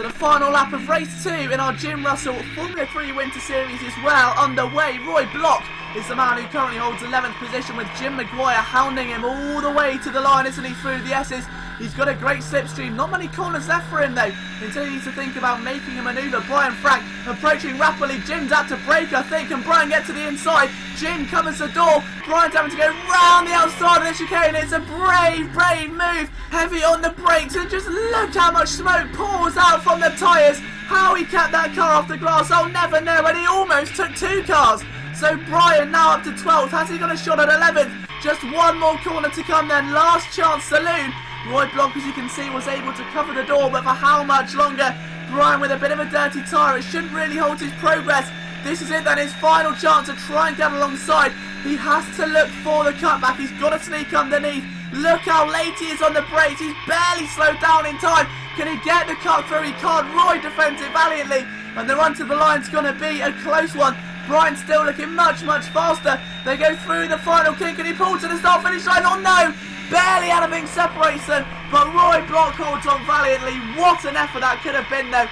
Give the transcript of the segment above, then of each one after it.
the final lap of race 2 in our Jim Russell Formula 3 Winter Series is well underway. Roy Block is the man who currently holds 11th position, with Jim Maguire hounding him all the way to the line, isn't he, through the S's. He's got a great slipstream, not many corners left for him though, until he needs to think about making a manoeuvre. Brian Frank approaching rapidly. Jim's out to break, I think, and Brian gets to the inside. Jim covers the door. Brian's having to go round the outside of the chicane. It's a brave move, heavy on the brakes, and just look how much smoke pours out from the tyres. How he kept that car off the grass, I'll never know, and he almost took 2 cars. So Brian now up to 12th. Has he got a shot at 11th? Just one more corner to come then. Last chance saloon. Roy Block, as you can see, was able to cover the door, but for how much longer? Brian with a bit of a dirty tyre. It shouldn't really hold his progress. This is it then, his final chance to try and get alongside. He has to look for the cutback. He's got to sneak underneath. Look how late he is on the brakes. He's barely slowed down in time. Can he get the cut through? He can't. Roy defends it valiantly. And the run to the line's going to be a close one. Brian's still looking much faster. They go through the final kink and he pulls to the start-finish line. Oh no! Barely anything separates them, but Roy Block holds on valiantly. What an effort that could have been though.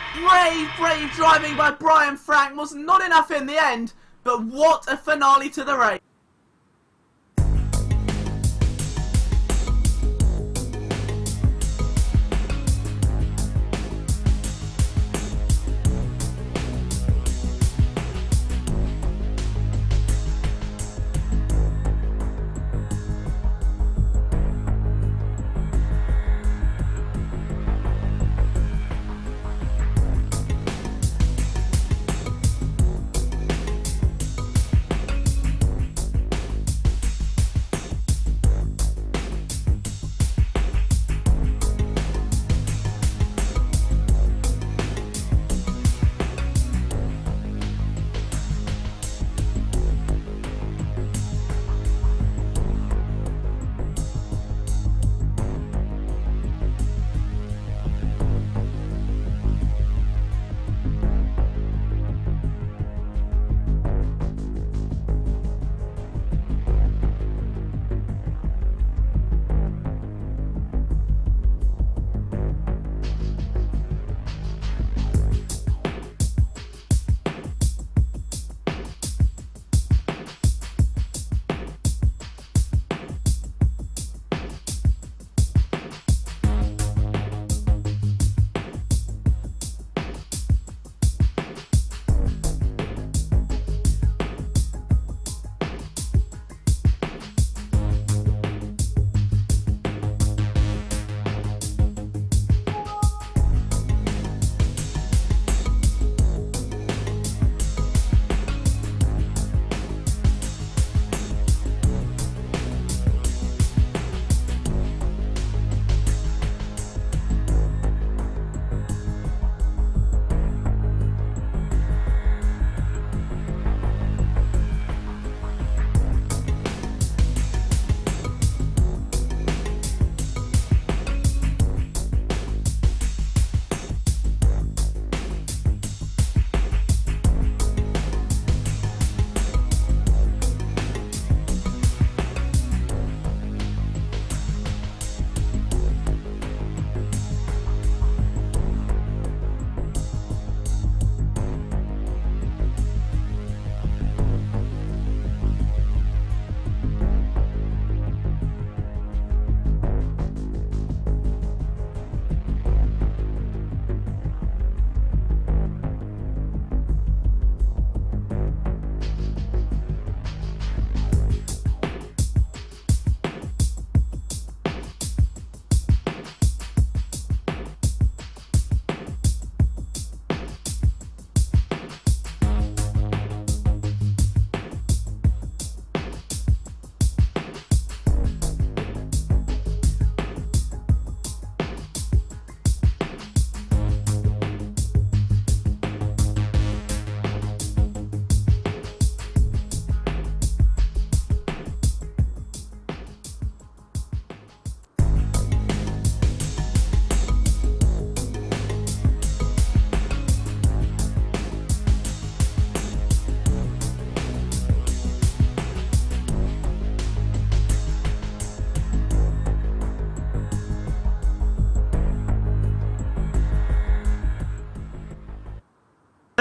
Brave driving by Brian Frank was not enough in the end, but what a finale to the race.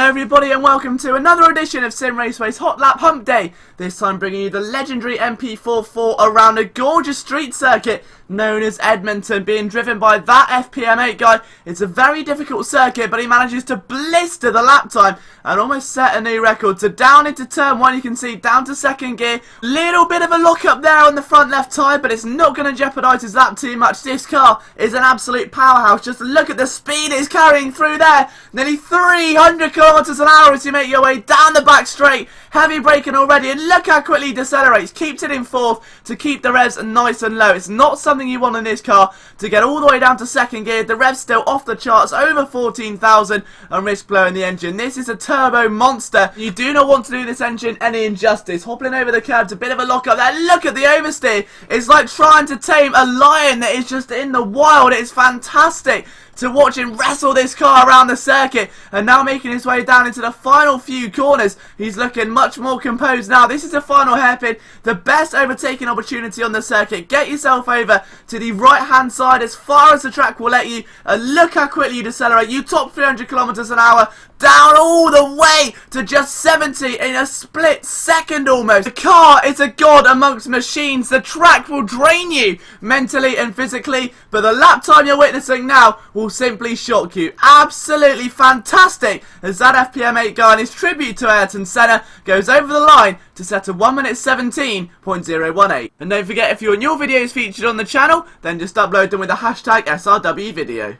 Hello everybody and welcome to another edition of Simraceway's Hot Lap Hump Day. This time bringing you the legendary MP44 around a gorgeous street circuit known as Edmonton, being driven by that FPM8 guy. It's a very difficult circuit, but he manages to blister the lap time and almost set a new record. So down into turn 1, you can see down to second gear. Little bit of a lock up there on the front left tyre, but it's not going to jeopardise his lap too much. This car is an absolute powerhouse. Just look at the speed it's carrying through there. Nearly 300 kilometers an hour as you make your way down the back straight. Heavy braking already, and look how quickly he decelerates. Keeps it in fourth to keep the revs nice and low. It's not something you want in this car to get all the way down to second gear. The revs still off the charts, over 14,000, and risk blowing the engine. This is a turbo monster. You do not want to do this engine any injustice. Hopping over the curbs, a bit of a lock up there. Look at the oversteer. It's like trying to tame a lion that is just in the wild. It is fantastic to watch him wrestle this car around the circuit, and now making his way down into the final few corners. He's looking much more composed now. This is the final hairpin, the best overtaking opportunity on the circuit. Get yourself over to the right hand side as far as the track will let you, and look how quickly you decelerate. You top 300 kilometers an hour down all the way to just 70 in a split second almost. The car is a god amongst machines. The track will drain you mentally and physically, but the lap time you're witnessing now will simply shock you. Absolutely fantastic as that FPM8 guy in his tribute to Ayrton Senna goes over the line to set a 1 minute 17.018. And don't forget, if you want your videos featured on the channel, then just upload them with the hashtag SRW video.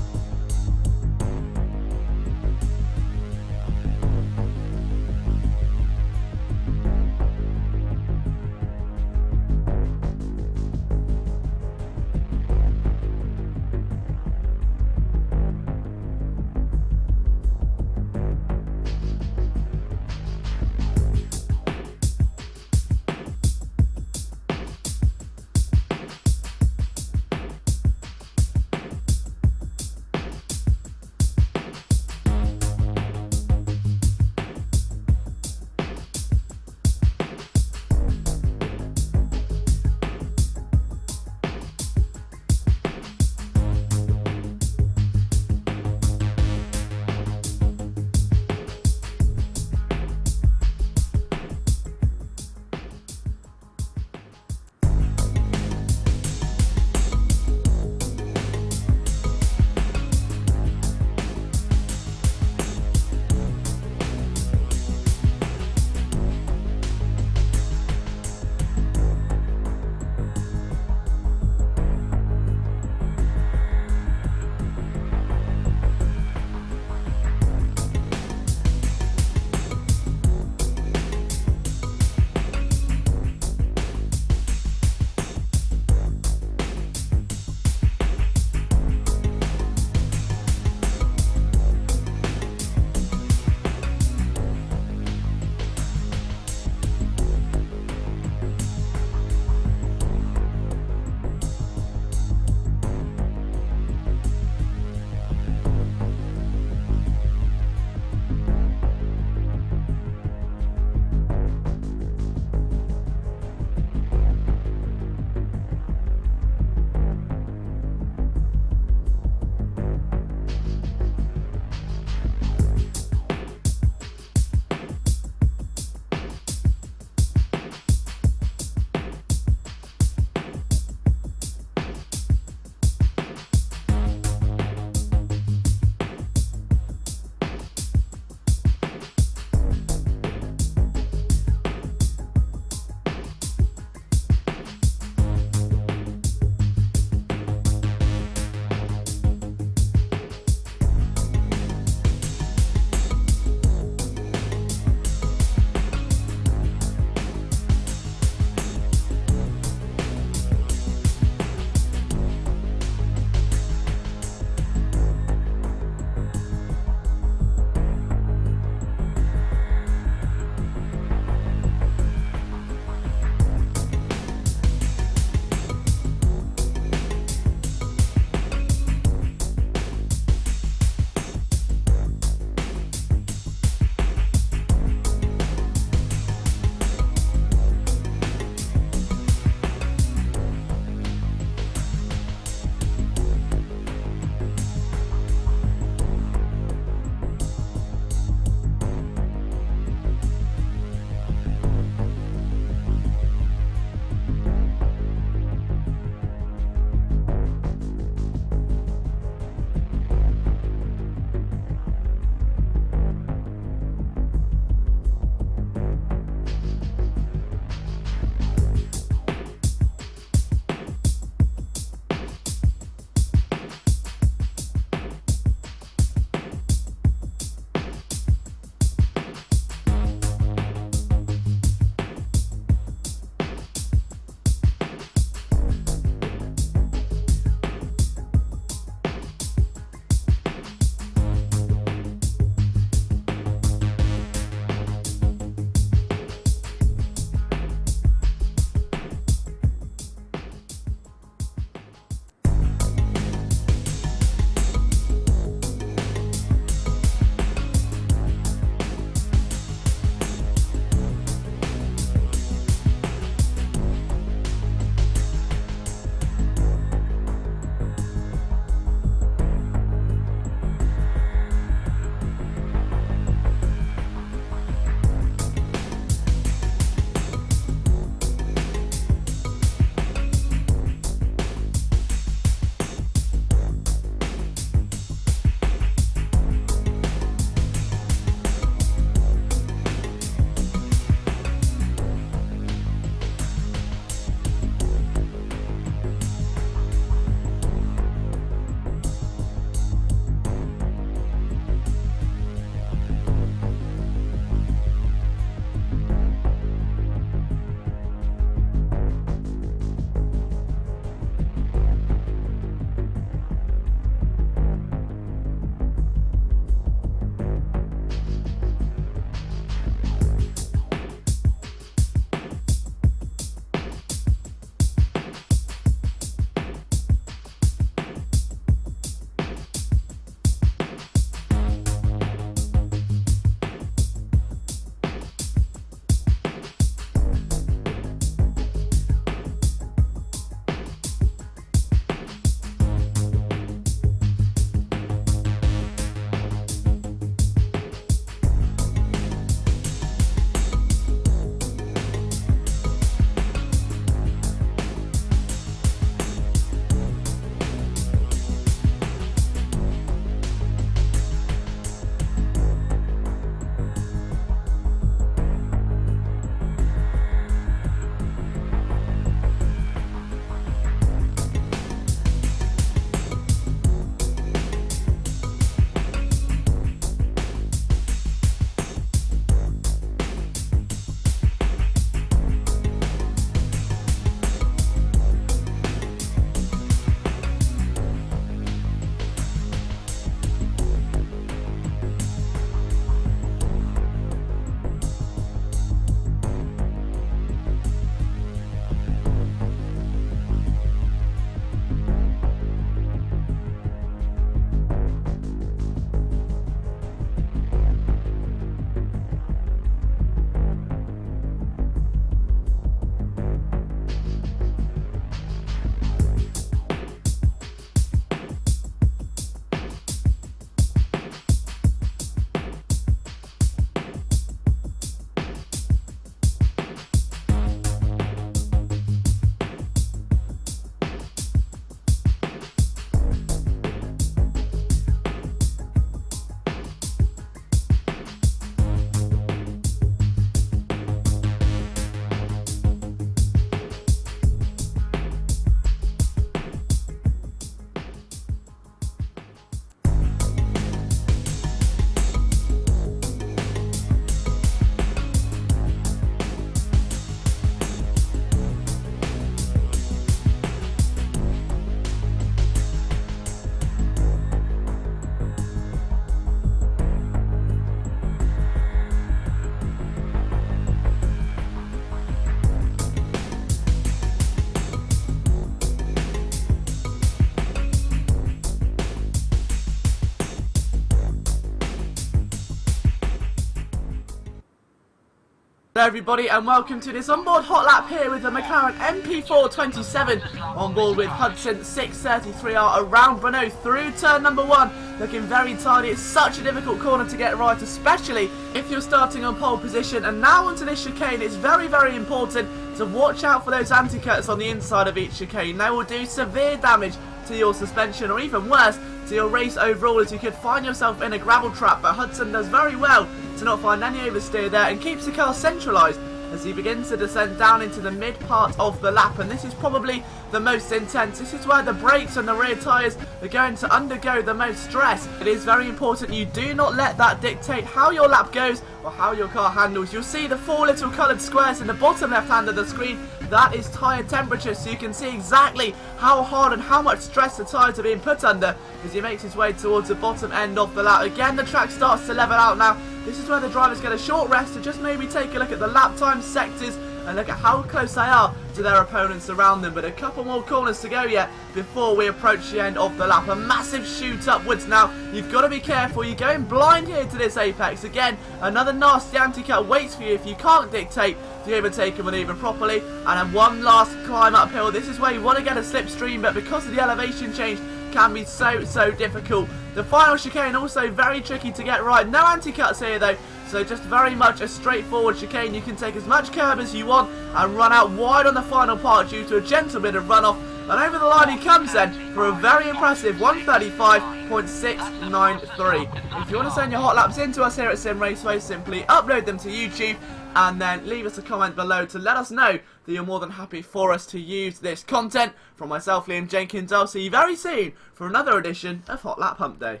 Hello everybody and welcome to this onboard hot lap here with the McLaren MP427 on board with Hudson 633R around Brno through turn number 1, looking very tidy. It's such a difficult corner to get right, especially if you're starting on pole position. And now onto this chicane, it's very important to watch out for those anti-cuts on the inside of each chicane. They will do severe damage to your suspension, or even worse, to your race overall, as you could find yourself in a gravel trap. But Hudson does very well to not find any oversteer there and keeps the car centralised as he begins to descend down into the mid part of the lap. And this is probably the most intense. This is where the brakes and the rear tyres are going to undergo the most stress. It is very important you do not let that dictate how your lap goes or how your car handles. You'll see the 4 little coloured squares in the bottom left hand of the screen. That is tyre temperature, so you can see exactly how hard and how much stress the tyres are being put under as he makes his way towards the bottom end of the lap. Again, the track starts to level out now. This is where the drivers get a short rest to just maybe take a look at the lap time sectors and look at how close they are to their opponents around them. But a couple more corners to go yet before we approach the end of the lap. A massive shoot upwards now. You've got to be careful. You're going blind here to this apex. Again, another nasty anti-cut waits for you if you can't dictate the overtake and manoeuvre properly. And then one last climb uphill. This is where you want to get a slipstream, but because of the elevation change, can be so difficult. The final chicane also very tricky to get right. No anti-cuts here though, so just very much a straightforward chicane. You can take as much curb as you want and run out wide on the final part due to a gentle bit of runoff. And over the line he comes then for a very impressive 135.693. If you want to send your hot laps in to us here at Simraceway, simply upload them to YouTube and then leave us a comment below to let us know that you're more than happy for us to use this content. From myself, Liam Jenkins, I'll see you very soon for another edition of Hot Lap Hump Day.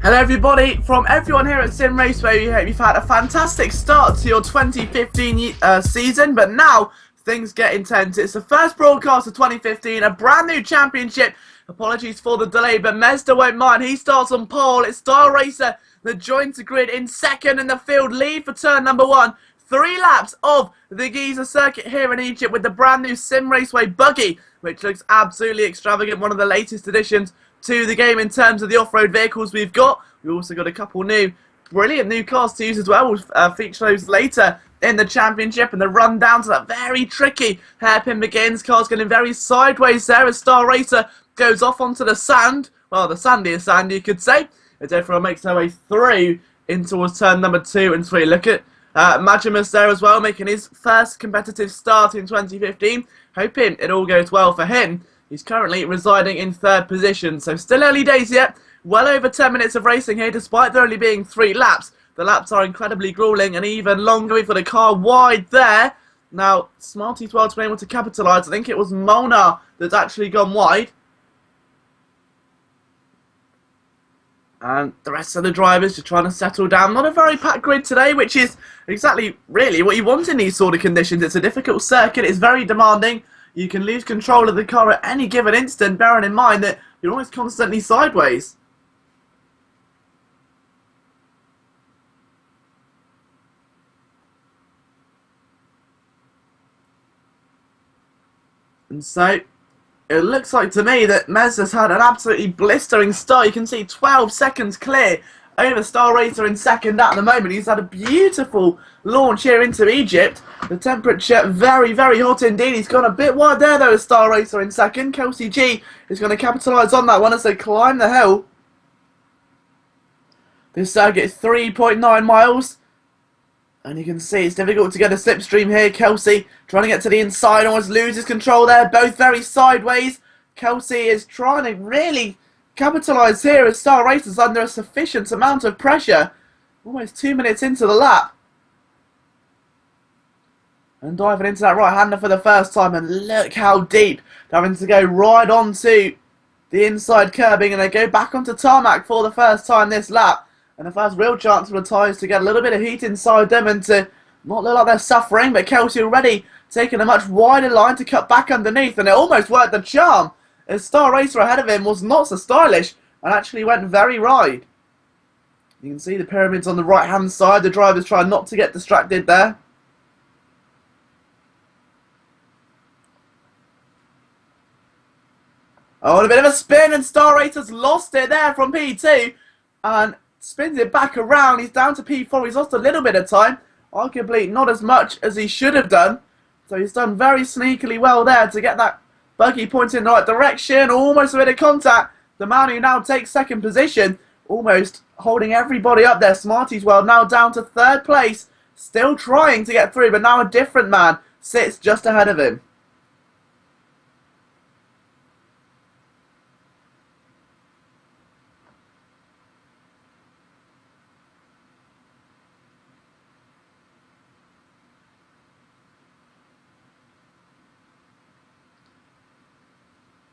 Hello everybody, from everyone here at Simraceway, we hope you've had a fantastic start to your 2015 season, but now things get intense. It's the first broadcast of 2015, a brand new championship. Apologies for the delay, but Mazda won't mind. He starts on pole. It's Star Racer that joins the grid in second in the field lead for turn number 1. 3 laps of the Giza circuit here in Egypt with the brand new Simraceway buggy, which looks absolutely extravagant, one of the latest additions to the game in terms of the off-road vehicles we've got. We've also got a couple brilliant new cars to use as well. We'll feature those later in the championship, and the run down to that very tricky hairpin begins. Cars getting very sideways there as Star Racer goes off onto the sand. Well, the sandiest sand, you could say. As everyone makes their way through in towards turn number 2 and 3. Look at Majimus there as well, making his first competitive start in 2015. Hoping it all goes well for him. He's currently residing in 3rd position, so still early days yet. Well over 10 minutes of racing here, despite there only being 3 laps. The laps are incredibly grueling and even longer. We've got a car wide there. Now, Smarty's well to be able to capitalise. I think it was Mona that's actually gone wide. And the rest of the drivers just trying to settle down. Not a very packed grid today, which is exactly really what you want in these sort of conditions. It's a difficult circuit, it's very demanding. You can lose control of the car at any given instant, bearing in mind that you're almost constantly sideways. And so, it looks like to me that Mezza's had an absolutely blistering start. You can see 12 seconds clear over Star Racer in second at the moment. He's had a beautiful launch here into Egypt. The temperature very, very hot indeed. He's gone a bit wide there though as Star Racer in second. Kelsey G is going to capitalise on that one as they climb the hill. This circuit is 3.9 miles. And you can see it's difficult to get a slipstream here. Kelsey trying to get to the inside, almost loses control there. Both very sideways. Kelsey is trying to really capitalise here as Star Racer's under a sufficient amount of pressure. Almost 2 minutes into the lap. And diving into that right-hander for the first time. And look how deep. They're having to go right onto the inside curbing. And they go back onto tarmac for the first time this lap. And the first real chance for the tyres to get a little bit of heat inside them and to not look like they're suffering. But Kelsey already taking a much wider line to cut back underneath. And it almost worked the charm as Star Racer ahead of him was not so stylish and actually went very wide. You can see the pyramids on the right hand side. The drivers trying not to get distracted there. Oh, and a bit of a spin, and Star Racer's lost it there from P2 and spins it back around. He's down to P4. He's lost a little bit of time, arguably not as much as he should have done. So he's done very sneakily well there to get that buggy pointing in the right direction. Almost a bit of contact. The man who now takes 2nd position, almost holding everybody up there. Smarty's well now down to 3rd place, still trying to get through, but now a different man sits just ahead of him.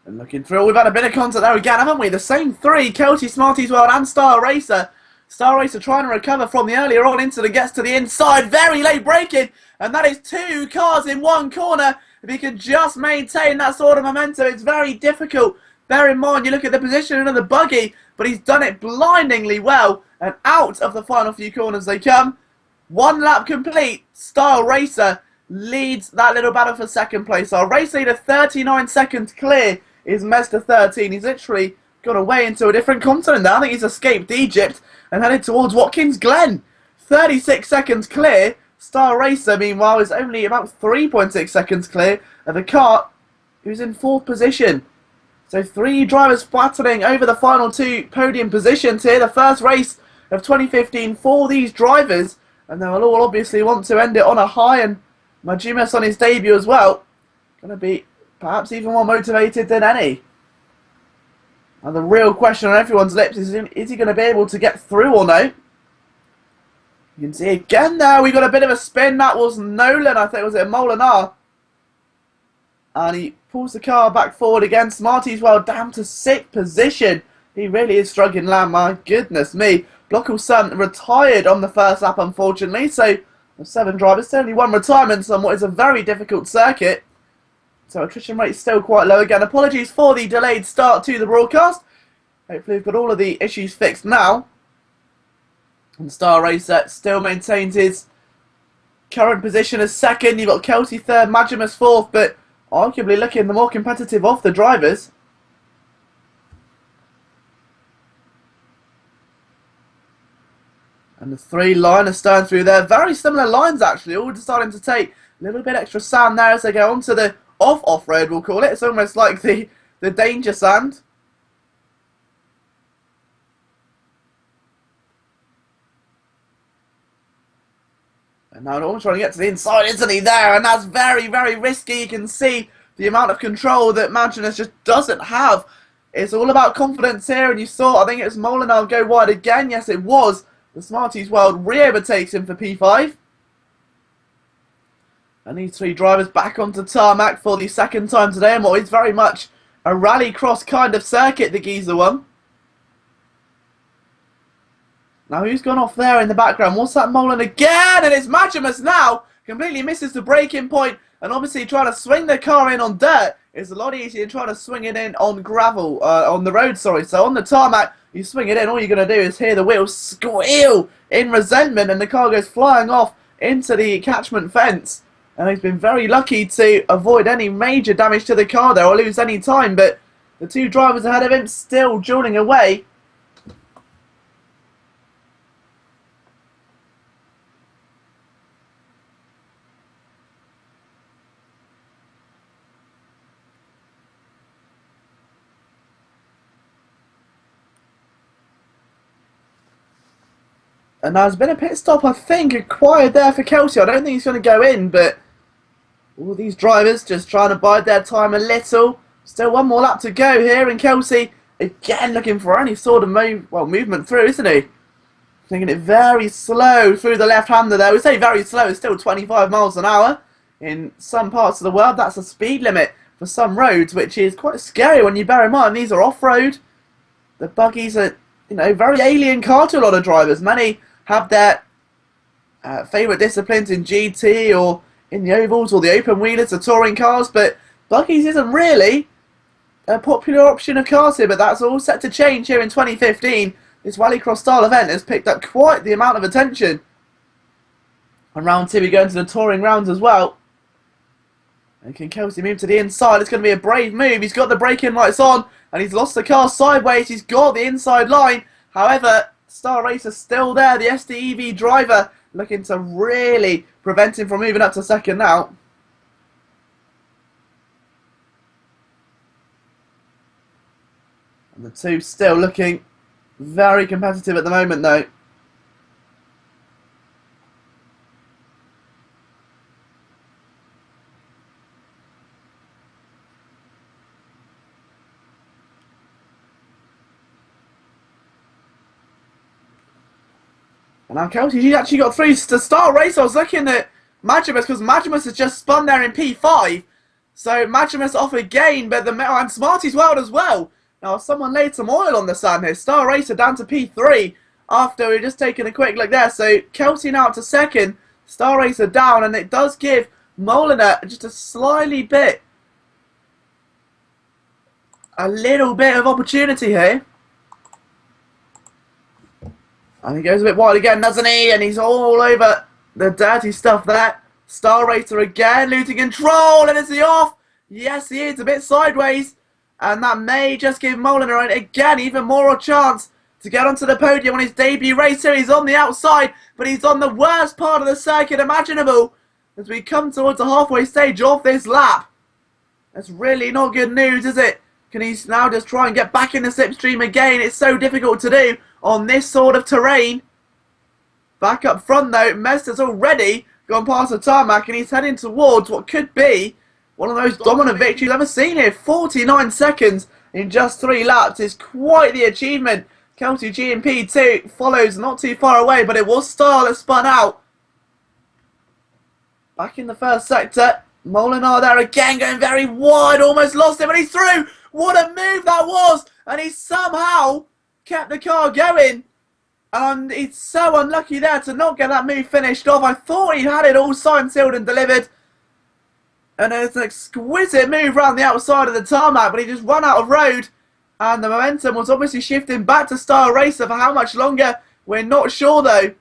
And looking through, we've had a bit of contact there again, haven't we? The same 3, Kelsey, Smarty's World and Star Racer. Star Racer trying to recover from the earlier on into the gets to the inside. Very late braking. And that is 2 cars in 1 corner. If he can just maintain that sort of momentum, it's very difficult. Bear in mind, you look at the positioning of the buggy, but he's done it blindingly well. And out of the final few corners they come. 1 lap complete. Star Racer leads that little battle for 2nd place. Our race leader 39 seconds clear is Mazda 13. He's literally gone away into a different continent now. I think he's escaped Egypt and headed towards Watkins Glen. 36 seconds clear. Star Racer, meanwhile, is only about 3.6 seconds clear of a car who's in 4th position. So 3 drivers battling over the final 2 podium positions here. The first race of 2015 for these drivers. And they'll all obviously want to end it on a high. And Majimus on his debut as well. Going to be perhaps even more motivated than any. And the real question on everyone's lips is he going to be able to get through or no? You can see again there, we got a bit of a spin. That was Nolan, I think, was it Molinar? And he pulls the car back forward again. Smarty's well down to 6th position. He really is struggling land, my goodness me. Blockelson retired on the first lap, unfortunately, so of 7 drivers, only 1 retirement on what is a very difficult circuit. So attrition rate is still quite low again. Apologies for the delayed start to the broadcast. Hopefully we've got all of the issues fixed now. And Star Racer still maintains his current position as second. You've got Kelsey third, Maximus fourth, but arguably looking the more competitive of the drivers. And the 3 line astern through there. Very similar lines, actually. All deciding to take a little bit extra sand there as they go onto the off-road, we'll call it. It's almost like the danger sand. And now Norman's trying to get to the inside, isn't he, there? And that's very, very risky. You can see the amount of control that Maginus just doesn't have. It's all about confidence here. And you saw, I think it was Molinar go wide again. Yes, it was. The Smarties World re-overtakes him for P5. And these 3 drivers back onto tarmac for the second time today. And what is very much a rallycross kind of circuit, the Giza one. Now who's gone off there in the background? What's that Molan again? And it's Maximus now. Completely misses the braking point. And obviously trying to swing the car in on dirt is a lot easier than trying to swing it in on gravel. On the road, sorry. So on the tarmac, you swing it in. All you're going to do is hear the wheels squeal in resentment. And the car goes flying off into the catchment fence. And he's been very lucky to avoid any major damage to the car there or lose any time. But the 2 drivers ahead of him still dueling away. And there's been a pit stop, I think, acquired there for Kelsey. I don't think he's going to go in, but all these drivers just trying to bide their time a little. Still 1 more lap to go here, and Kelsey again looking for any sort of movement through, isn't he? Taking it very slow through the left-hander there. We say very slow, it's still 25 miles an hour. In some parts of the world, that's a speed limit for some roads, which is quite scary when you bear in mind these are off-road. The buggies are, you know, very alien car to a lot of drivers. Many have their favourite disciplines in GT or in the ovals or the open wheelers, the touring cars, but buggies isn't really a popular option of cars here, but that's all set to change here in 2015. This rallycross style event has picked up quite the amount of attention. On round 2 we go into the touring rounds as well. And can Kelsey move to the inside? It's going to be a brave move. He's got the braking lights on and he's lost the car sideways. He's got the inside line. However, Star Racer still there. The SDEV driver looking to really prevent him from moving up to second now. And the 2 still looking very competitive at the moment though. And now Kelsey's actually got through to Star Racer. I was looking at Maximus because Maximus has just spun there in P5. So Maximus off again, but and Smarties World as well. Now someone laid some oil on the sand here. Star Racer down to P3 after we've just taken a quick look there. So Kelsey now up to second. Star Racer down, and it does give Molinar just a little bit of opportunity here. And he goes a bit wide again, doesn't he? And he's all over the dirty stuff there. Star Racer again, losing control, and is he off? Yes, he is, a bit sideways. And that may just give Molinar again even more a chance to get onto the podium on his debut race here. He's on the outside, but he's on the worst part of the circuit imaginable as we come towards the halfway stage of this lap. That's really not good news, is it? Can he now just try and get back in the slipstream again? It's so difficult to do on this sort of terrain. Back up front though, Mesta's already gone past the tarmac and he's heading towards what could be one of the most dominant victories I've ever seen here. 49 seconds in just 3 laps is quite the achievement. Kelsey G and P2 follows not too far away, but it was Star that spun out. Back in the first sector, Molinar there again, going very wide, almost lost him, and he's through. What a move that was! and he somehow kept the car going. And he's so unlucky there to not get that move finished off. I thought he had it all signed, sealed and delivered. And it's an exquisite move around the outside of the tarmac, but he just ran out of road. And the momentum was obviously shifting back to Star Racer. For how much longer, we're not sure though.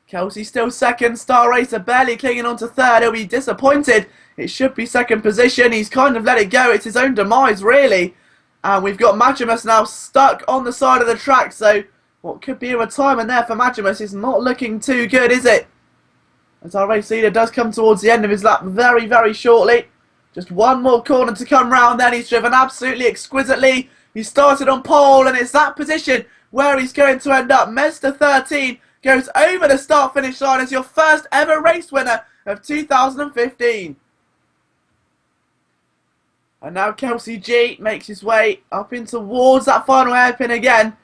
Kelsey still second, Star Racer barely clinging on to third. He'll be disappointed. It should be second position. He's kind of let it go. It's his own demise, really. And we've got Maximus now stuck on the side of the track. So what could be a retirement there for Maximus is not looking too good, is it? As our race leader does come towards the end of his lap very, very shortly. Just one more corner to come round, then he's driven absolutely exquisitely. He started on pole, and it's that position where he's going to end up. Mester 13 goes over the start-finish line as your first ever race winner of 2015. And now Kelsey G makes his way up in towards that final hairpin again.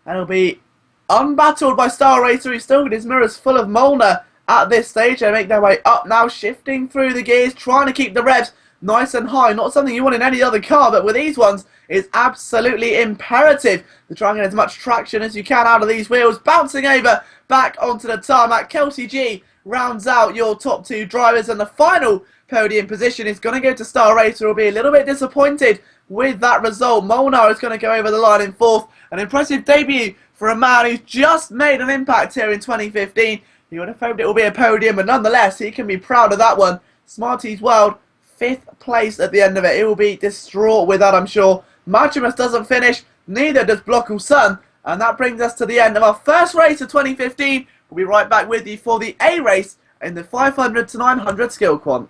And he'll be unbattled by Star Racer. He's still got his mirrors full of Molnar at this stage. They make their way up now, shifting through the gears, trying to keep the revs nice and high. Not something you want in any other car, but with these ones, it's absolutely imperative to try and get as much traction as you can out of these wheels. Bouncing over back onto the tarmac. Kelsey G rounds out your top two drivers, and the final podium position is going to go to Star Racer. Will be a little bit disappointed with that result. Molnar is going to go over the line in fourth. An impressive debut for a man who's just made an impact here in 2015. He would have hoped it will be a podium, but nonetheless, he can be proud of that one. Smarties World, 5th place at the end of it. He will be distraught with that, I'm sure. Maximus doesn't finish, neither does Blockle Sun. And that brings us to the end of our first race of 2015. We'll be right back with you for the A race in the 500 to 900 Skillquant.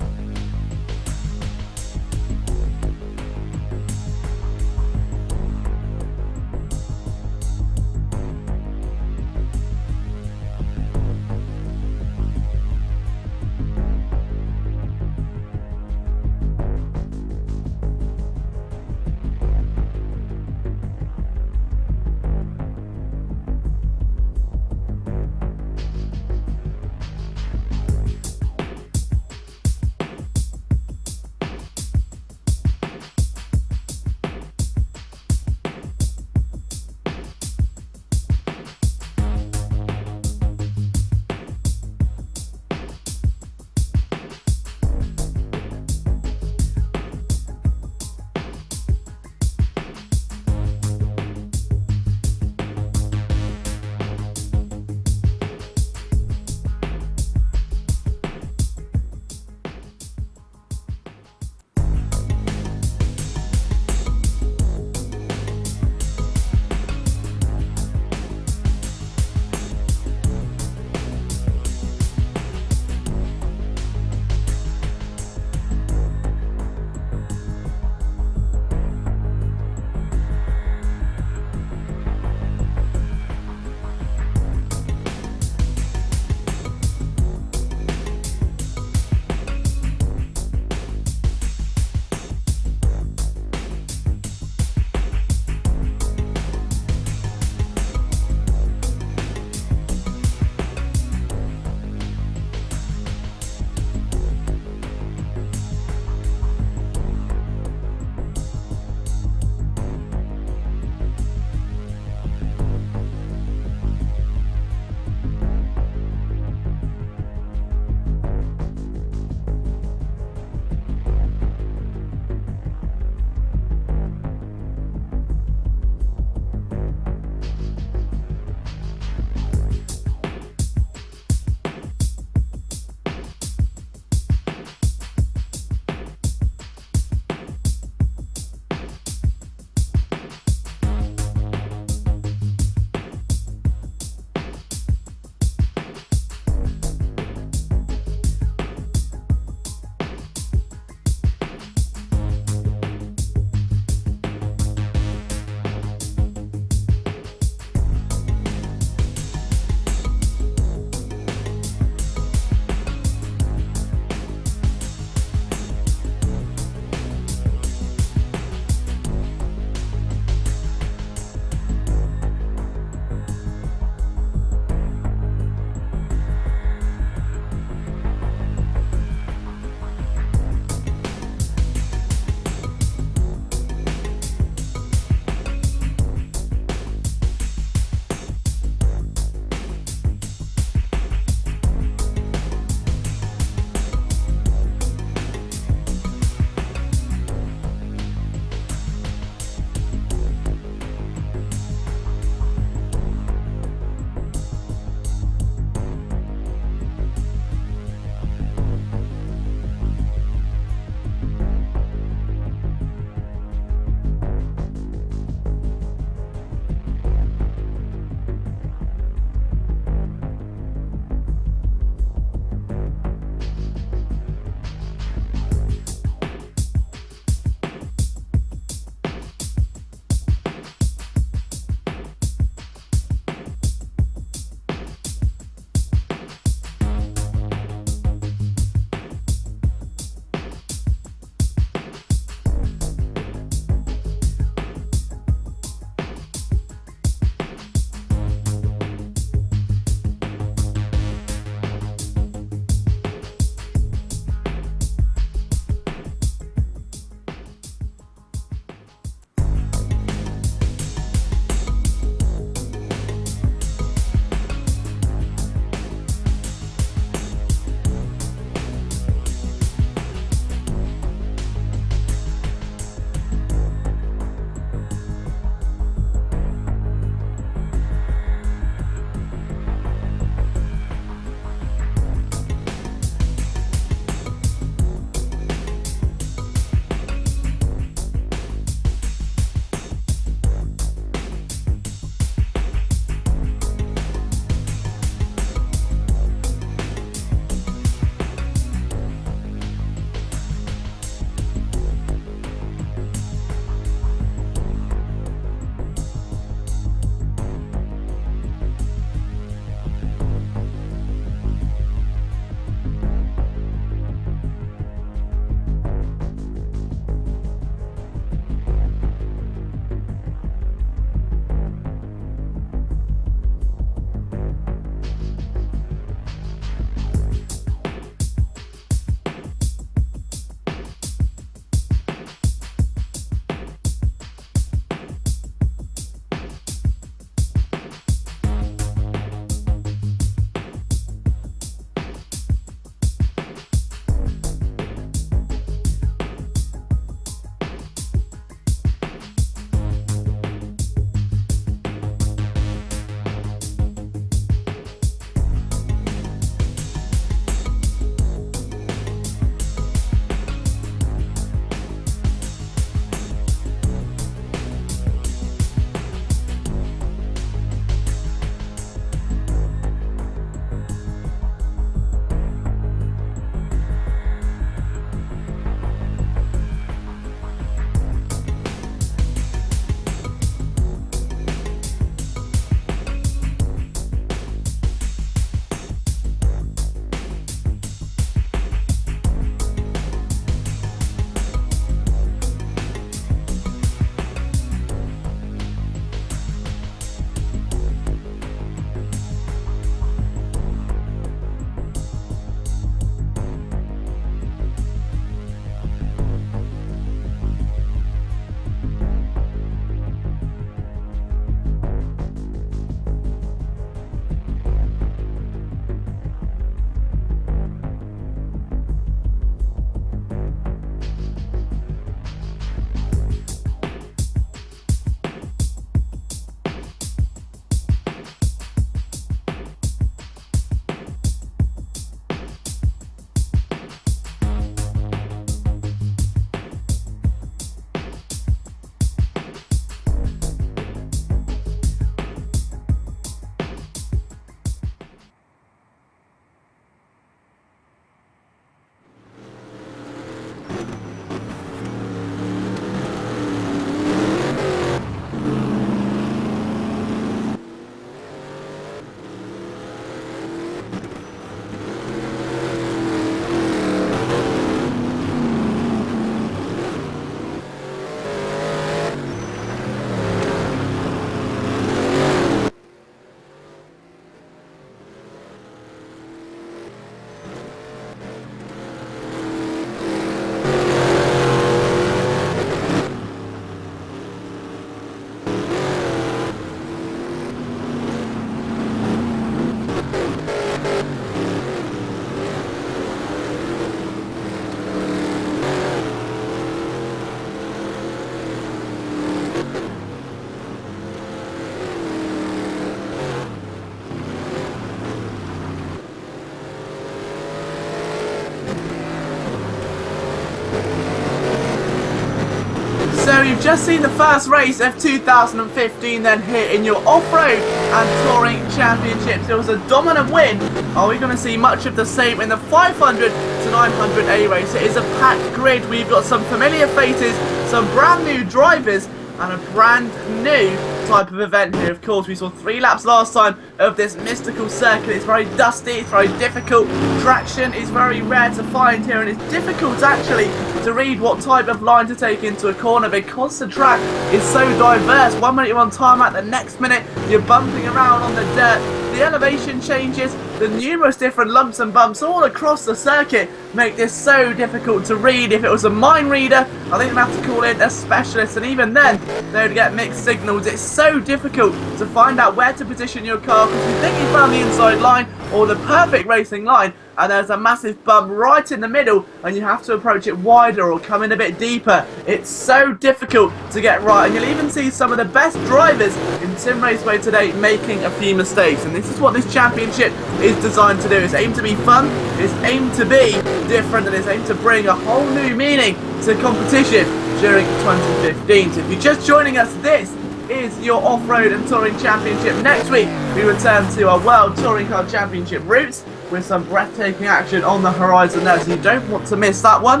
we've just seen the first race of 2015 then here in your off-road and touring championships. It was a dominant win. Are we going to see much of the same in the 500 to 900 A race? It is a packed grid. We've got some familiar faces, some brand new drivers, and a brand new type of event here. Of course, we saw 3 laps last time of this mystical circuit. It's very dusty, it's very difficult. Traction is very rare to find here, and it's difficult actually to read what type of line to take into a corner because the track is so diverse. 1 minute you're on tarmac, the next minute you're bumping around on the dirt. The elevation changes, the numerous different lumps and bumps all across the circuit make this so difficult to read. If it was a mind reader, I think they'd have to call in a specialist, and even then they would get mixed signals. It's so difficult to find out where to position your car because you think you found the inside line or the perfect racing line, and there's a massive bump right in the middle and you have to approach it wider or come in a bit deeper. It's so difficult to get right, and you'll even see some of the best drivers in Simraceway today making a few mistakes, and this is what this championship is designed to do. It's aimed to be fun, it's aimed to be different, and it's aimed to bring a whole new meaning to competition during 2015. So if you're just joining us, this is your off-road and touring championship. Next week we return to our World Touring Car Championship routes with some breathtaking action on the horizon there, so you don't want to miss that one.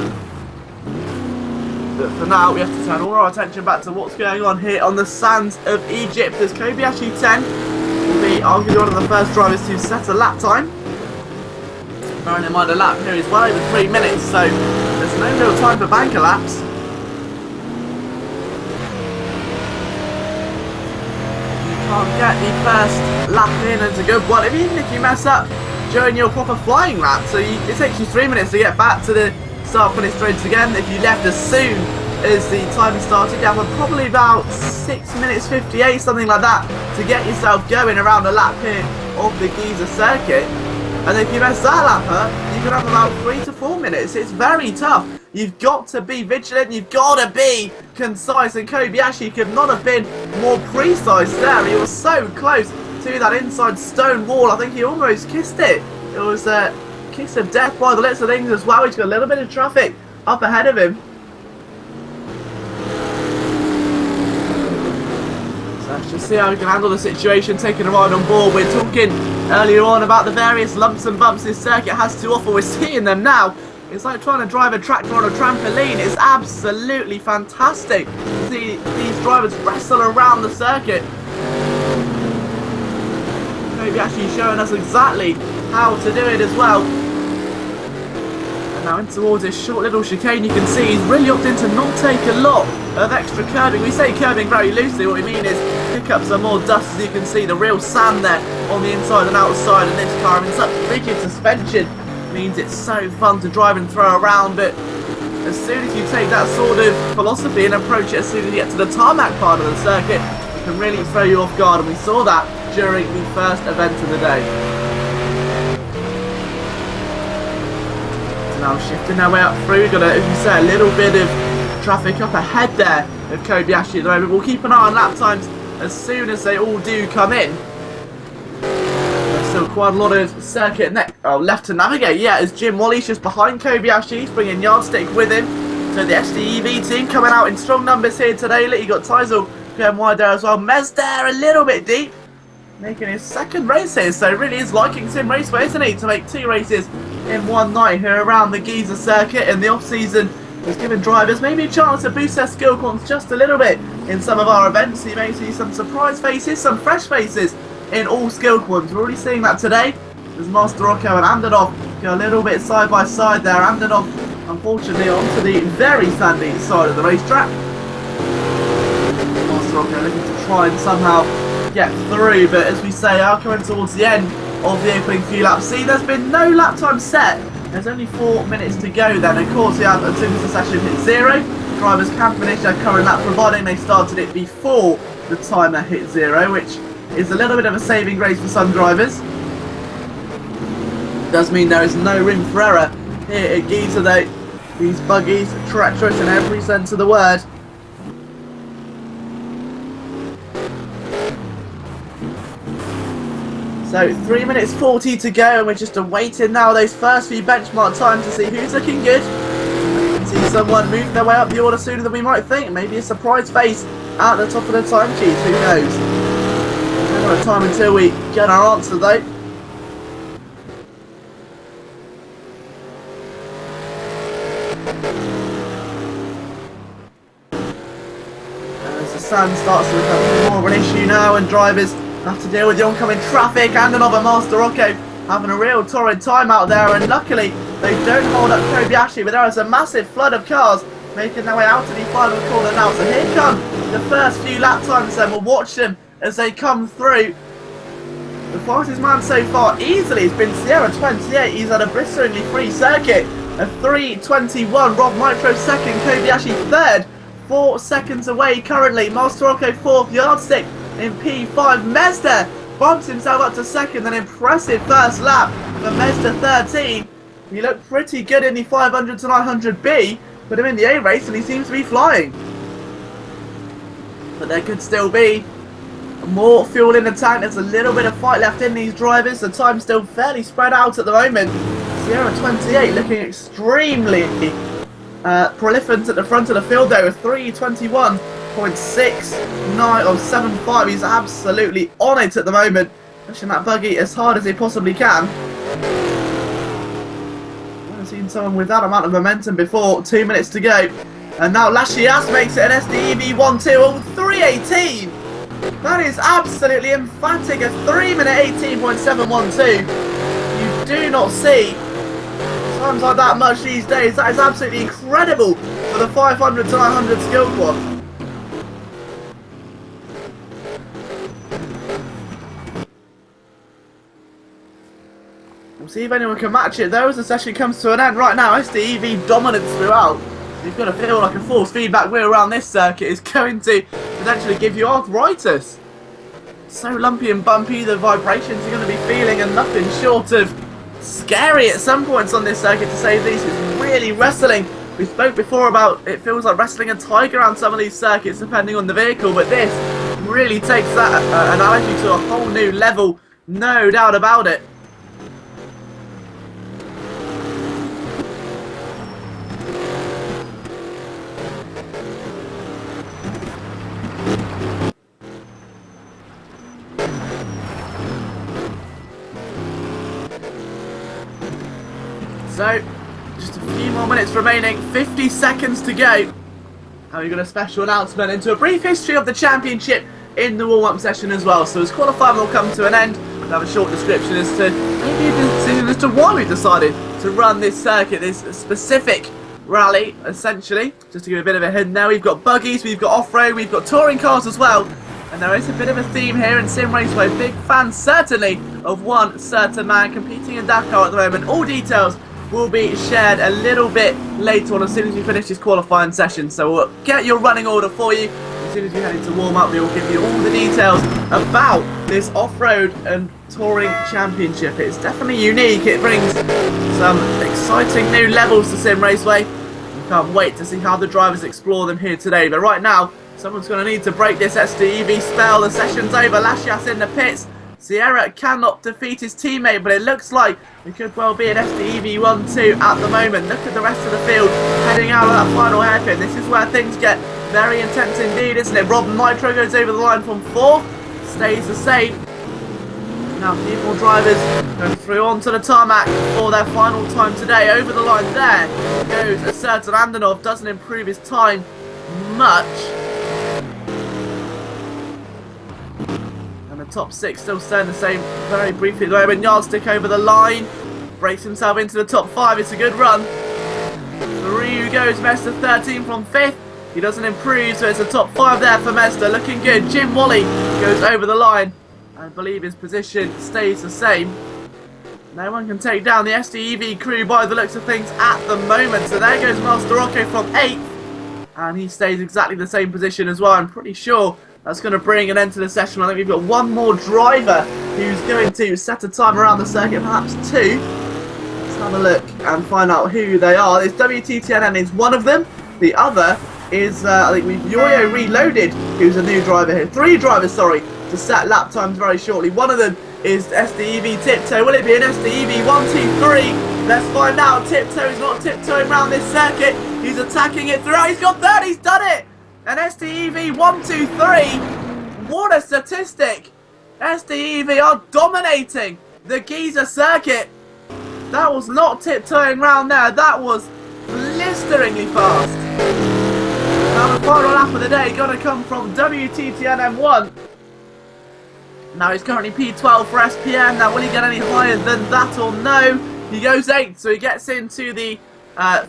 But for now we have to turn all our attention back to what's going on here on the sands of Egypt, as Kobayashi 10 will be arguably one of the first drivers to set a lap time. Bearing in mind a lap here is well over 3 minutes, so there's no real time for banker laps. Can't get the first lap in, and it's a good one. Even if you mess up during your proper flying lap, so it takes you 3 minutes to get back to the start finish straight again. If you left as soon as the timer started, you have probably about 6 minutes 58, something like that, to get yourself going around a lap here of the Giza circuit. And if you mess that lap up, you can have about 3 to 4 minutes. It's very tough. You've got to be vigilant, you've got to be concise, and Kobayashi could not have been more precise there. He was so close to that inside stone wall. I think he almost kissed it. It was a kiss of death by the looks of things as well. He's got a little bit of traffic up ahead of him. So let's just see how we can handle the situation, taking a ride on board. We're talking earlier on about the various lumps and bumps this circuit has to offer. We're seeing them now. It's like trying to drive a tractor on a trampoline. It's absolutely fantastic to see these drivers wrestle around the circuit. Maybe actually showing us exactly how to do it as well. And now in towards this short little chicane, you can see he's really opted to not take a lot of extra curbing. We say curbing very loosely. What we mean is pick up some more dust. As you can see, the real sand there on the inside and outside of this car. In such rigid suspension means it's so fun to drive and throw around, but as soon as you take that sort of philosophy and approach it as soon as you get to the tarmac part of the circuit, it can really throw you off guard, and we saw that during the first event of the day. So now shifting our way up through, we've got, as you say, a little bit of traffic up ahead there of Kobayashi at the moment. We'll keep an eye on lap times as soon as they all do come in. Still quite a lot of circuit left to navigate, yeah, as Jim Wally's just behind Kobayashi. He's bringing Yardstick with him. So the SDEV team coming out in strong numbers here today. Look, you got Teisel going wide there as well. Mez there a little bit deep, making his second race here. So really is liking Simraceway, isn't he, to make 2 races in one night here around the Giza circuit. In the off-season has given drivers maybe a chance to boost their skill points just a little bit in some of our events. You may see some surprise faces, some fresh faces in all skill points. We're already seeing that today as Master Rocco and Amdonov go a little bit side by side there. Amdonov unfortunately onto the very sandy side of the racetrack. Master Rocco looking to try and somehow get through, but as we say, are coming towards the end of the opening few laps. See, there's been no lap time set. There's only 4 minutes to go then. Of course, we have, as soon as the session hits 0, drivers can finish their current lap providing they started it before the timer hit 0, which is a little bit of a saving grace for some drivers. Does mean there is no room for error here at Giza though. These buggies are treacherous in every sense of the word. So 3 minutes 40 to go, and we're just awaiting now those first few benchmark times to see who's looking good. You can see someone move their way up the order sooner than we might think. Maybe a surprise face at the top of the time sheet. Who knows? No more time until we get our answer though. As the sun starts to become more of an issue now, and drivers have to deal with the oncoming traffic, and another Master Rocco having a real torrid time out there, and luckily they don't hold up Kobayashi, but there is a massive flood of cars making their way out to the final corner now. So here come the first few lap times then. We'll watch them as they come through. The fastest man so far easily has been Sierra 28. He's had a blisteringly free circuit. A 3:21. Rob Nitro second, Kobayashi third. 4 seconds away currently. Master Rocco fourth, yardstick in P5. Mezda bumps himself up to second. An impressive first lap for Mezda 13. He looked pretty good in the 500 to 900B. Put him in the A race and he seems to be flying. But there could still be more fuel in the tank. There's a little bit of fight left in these drivers. The time's still fairly spread out at the moment. Sierra 28 looking extremely prolific at the front of the field though, with 3:21.69 or 75. He's absolutely on it at the moment, pushing that buggy as hard as he possibly can. I've never seen someone with that amount of momentum before. 2 minutes to go, and now Lashias makes it an SDEV 1-2. Oh, 3:18. That is absolutely emphatic. A 3-minute 18.712. You do not see times like that much these days. That is absolutely incredible for the 500 to 900 Skillquant. We'll see if anyone can match it though as the session comes to an end. Right now, SDEV dominance throughout. You've got to feel like a force feedback wheel around this circuit is going to potentially give you arthritis. So lumpy and bumpy, the vibrations you're going to be feeling are nothing short of scary at some points on this circuit, to say the least. It's really wrestling. We spoke before about it feels like wrestling a tiger on some of these circuits depending on the vehicle, but this really takes that analogy to a whole new level, no doubt about it. So, just a few more minutes remaining, 50 seconds to go. And we've got a special announcement into a brief history of the championship in the warm-up session as well. So as qualifying will come to an end, we'll have a short description as to maybe a decision as to why we decided to run this circuit, this specific rally, essentially. Just to give a bit of a hint now, we've got buggies, we've got off-road, we've got touring cars as well. And there is a bit of a theme here in Simraceway. Big fans, certainly, of one certain man competing in Dakar at the moment. All details will be shared a little bit later on as soon as we finish this qualifying session. So we'll get your running order for you. As soon as we head into warm-up, we will give you all the details about this off-road and touring championship. It's definitely unique. It brings some exciting new levels to Simraceway. We can't wait to see how the drivers explore them here today. But right now, someone's going to need to break this SDEV spell. The session's over. Lashias in the pits. Sierra cannot defeat his teammate, but it looks like it could well be an SDEV 1-2 at the moment. Look at the rest of the field heading out of that final hairpin. This is where things get very intense indeed, isn't it? Rob Nitro goes over the line from 4th, stays the same. Now a few more drivers go through onto the tarmac for their final time today. Over the line there goes a certain Andanov, doesn't improve his time much. The top 6 still staying the same very briefly though. When Yardstick over the line, breaks himself into the top 5. It's a good run. Through goes Mezda 13 from 5th. He doesn't improve, so it's a top 5 there for Mezda. Looking good. Jim Wally goes over the line. I believe his position stays the same. No one can take down the SDEV crew by the looks of things at the moment. So there goes Master Rocco from 8th. And he stays exactly the same position as well. I'm pretty sure that's going to bring an end to the session. I think we've got one more driver who's going to set a time around the circuit, perhaps 2. Let's have a look and find out who they are. This WTTNN is one of them. The other is, I think we've Yo-Yo Reloaded, who's a new driver here. 3 drivers, sorry, to set lap times very shortly. One of them is SDEV Tiptoe. Will it be an SDEV 1, 2, 3? Let's find out. Tiptoe is not tiptoeing around this circuit. He's attacking it throughout. He's got third. He's done it. And SDEV 1-2-3. What a statistic. SDEV are dominating the Giza circuit. That was not tiptoeing around there. That was blisteringly fast. Now the final lap of the day going to come from WTTN M1. Now he's currently P12 for SPM. Now will he get any higher than that or no? He goes 8th, so he gets into the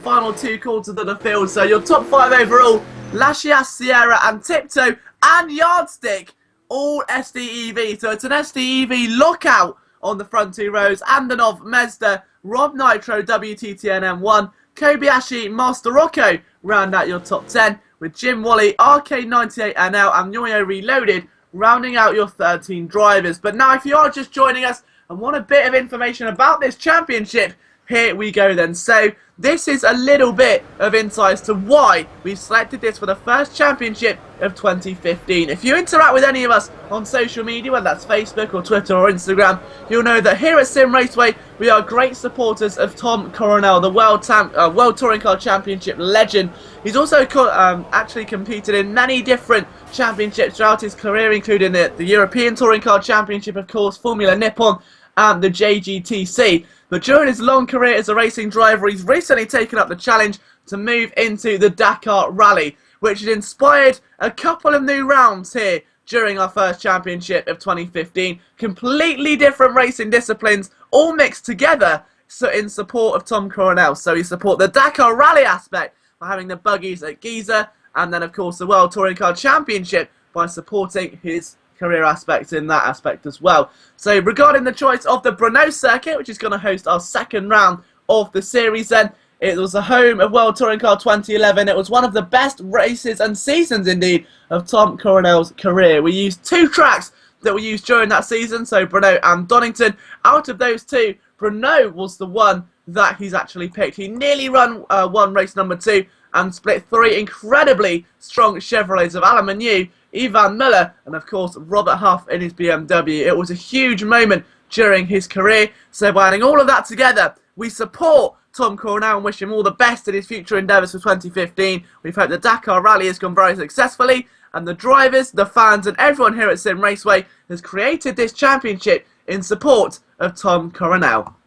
final 2 quarters of the field. So your top 5 overall, Lashias, Sierra and Tiptoe and Yardstick, all SDEV. So it's an SDEV lookout on the front 2 rows. Andanov, Mazda, Rob Nitro, WTTN M1, Kobayashi, Master Rocco round out your top 10, with Jim Wally, RK98NL and Yoyo Reloaded rounding out your 13 drivers. But now if you are just joining us and want a bit of information about this championship, here we go then. So this is a little bit of insight as to why we've selected this for the first championship of 2015. If you interact with any of us on social media, whether that's Facebook or Twitter or Instagram, you'll know that here at Simraceway we are great supporters of Tom Coronel, the World Touring Car Championship legend. He's also actually competed in many different championships throughout his career, including the European Touring Car Championship, of course, Formula Nippon and the JGTC. But during his long career as a racing driver, he's recently taken up the challenge to move into the Dakar Rally, which has inspired a couple of new rounds here during our first championship of 2015. Completely different racing disciplines, all mixed together in support of Tom Coronel. So he supports the Dakar Rally aspect by having the buggies at Giza, and then of course the World Touring Car Championship by supporting his career aspects in that aspect as well. So regarding the choice of the Brno circuit, which is going to host our second round of the series, then it was the home of World Touring Car 2011. It was one of the best races and seasons indeed of Tom Coronel's career. We used 2 tracks that were used during that season, so Brno and Donington. Out of those 2, Brno was the one that he's actually picked. He nearly won race number 2 and split 3 incredibly strong Chevrolets of Alain Menu, Ivan Muller and of course Robert Huff in his BMW. It was a huge moment during his career. So by adding all of that together, we support Tom Coronel and wish him all the best in his future endeavours for 2015. We've hoped the Dakar Rally has gone very successfully, and the drivers, the fans and everyone here at Sim Raceway has created this championship in support of Tom Coronel.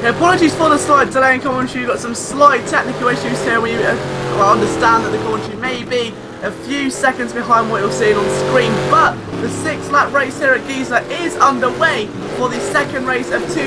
Yeah, apologies for the slight delay in commentary. We've got some slight technical issues here. We understand that the commentary may be a few seconds behind what you're seeing on screen, but the 6-lap race here at Giza is underway for the second race of 2015.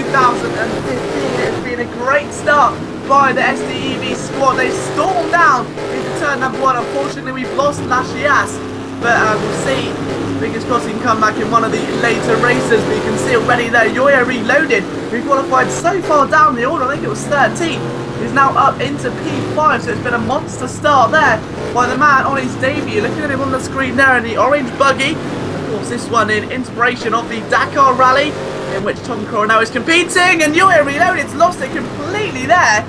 It's been a great start by the SDEV squad. They stormed down into turn number 1. Unfortunately, we've lost Lashias, but we'll see. Fingers crossed he can come back in one of the later races. But you can see already there, Yoyo Reloaded, who qualified so far down the order, I think it was 13, is now up into P5. So it's been a monster start there by the man on his debut. Looking at him on the screen there in the orange buggy. Of course, this one in inspiration of the Dakar Rally, in which Tom Coronel is competing, and Yoyo Reloaded's lost it completely there.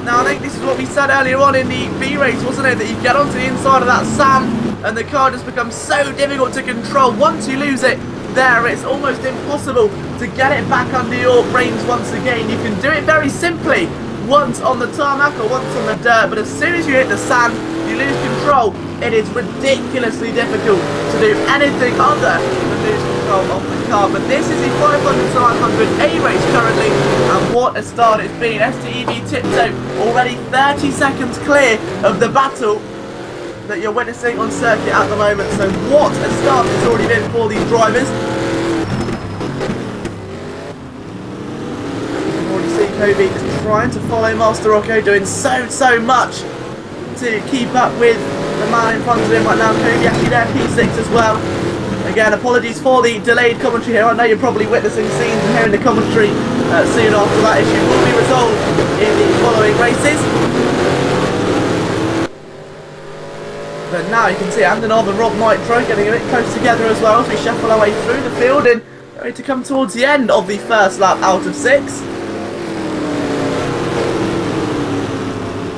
Now, I think this is what we said earlier on in the B race, wasn't it? That you get onto the inside of that sand, and the car just becomes so difficult to control. Once you lose it there, it's almost impossible to get it back under your reins once again. You can do it very simply once on the tarmac or once on the dirt, but as soon as you hit the sand, you lose control. It is ridiculously difficult to do anything other than lose control of the car. But this is the 500 to 900 A race currently, and what a start it's been. SDEV Tiptoe already 30 seconds clear of the battle that you're witnessing on circuit at the moment. So what a start it's already been for these drivers. You can already see Kobe is trying to follow Master Rocco, doing so much to keep up with the man in front of him right now. Kobe actually there, P6 as well. Again, apologies for the delayed commentary here. I know you're probably witnessing scenes and hearing the commentary soon after that issue will be resolved in the following races. But now you can see Andanov and Rob Nitro getting a bit close together as well as we shuffle our way through the field and ready to come towards the end of the first lap out of 6.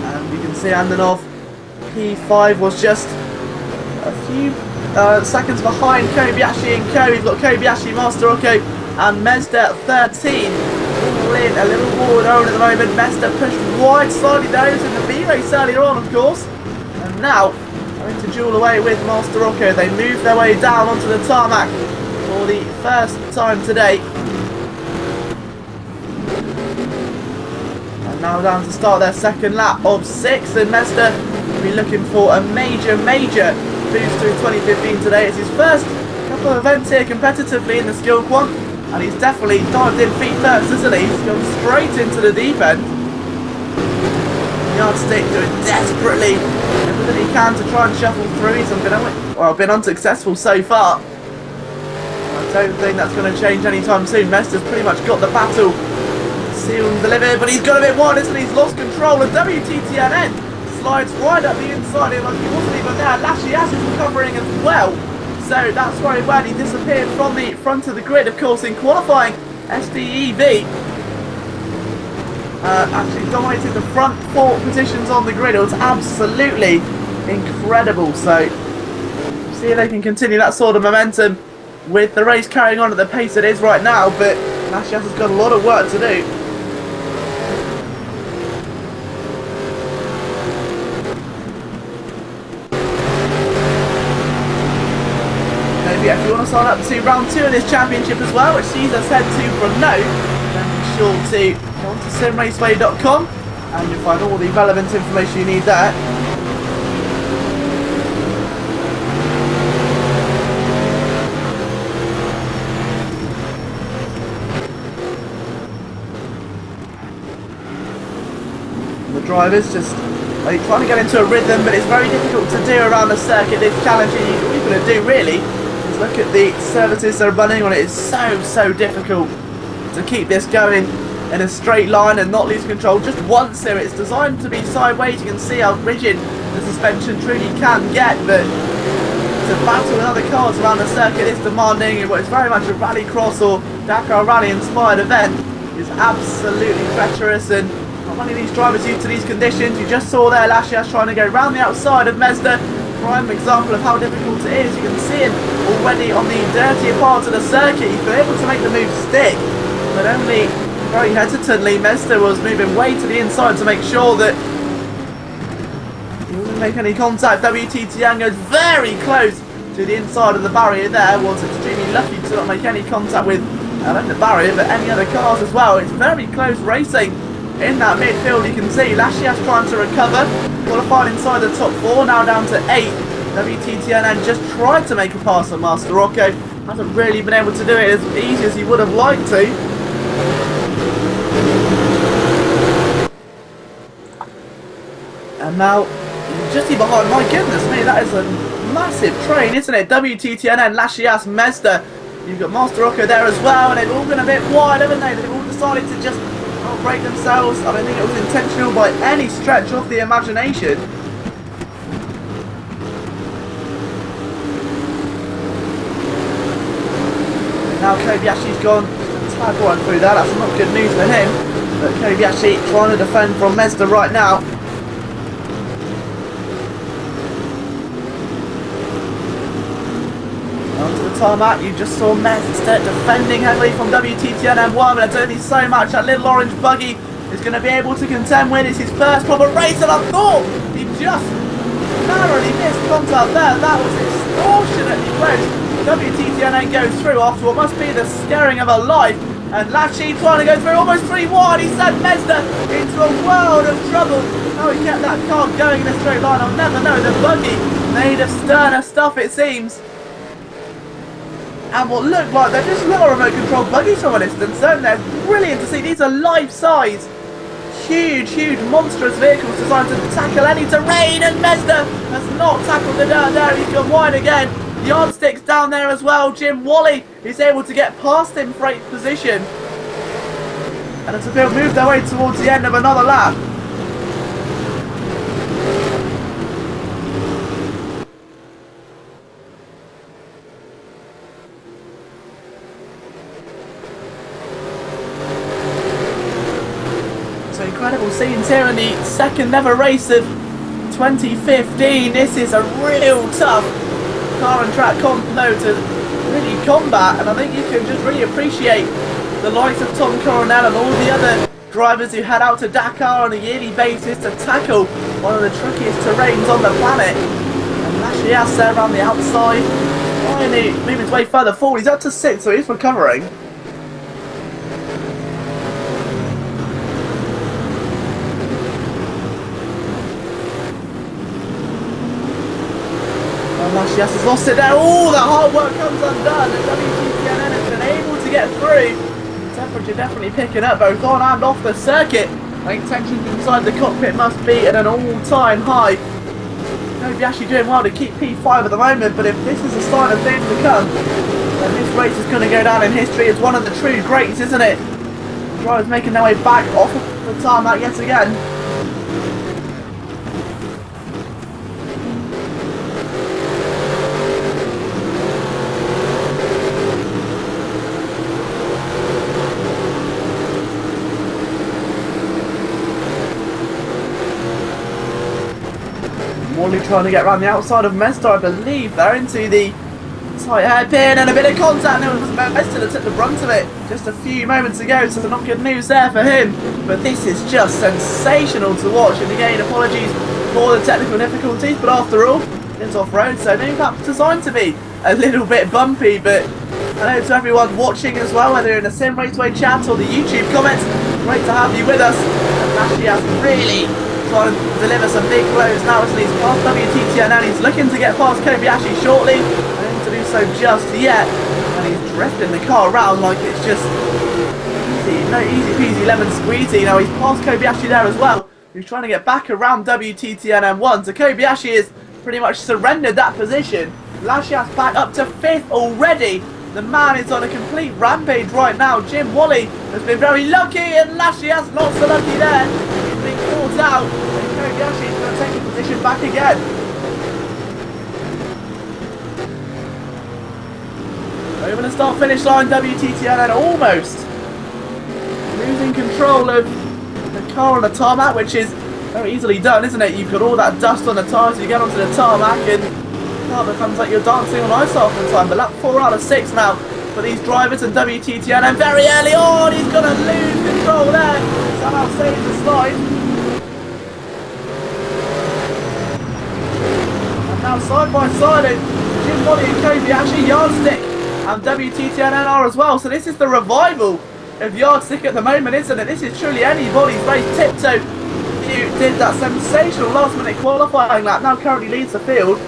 And you can see Andanov, P5 was just a few seconds behind Kobayashi and Co. We've got Kobayashi, Master Rocco and Mezda 13. All in a little war on at the moment. Mezda pushed wide slightly there. It was in the B race earlier on, of course. And now going to duel away with Master Rocco. They move their way down onto the tarmac for the first time today. And now down to start their second lap of 6, and Mezda will be looking for a major boost through 2015 today. It's his first couple of events here competitively in the Skillquant, and he's definitely dived in feet first, isn't he? He's gone straight into the deep end. Yardstick doing desperately everything he can to try and shuffle through. He's been unsuccessful so far. I don't think that's going to change anytime soon. Mezda's pretty much got the battle sealed and delivered, but he's got a bit wide, isn't he? He's lost control, and WTTNN slides right up the inside of him like he wasn't even there. Lashias is recovering as well, so that's very well. He disappeared from the front of the grid. Of course, in qualifying, SDEV actually dominated the front 4 positions on the grid. It was absolutely incredible. So see if they can continue that sort of momentum with the race carrying on at the pace it is right now, but Lashias has got a lot of work to do. If you want to sign up to round 2 of this championship as well, which Giza said to promote, then be sure to go on to Simraceway.com and you'll find all the relevant information you need there. The drivers just trying to get into a rhythm, but it's very difficult to do around the circuit. It's challenging. All you're going to do really is look at the services they're running on. It is so difficult to keep this going in a straight line and not lose control. Just once here, it's designed to be sideways. You can see how rigid the suspension truly can get, but to battle with other cars around the circuit is demanding. It's very much a rallycross or Dakar Rally inspired event. It's absolutely treacherous, and not many of these drivers used to these conditions. You just saw there Lashias trying to go round the outside of Mezda. Prime example of how difficult it is. You can see him already on the dirtier parts of the circuit. He's been able to make the move stick, but only very hesitantly. Mezda was moving way to the inside to make sure that he wouldn't make any contact. WTTN goes very close to the inside of the barrier there. Was extremely lucky to not make any contact with along the barrier, but any other cars as well. It's very close racing in that midfield. You can see Lashias trying to recover, qualified inside the top 4, now down to 8. WTTNN just tried to make a pass on Master Rocco, hasn't really been able to do it as easy as he would have liked to. And now, just behind, my goodness me, that is a massive train, isn't it? WTTNN, Lashias, Mezda. You've got Master Rocco there as well, and they've all been a bit wide, haven't they? They've all decided to just not break themselves. I don't think it was intentional by any stretch of the imagination. Now Kobayashi's gone tag right through that. That's not good news for him. But Kobayashi trying to defend from Mezda right now. Onto the tarmac, you just saw Mezda defending heavily from WTTNN1, but I don't think so much. That little orange buggy is going to be able to contend with. It's his first proper race, and I thought he just narrowly missed contact there. That was extortionately close. WTTNN goes through after what must be the scaring of a life, and Lashy trying to go through almost 3 wide. He sent Mezda into a world of trouble. How he kept that car going in a straight line, I'll never know. The buggy made of sterner stuff, it seems. And what looked like they're just little remote control buggies from a distance, don't they? Brilliant to see. These are life-size, huge, monstrous vehicles designed to tackle any terrain, and Mezda has not tackled the dirt there. He's gone wide again. Yardstick's down there as well. Jim Wally is able to get past him for 8th position. And as they'll move their way towards the end of another lap. So incredible scenes here in the second ever race of 2015. This is a real tough car and track combo to really combat, and I think you can just really appreciate the likes of Tom Coronel and all the other drivers who head out to Dakar on a yearly basis to tackle one of the trickiest terrains on the planet. And Lashias there around the outside, finally moving his way further forward. He's up to 6, so he's recovering. Lashias has lost it there. Oh, that hard work comes undone, and WTTNN has been able to get through. The temperature definitely picking up both on and off the circuit. I think tensions inside the cockpit must be at an all-time high. Kobayashi doing well to keep P5 at the moment, but if this is a sign of things to come, then this race is going to go down in history as one of the true greats, isn't it? The drivers making their way back off of the tarmac yet again. Wally trying to get around the outside of Mezda, I believe. They're into the tight hairpin, and a bit of contact. There was Mezda that took the brunt of it just a few moments ago, so not good news there for him. But this is just sensational to watch, and again, apologies for the technical difficulties, but after all, it's off-road, so maybe perhaps designed to be a little bit bumpy. But hello to everyone watching as well, whether in the Simraceway chat or the YouTube comments. Great to have you with us. And Lashias really trying to deliver some big blows now, isn't he? He's past WTTNN, he's looking to get past Kobayashi shortly. I don't to do so just yet. And he's drifting the car around like it's just easy, no easy peasy lemon squeezy. Now he's past Kobayashi there as well. He's trying to get back around WTTNN1. So Kobayashi has pretty much surrendered that position. Lashias back up to 5th already. The man is on a complete rampage right now. Jim Wally has been very lucky, and Lashias not so lucky there. He's being caught out, and Kobayashi is going to take the position back again. Over the start finish line, WTTNN almost losing control of the car on the tarmac, which is very easily done, isn't it? You've got all that dust on the tyres, you get onto the tarmac, and it becomes like you're dancing on ice half the time. But lap 4 out of 6 now for these drivers, and WTTNN very early on, he's going to lose control there. Somehow saves the slide. And now side by side, Jim Wally and Kobayashi, Yardstick and WTTNR as well. So this is the revival of Yardstick at the moment, isn't it? This is truly anybody's race. Tiptoe, who did that sensational last minute qualifying lap, now currently leads the field.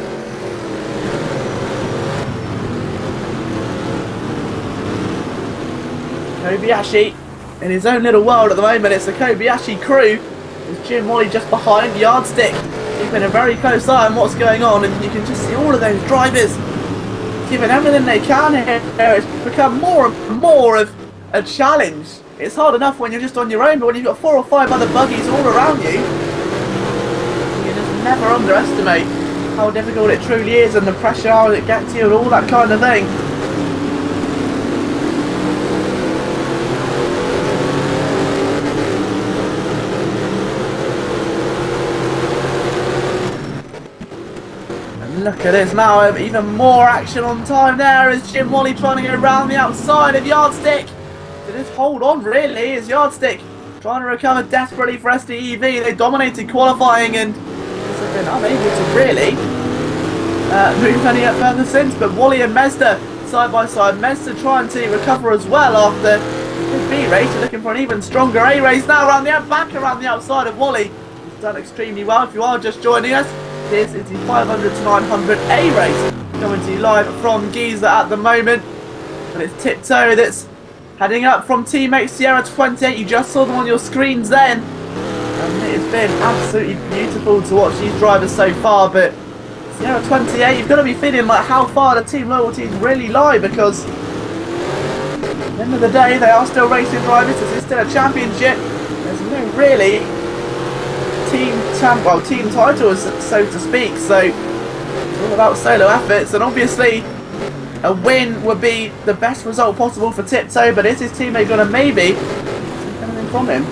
Kobayashi in his own little world at the moment. It's the Kobayashi crew. There's Jim Wally just behind. Yardstick keeping a very close eye on what's going on, and you can just see all of those drivers giving everything they can here. It's become more and more of a challenge. It's hard enough when you're just on your own, but when you've got 4 or 5 other buggies all around you, you just never underestimate how difficult it truly is and the pressure it gets you and all that kind of thing. Look at this now, even more action on time there as Jim Wally trying to go around the outside of Yardstick. To just hold on really as Yardstick trying to recover desperately for SDEV. They dominated qualifying and have been unable to really move any up further since. But Wally and Mezda side by side. Mezda trying to recover as well after his B race, looking for an even stronger A race now around the back around the outside of Wally. He's done extremely well. If you are just joining us, this is the 500 to 900 A race coming to you live from Giza at the moment. And it's Tiptoe that's heading up from teammate Sierra 28. You just saw them on your screens then. And it has been absolutely beautiful to watch these drivers so far. But Sierra 28, you've got to be feeling like how far the team loyalties really lie, because at the end of the day, they are still racing drivers. This is still a championship. There's no really team titles, so to speak, so it's all about solo efforts, and obviously a win would be the best result possible for Tiptoe, but is his teammate going to maybe take anything from him?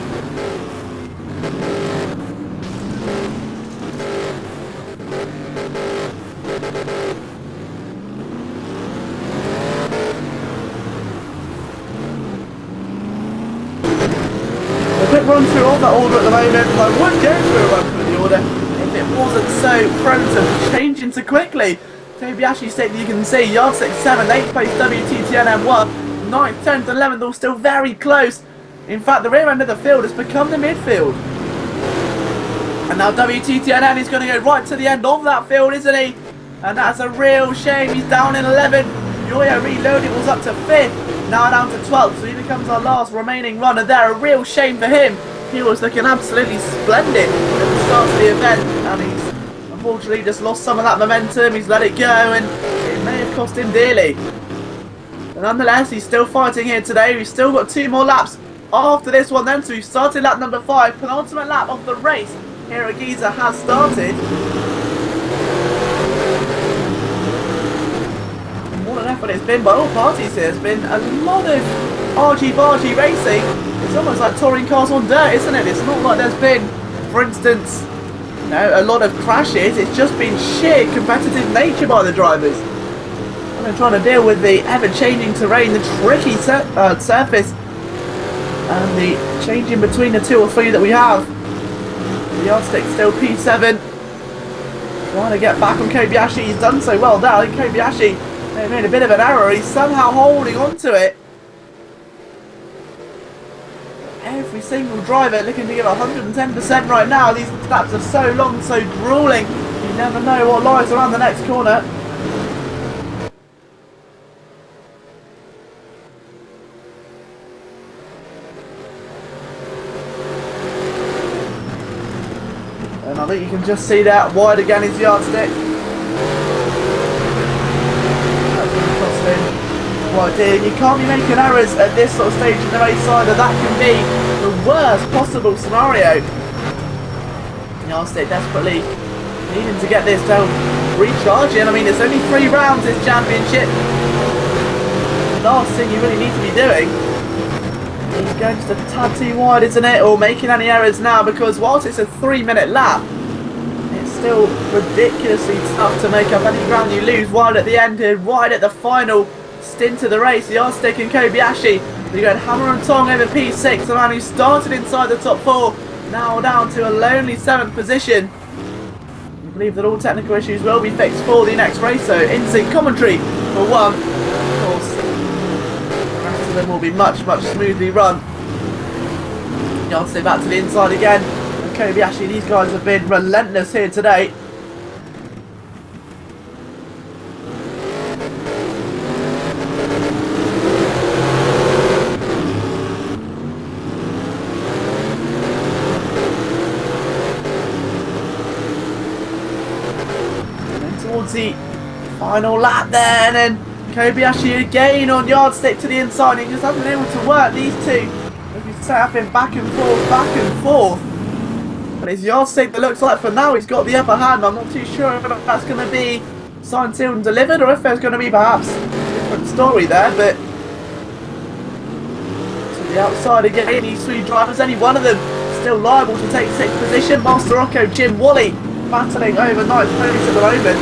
A quick run through all that order at the moment. I would go through a run through the order if it wasn't so prone to changing so quickly. Kobayashi State, you can see Yardstick 7th, 8th place WTTNM 1, 9th, 10th, 11th, all still very close. In fact, the rear end of the field has become the midfield. And now WTTNM is going to go right to the end of that field, isn't he? And that's a real shame. He's down in 11th. Yoyo Reloaded was up to 5th. Now down to 12th, so he becomes our last remaining runner there. A real shame for him. He was looking absolutely splendid at the start of the event, and he's unfortunately just lost some of that momentum. He's let it go, and it may have cost him dearly. But nonetheless, he's still fighting here today. We've still got 2 more laps after this one then, so we've started lap number 5. Penultimate lap of the race here at Giza has started. What an effort it's been by all parties here. It's been a lot of argy-bargy racing. It's almost like touring cars on dirt, isn't it? It's not like there's been, for instance, you know, a lot of crashes. It's just been sheer competitive nature by the drivers. And they're trying to deal with the ever-changing terrain, the tricky surface, and the changing between the 2 or 3 that we have. The Yardstick still P7. Trying to get back on Kobayashi. He's done so well now. I think Kobayashi may have made a bit of an error. He's somehow holding on to it. Every single driver looking to give 110% right now. These laps are so long, so grueling. You never know what lies around the next corner. And I think you can just see that wide again is Yardstick. That's going to cost him quite dear. You can't be making errors at this sort of stage in the race either. That can be the worst possible scenario. Yardstick desperately needing to get this down, recharging. I mean, it's only 3 rounds this championship. The last thing you really need to be doing is going just a tad too wide, isn't it? Or making any errors now, because whilst it's a 3-minute lap, it's still ridiculously tough to make up any ground you lose right at the end here, right at the final stint of the race. Yardstick and Kobayashi, they're going hammer and tong over P6, the man who started inside the top 4, now down to a lonely 7th position. I believe that all technical issues will be fixed for the next race, so in-sync commentary for one. Of course, them will be much smoothly run. Yardstick back to the inside again. And Kobayashi, these guys have been relentless here today. Towards the final lap there, and then Kobayashi again on yardstick to the inside. He just hasn't been able to work these two. He's tapping back and forth. But his yardstick, that looks like for now he's got the upper hand. I'm not too sure if that's going to be signed, sealed and delivered, or if there's going to be perhaps a different story there. But to the outside again, these three drivers, any one of them still liable to take 6th position. Master Rocco, Jim, Wally battling over ninth place at the moment.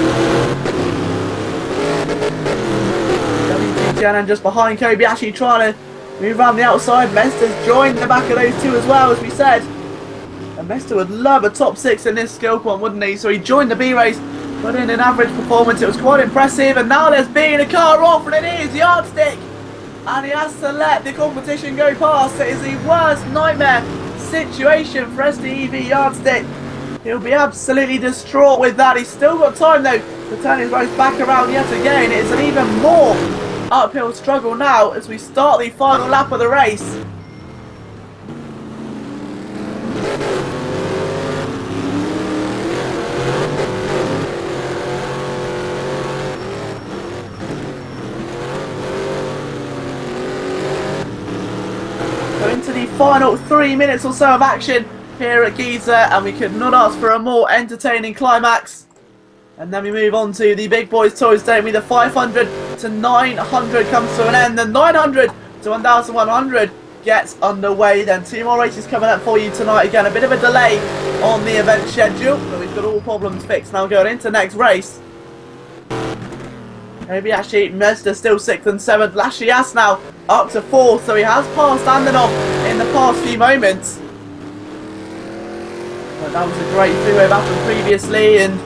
WTGN and just behind Kobayashi trying to move around the outside. Mester's joined the back of those two as well, as we said. And Mester would love a top 6 in this Skillquant, wouldn't he? So he joined the B race, put in an average performance. It was quite impressive, and now there's being a car off, and it is yardstick. And he has to let the competition go past. It is the worst nightmare situation for SDEV yardstick. He'll be absolutely distraught with that. He's still got time though to turn his race back around yet again. It's an even more uphill struggle now as we start the final lap of the race. So into the final 3 minutes or so of action here at Giza, and we could not ask for a more entertaining climax. And then we move on to the big boys toys, don't we? The 500 to 900 comes to an end. The 900 to 1100 gets underway. Then 2 more races coming up for you tonight. Again, a bit of a delay on the event schedule, but we've got all problems fixed now going into next race. Maybe actually Mester still 6th and 7th. Lashias now up to 4th, so he has passed Andanov in the past few moments. But that was a great three-way battle previously, and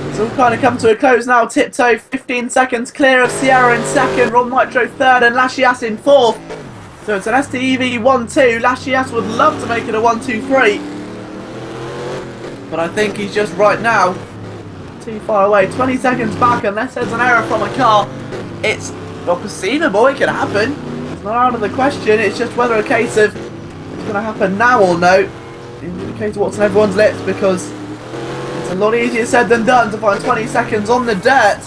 it's all kind of come to a close now. Tiptoe 15 seconds clear of Sierra in 2nd, Rob Nitro 3rd, and Lashias in 4th. So it's an STEV 1-2. Lashias would love to make it a 1-2-3, but I think he's just right now too far away. 20 seconds back, unless there's an error from a car. It's not perceivable. It can happen. It's not out of the question. It's just whether a case of it's going to happen now or no. In the case of what's on everyone's lips, because it's a lot easier said than done to find 20 seconds on the dirt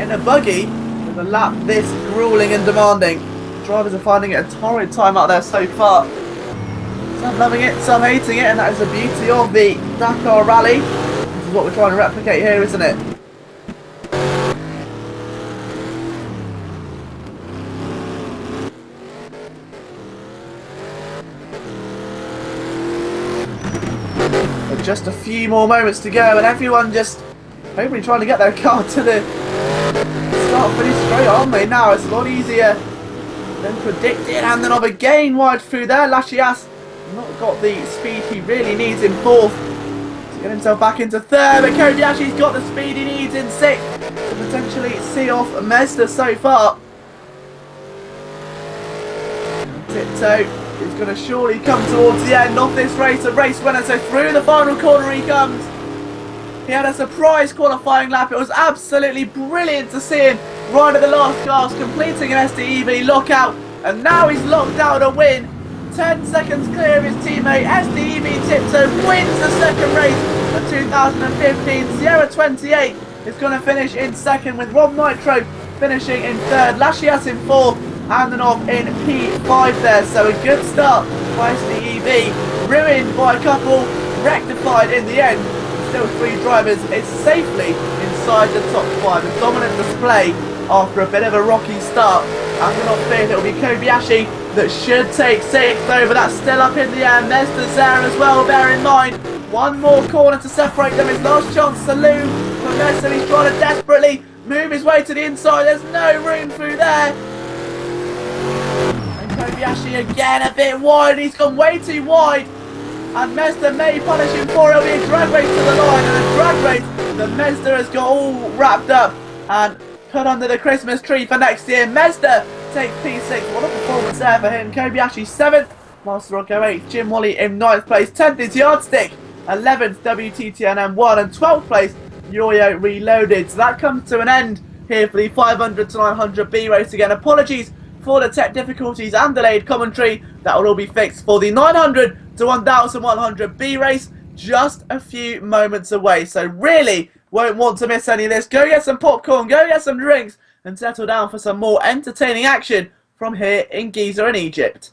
in a buggy with a lap this grueling and demanding. The drivers are finding it a torrid time out there so far. Some loving it, some hating it, and that is the beauty of the Dakar Rally. This is what we're trying to replicate here, isn't it? Just a few more moments to go, and everyone just hopefully trying to get their car to the start finish straight, aren't they? Now it's a lot easier than predicted. And then again wide through there. Lashias not got the speed he really needs in 4th to get himself back into 3rd, but Kobayashi's got the speed he needs in 6th to potentially see off Mester so far. Tiptoe is going to surely come towards the end of this race, a race winner. So through the final corner he comes. He had a surprise qualifying lap. It was absolutely brilliant to see him right at the last gasp, completing an SDEV lockout, and now he's locked out a win. 10 seconds clear of his teammate. SDEV Tiptoe wins the 2nd race of 2015. Sierra 28 is going to finish in 2nd, with Rob Nitro finishing in 3rd, Lashias in 4th, Andanov in P5 there. So a good start by SDEV, ruined by a couple, rectified in the end. Still 3 drivers is safely inside the top 5. A dominant display after a bit of a rocky start. Andanov 5th, it will be Kobayashi that should take 6th over. That's still up in the air. Mester's there as well, bear in mind. One more corner to separate them. His last chance saloon for Mester. He's trying to desperately move his way to the inside. There's no room through there. Kobayashi again a bit wide. He's gone way too wide, and Mester may punish him for it. It'll be a drag race to the line, and a drag race that Mester has got all wrapped up and put under the Christmas tree for next year. Mester take P6. What a performance there for him. Kobayashi 7th, Master Rocco 8th, Jim Wally in 9th place, 10th is Yardstick, 11th WTTNM 1, and 12th place Yo-Yo Reloaded. So that comes to an end here for the 500 to 900 B race again. Apologies for the tech difficulties and delayed commentary. That will all be fixed for the 900 to 1100 B race, just a few moments away. So really won't want to miss any of this. Go get some popcorn, go get some drinks, and settle down for some more entertaining action from here in Giza in Egypt.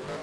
So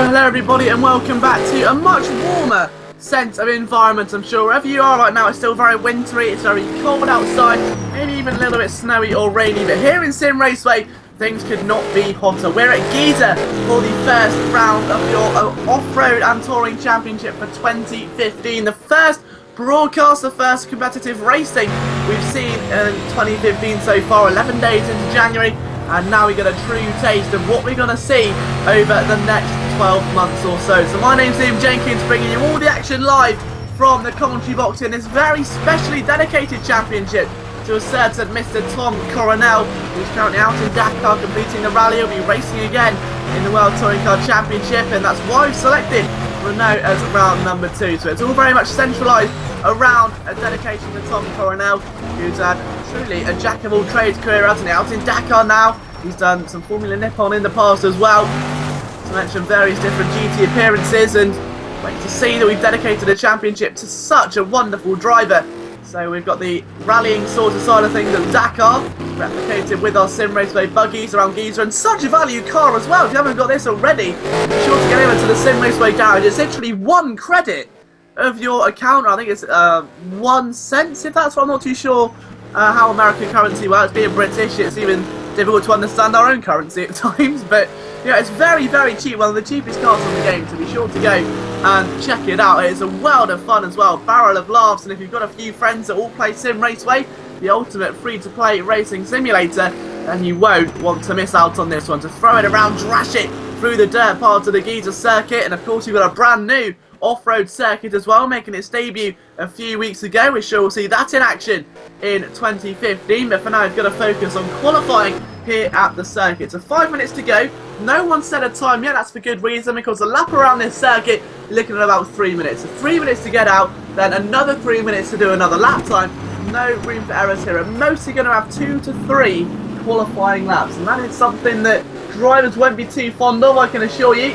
hello everybody and welcome back to a much warmer sense of environment. I'm sure wherever you are right now it's still very wintry, it's very cold outside, maybe even a little bit snowy or rainy, but here in Simraceway things could not be hotter. We're at Giza for the first round of your off-road and touring championship for 2015. The first broadcast, the first competitive racing we've seen in 2015 so far, 11 days into January, and now we get a true taste of what we're going to see over the next 12 months or so. So my name's Liam Jenkins, bringing you all the action live from the commentary box in this very specially dedicated championship to a certain Mr. Tom Coronel, who's currently out in Dakar completing the rally. He'll be racing again in the World Touring Car Championship, and that's why we've selected Renault as round number 2. So it's all very much centralised around a dedication to Tom Coronel, who's had truly a jack-of-all-trades career, hasn't he? Out in Dakar now. He's done some Formula Nippon in the past as well, to mention various different GT appearances, and great to see that we've dedicated a championship to such a wonderful driver. So we've got the rallying sort of side of things at Dakar, replicated with our Simraceway buggies around Giza, and such a value car as well. If you haven't got this already, be sure to get over to the Simraceway garage. It's literally 1 credit of your account. I think it's 1 cent, if that's what. I'm not too sure how American currency works. Being British, it's even difficult to understand our own currency at times, but yeah, it's very, very cheap. One of the cheapest cars in the game, so be sure to go and check it out. It's a world of fun as well, barrel of laughs, and if you've got a few friends that all play Simraceway, the ultimate free-to-play racing simulator, then you won't want to miss out on this one. To throw it around, drash it through the dirt part of the Giza circuit, and of course you've got a brand new off-road circuit as well, making its debut a few weeks ago. We're sure we'll see that in action in 2015, but for now we've got to focus on qualifying here at the circuit. So 5 minutes to go. No one set a time yet. That's for good reason, because the lap around this circuit, you're looking at about 3 minutes. So 3 minutes to get out, then another 3 minutes to do another lap time. No room for errors here. And mostly going to have 2 to 3 qualifying laps, and that is something that drivers won't be too fond of, I can assure you.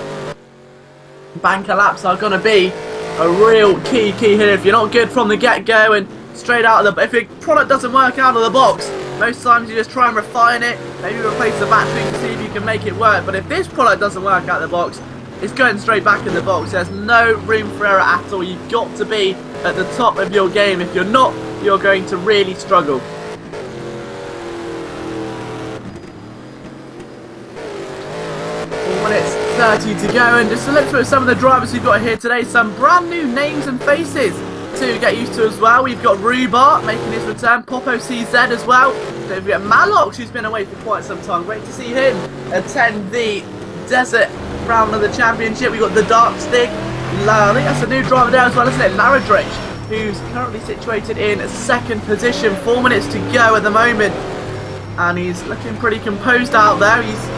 Banker laps are going to be a real key here. If you're not good from the get-go and straight out of the... If your product doesn't work out of the box, most times you just try and refine it, maybe replace the battery to see if you can make it work. But if this product doesn't work out of the box, it's going straight back in the box. There's no room for error at all. You've got to be at the top of your game. If you're not, you're going to really struggle. 4 minutes 30 to go, and just to look through some of the drivers we've got here today, some brand new names and faces to get used to as well. We've got Rhubarb making his return, Popo CZ as well. Don't forget Malox, who's been away for quite some time. Great to see him attend the desert round of the championship. We've got the Dark Stick. I think that's a new driver there as well, isn't it? Laradrich, who's currently situated in 2nd position. 4 minutes to go at the moment, and he's looking pretty composed out there. He's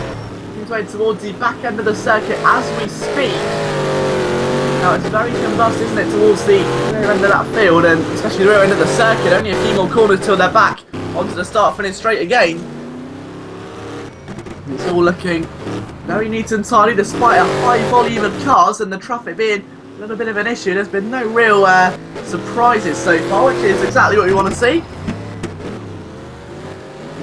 way towards the back end of the circuit as we speak. Now it's very combust, isn't it, towards the rear end of that field, and especially the rear end of the circuit. Only a few more corners till they're back onto the start finish straight again. It's all looking very neat and tidy despite a high volume of cars and the traffic being a little bit of an issue. There's been no real surprises so far, which is exactly what we want to see.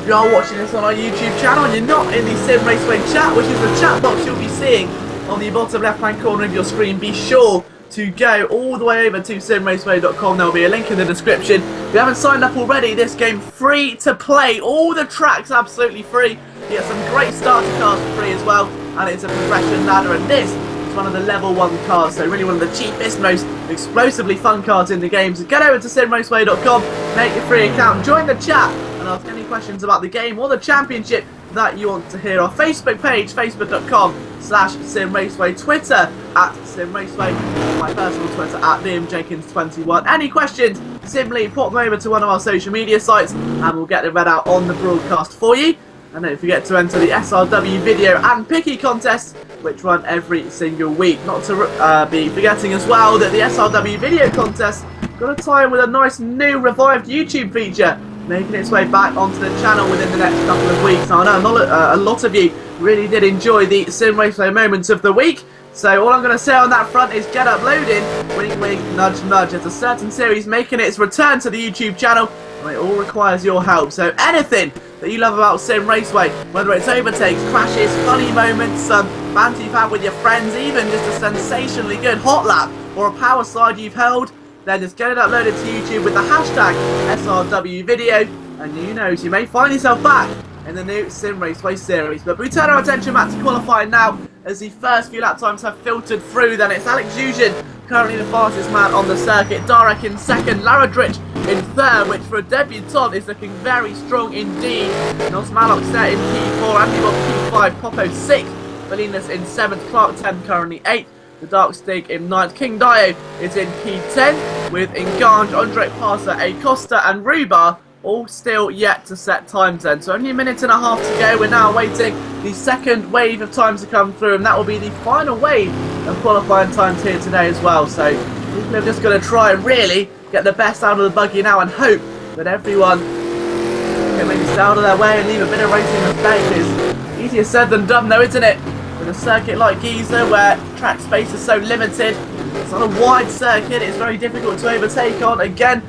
If you are watching this on our YouTube channel and you're not in the Simraceway chat, which is the chat box you'll be seeing on the bottom left hand corner of your screen, be sure to go all the way over to simraceway.com. There'll be a link in the description. If you haven't signed up already, this game free to play, all the tracks absolutely free. You get some great starter cars for free as well, and it's a progression ladder, and this is one of the level 1 cars, so really one of the cheapest, most explosively fun cars in the game. So get over to simraceway.com, make your free account, join the chat, and ask any questions about the game or the championship that you want to hear. Our Facebook page, facebook.com/SimRaceway, Twitter @SimRaceway, my personal Twitter @LiamJenkins21. Any questions, simply pop them over to one of our social media sites and we'll get them read out on the broadcast for you. And don't forget to enter the SRW video and picky contests, which run every single week. Not to be forgetting as well that the SRW video contest got to tie in with a nice new revived YouTube feature, making its way back onto the channel within the next couple of weeks. Now, I know a lot of you really did enjoy the Simraceway moments of the week, So all I'm going to say on that front is get uploading, wink wink, nudge nudge. There's a certain series making its return to the YouTube channel, and it all requires your help. So anything that you love about Simraceway, whether it's overtakes, crashes, funny moments, some banter you've had with your friends, even just a sensationally good hot lap or a power slide you've held, then just get it uploaded to YouTube with the hashtag SRW video, and who knows, you may find yourself back in the new Simraceway series. But we turn our attention back to qualifying now, as the first few lap times have filtered through. Then it's Alex Giza, currently the fastest man on the circuit, Darek in second, Laradrich in third, which for a debutant is looking very strong indeed. Nos Malloch set in P4, Andy Bob P5, Popo 6th, Belinas in 7th, Clark 10 currently 8th, the Dark Stig in 9th, King Dio is in P10, with Engange, Andre Parser, Acosta and Rubar all still yet to set times then. So only a minute and a half to go. We're now awaiting the second wave of times to come through, and that will be the final wave of qualifying times here today as well. So people are just going to try and really get the best out of the buggy now and hope that everyone can maybe stay out of their way and leave a bit of racing respect. It's easier said than done though, isn't it? With a circuit like Giza where track space is so limited, it's not a wide circuit, it's very difficult to overtake on. Again,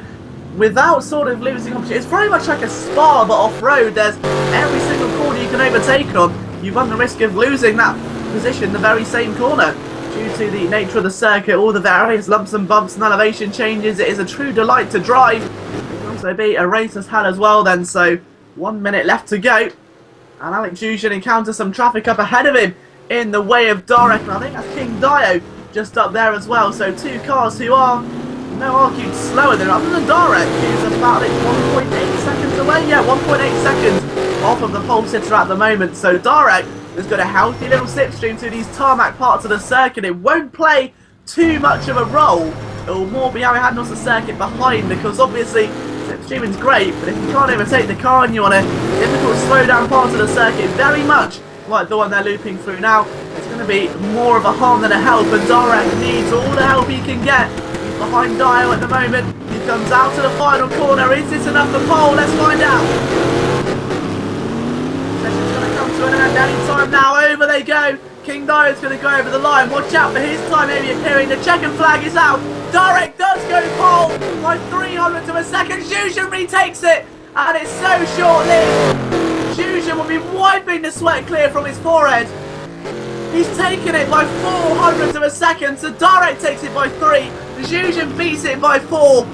without sort of losing opportunity, it's very much like a spa but off-road. There's every single corner you can overtake on, you run the risk of losing that position the very same corner due to the nature of the circuit, all the various lumps and bumps and elevation changes. It is a true delight to drive. It can also be a racer's hell as well then. So 1 minute left to go, and Alex Giza encounters some traffic up ahead of him in the way of Darek, and I think that's King Dio just up there as well. So two cars who are no argued slower than other than Darek, who's about 1.8 seconds away. Yeah, 1.8 seconds off of the pole sitter at the moment. So Darek has got a healthy little slipstream to these tarmac parts of the circuit. It won't play too much of a role. It will more be how he handles the circuit behind, because obviously slipstreaming's great, but if you can't overtake the car and you're on a difficult slow down part of the circuit, very much like the one they're looping through now, it's going to be more of a harm than a help, and Darek needs all the help he can get. He's behind Dio at the moment. He comes out to the final corner. Is this enough for pole? Let's find out. Session's going to come to an end any time now. Over they go. King Dio's going to go over the line. Watch out for his time maybe appearing. The checkered flag is out. Darek does go pole by 300th of a second. Giza retakes it, and it's so short-lived. Giza will be wiping the sweat clear from his forehead. He's taken it by 400th of a second, so Darek takes it by 3. Giza beats it by 4.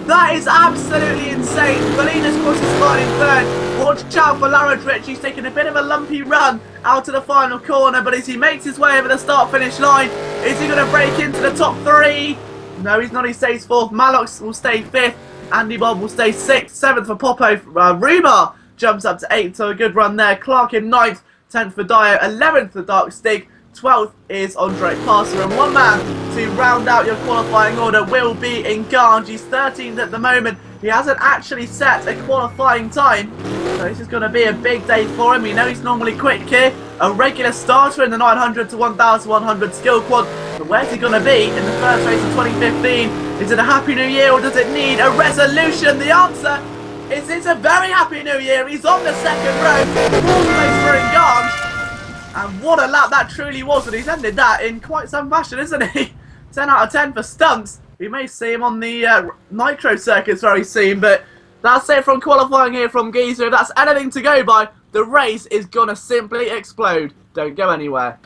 That is absolutely insane. Belinas crosses line in third. Watch out for Laradrich. He's taking a bit of a lumpy run out to the final corner, but as he makes his way over the start-finish line, is he going to break into the top 3? No, he's not. He stays 4th. Malloch will stay 5th. Andy Bob will stay 6th. 7th for Popo. Rubar jumps up to 8th, so a good run there. Clark in 9th. 10th for Dio. 11th for Dark Stig. 12th is Andre Parser, and one man to round out your qualifying order will be Engange. He's 13th at the moment. He hasn't actually set a qualifying time, so this is going to be a big day for him. You know he's normally quick here, a regular starter in the 900 to 1100 Skillquant, but where's he going to be in the first race of 2015? Is it a Happy New Year, or does it need a resolution? The answer is it's a very Happy New Year. He's on the second row, 4th place for Engange. And what a lap that truly was, and he's ended that in quite some fashion, isn't he? 10 out of 10 for stunts. We may see him on the Nitro circuits very soon, but that's it from qualifying here from Giza. If that's anything to go by, the race is going to simply explode. Don't go anywhere.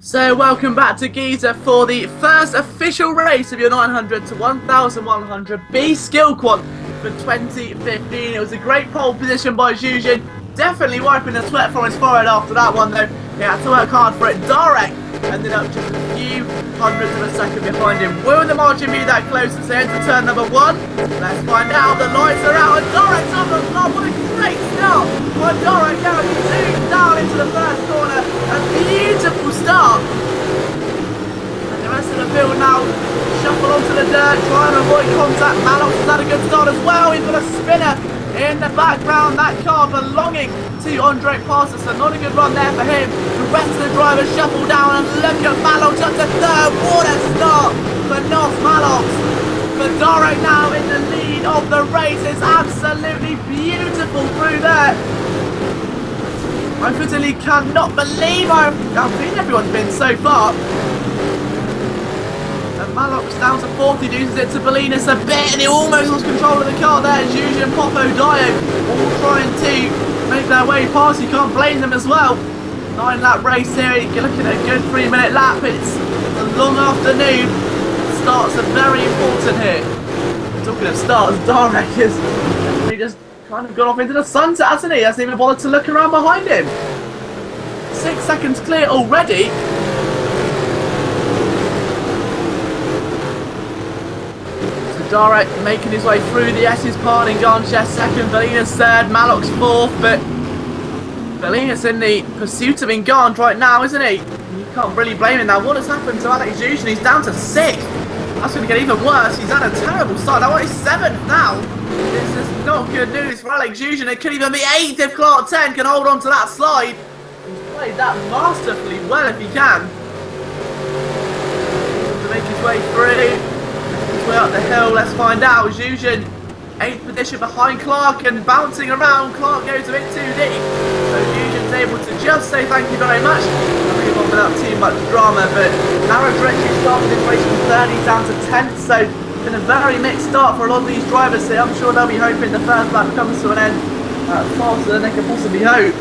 So welcome back to Giza for the first official race of your 900 to 1100 B Skillquant for 2015. It was a great pole position by Giza, definitely wiping the sweat from his forehead after that one though. He had to work hard for it. Darek ended up just a few hundredths of a second behind him. Will the margin be that close as they enter turn number 1? Let's find out. The lights are out and Darek's on the top. What a great start by Darek, now zoomed down into the first corner. A beautiful start. And the rest of the field now shuffle onto the dirt, try and avoid contact. Malox has had a good start as well. He's got a spinner in the background. That car belonging to Andre Passer, so not a good run there for him. The rest of the drivers shuffle down and look at Malox up to third. What a start for Nos Malox. But Darek now in the lead of the race. It's absolutely beautiful through there. I literally cannot believe how clean everyone's been so far. And Malox down to 4th, he loses it to Belinas a bit and he almost lost control of the car there. Giza and Popo Dio all trying to make their way past, you can't blame them as well. 9-lap race here, you're looking at a good 3-minute lap. It's a long afternoon. Starts are very important here. Talking of starts, Darek has definitely just kind of gone off into the sunset, hasn't he? Hasn't even bothered to look around behind him. 6 seconds clear already. So Darek making his way through the S's part. Enganche second, Belinas third, Malox 4th, but Belinas in the pursuit of Enganche right now, isn't he? You can't really blame him now. What has happened to Alex Giza? He's down to 6th. That's going to get even worse. He's had a terrible start. Now he's 7th now. This is not good news for Alex Giza. It could even be 8th if Clark 10 can hold on to that slide. He's played that masterfully well if he can. To make his way through. His way up the hill. Let's find out. Giza 8th position behind Clark and bouncing around. Clark goes a bit too deep. So Giza's able to just say thank you very much. Move on without too much drama, but Lara Dretchy started this race from 30 down to 10th, so it's been a very mixed start for a lot of these drivers here. I'm sure they'll be hoping the first lap comes to an end faster than they can possibly hope.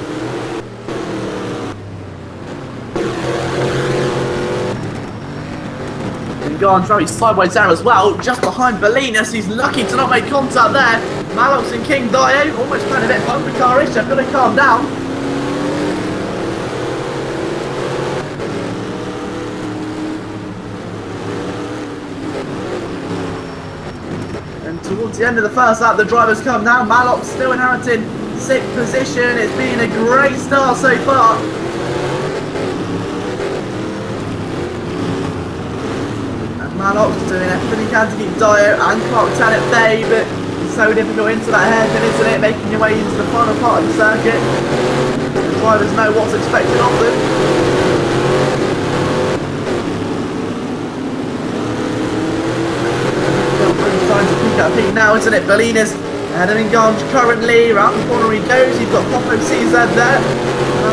Enganche very sideways there as well, just behind Belinas. He's lucky to not make contact there. Malox and King Dio almost playing a bit bumper car-ish. They've got to calm down. And towards the end of the first lap, the drivers come now. Malox still inheriting 6th position. It's been a great start so far. Malox doing everything he can to keep Dio and Clark 10 at bay, but it's so difficult into that hairpin, isn't it? Making your way into the final part of the circuit. The drivers know what's expected of them. Still pretty trying to pick up heat now, isn't it? Belinas ahead of Enganche currently. Around the corner he goes. You've got Popo CZ there.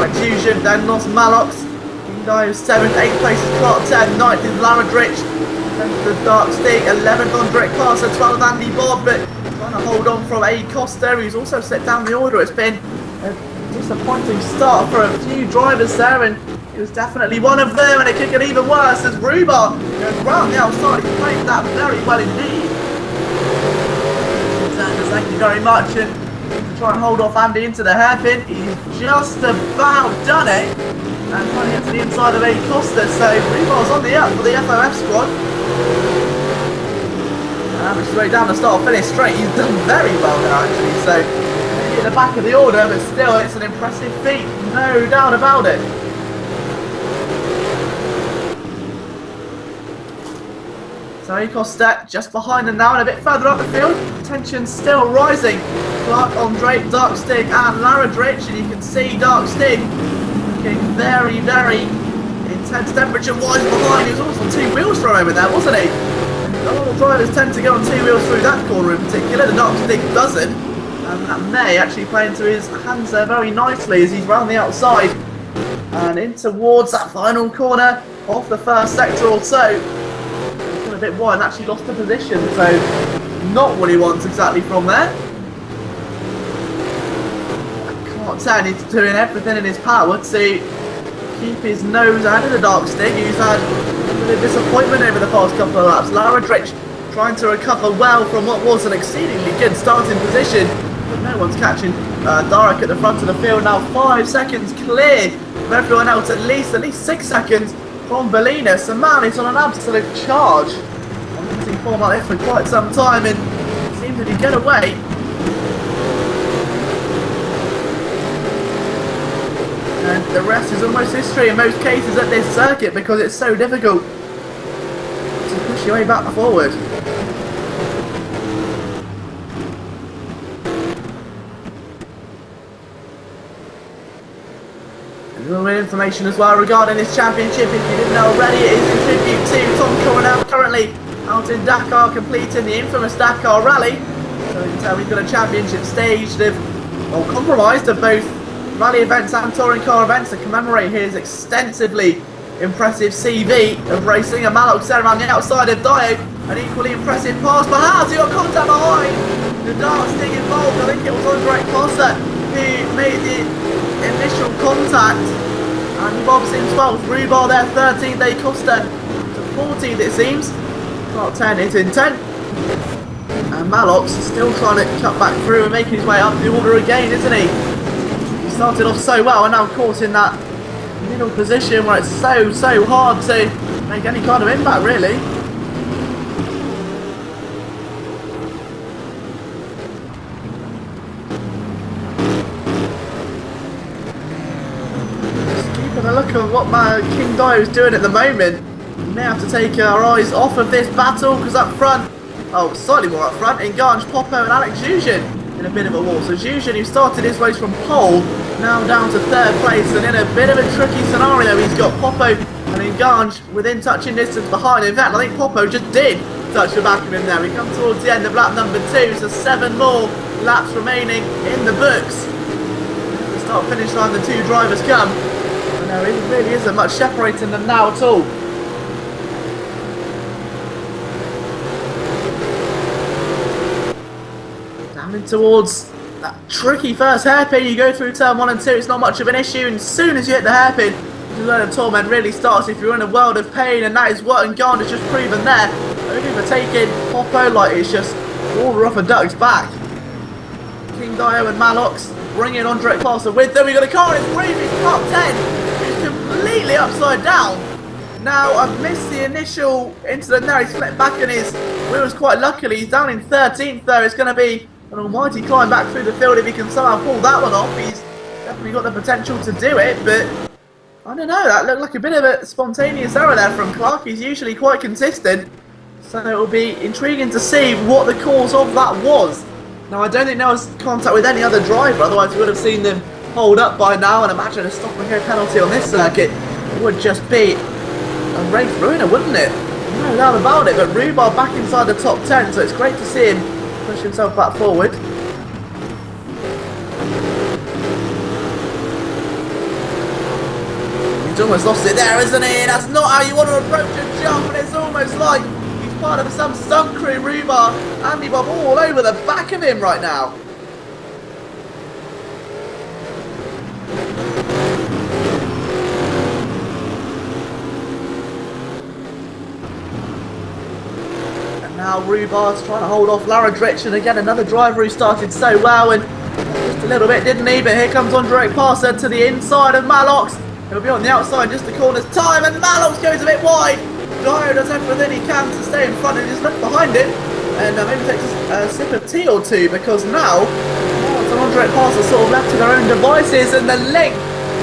Alex Giza, then Nos Malox. Dio 7th, 8th place is Clark 10, 9th is Lara Dritch. The Dark Stick, 11th Andre Passer, 12th Andy Bob, but trying to hold on from A. Costa, who's also set down the order. It's been a disappointing start for a few drivers there, and it was definitely one of them, and it could get even worse as Rubar goes round the outside. He played that very well indeed. Sanders, thank you very much, and to try and hold off Andy into the hairpin. He's just about done it, and trying to get to the inside of A. Costa, so Rubar's on the up for the FOF squad. Which is way down the start finish straight. He's done very well there actually, so maybe at the back of the order, but still it's an impressive feat, no doubt about it. So Costa just behind them now and a bit further up the field. Tension still rising. Clark, Andre, Dark Stig and Lara Dritch, and you can see Dark Stig looking very, very intense temperature wise behind. He was almost on 2 wheels for a moment there, wasn't he? A lot of drivers tend to go on 2 wheels through that corner in particular. The Dark Stick doesn't, and that may actually play into his hands there very nicely as he's round the outside and in towards that final corner of the first sector or so. He's gone a bit wide and actually lost the position, so not what he wants exactly from there. I can't say he's doing everything in his power to keep his nose out of the dark stick, who's had a bit of disappointment over the past couple of laps. Laradrich trying to recover well from what was an exceedingly good starting position, but no one's catching Darek at the front of the field now. 5 seconds clear of everyone else, at least 6 seconds from Belinas. The man is on an absolute charge. I haven't seen form like this for quite some time, and it seems that he get away. And the rest is almost history in most cases at this circuit, because it's so difficult to push your way back forward. A little bit of information as well regarding this championship, if you didn't know already. It is in tribute to Tom Coronel, currently out in Dakar completing the infamous Dakar Rally. So you can tell we've got a championship staged of, well, compromised of both rally events and touring car events to commemorate his extensively impressive CV of racing. And Mallox there around the outside of Dio, an equally impressive pass, but has he got contact behind? The dark sting involved. I think it was Andre Costa who made the initial contact, and he bobs in 12th. Rubar there 13th, A Costa to 14th it seems. Clark 10 is in 10th, and Mallox still trying to cut back through and making his way up the order again, isn't he? Started off so well and now caught in that middle position where it's so hard to make any kind of impact really. Just keeping a look at what my King Dio is doing at the moment. We may have to take our eyes off of this battle, because up front, oh, slightly more up front, Engange, Popo and Alex Jujin in a bit of a war. So Jujin, who started his race from pole, now down to 3rd place, and in a bit of a tricky scenario. He's got Popo and Engange within touching distance behind. In fact, I think Popo just did touch the back of him there. We come towards the end of lap number 2, so 7 more laps remaining in the books. The start-finish line, the 2 drivers come. And there really isn't much separating them now at all. Down in towards that tricky first hairpin. You go through turn 1 and 2, it's not much of an issue, and as soon as you hit the hairpin, the zone of torment really starts if you're in a world of pain, and that is what Engange has just proven there. Only for taking Popo like it's just water off a duck's back. King Dio and Mallox bringing Andre Clarkson with them. We've got a car in his previous top 10, who's completely upside down. Now, I've missed the initial incident there. He's flipped back and his wheels quite luckily. He's down in 13th though. It's going to be an almighty climb back through the field if he can somehow pull that one off. He's definitely got the potential to do it, but I don't know, that looked like a bit of a spontaneous error there from Clark. He's usually quite consistent, so it will be intriguing to see what the cause of that was. Now, I don't think there was contact with any other driver, otherwise we would have seen them hold up by now, and imagine a stop and go penalty on this circuit. It would just be a race ruiner, wouldn't it? No doubt about it, but Rubar back inside the top 10, so it's great to see him push himself back forward. He's almost lost it there, isn't he? That's not how you want to approach a jump, and it's almost like he's part of some stunt crew. Rubar, Andy Bob all over the back of him right now. Now Rubar's trying to hold off Laradrich, and again another driver who started so well, and just a little bit, didn't he? But here comes Andre Parser to the inside of Mallox. He'll be on the outside just a corner's time, and Mallox goes a bit wide. Dio does everything he can to stay in front and just look behind him, and maybe takes a sip of tea or two, because now Mallox and Andre Parser sort of left to their own devices, and the link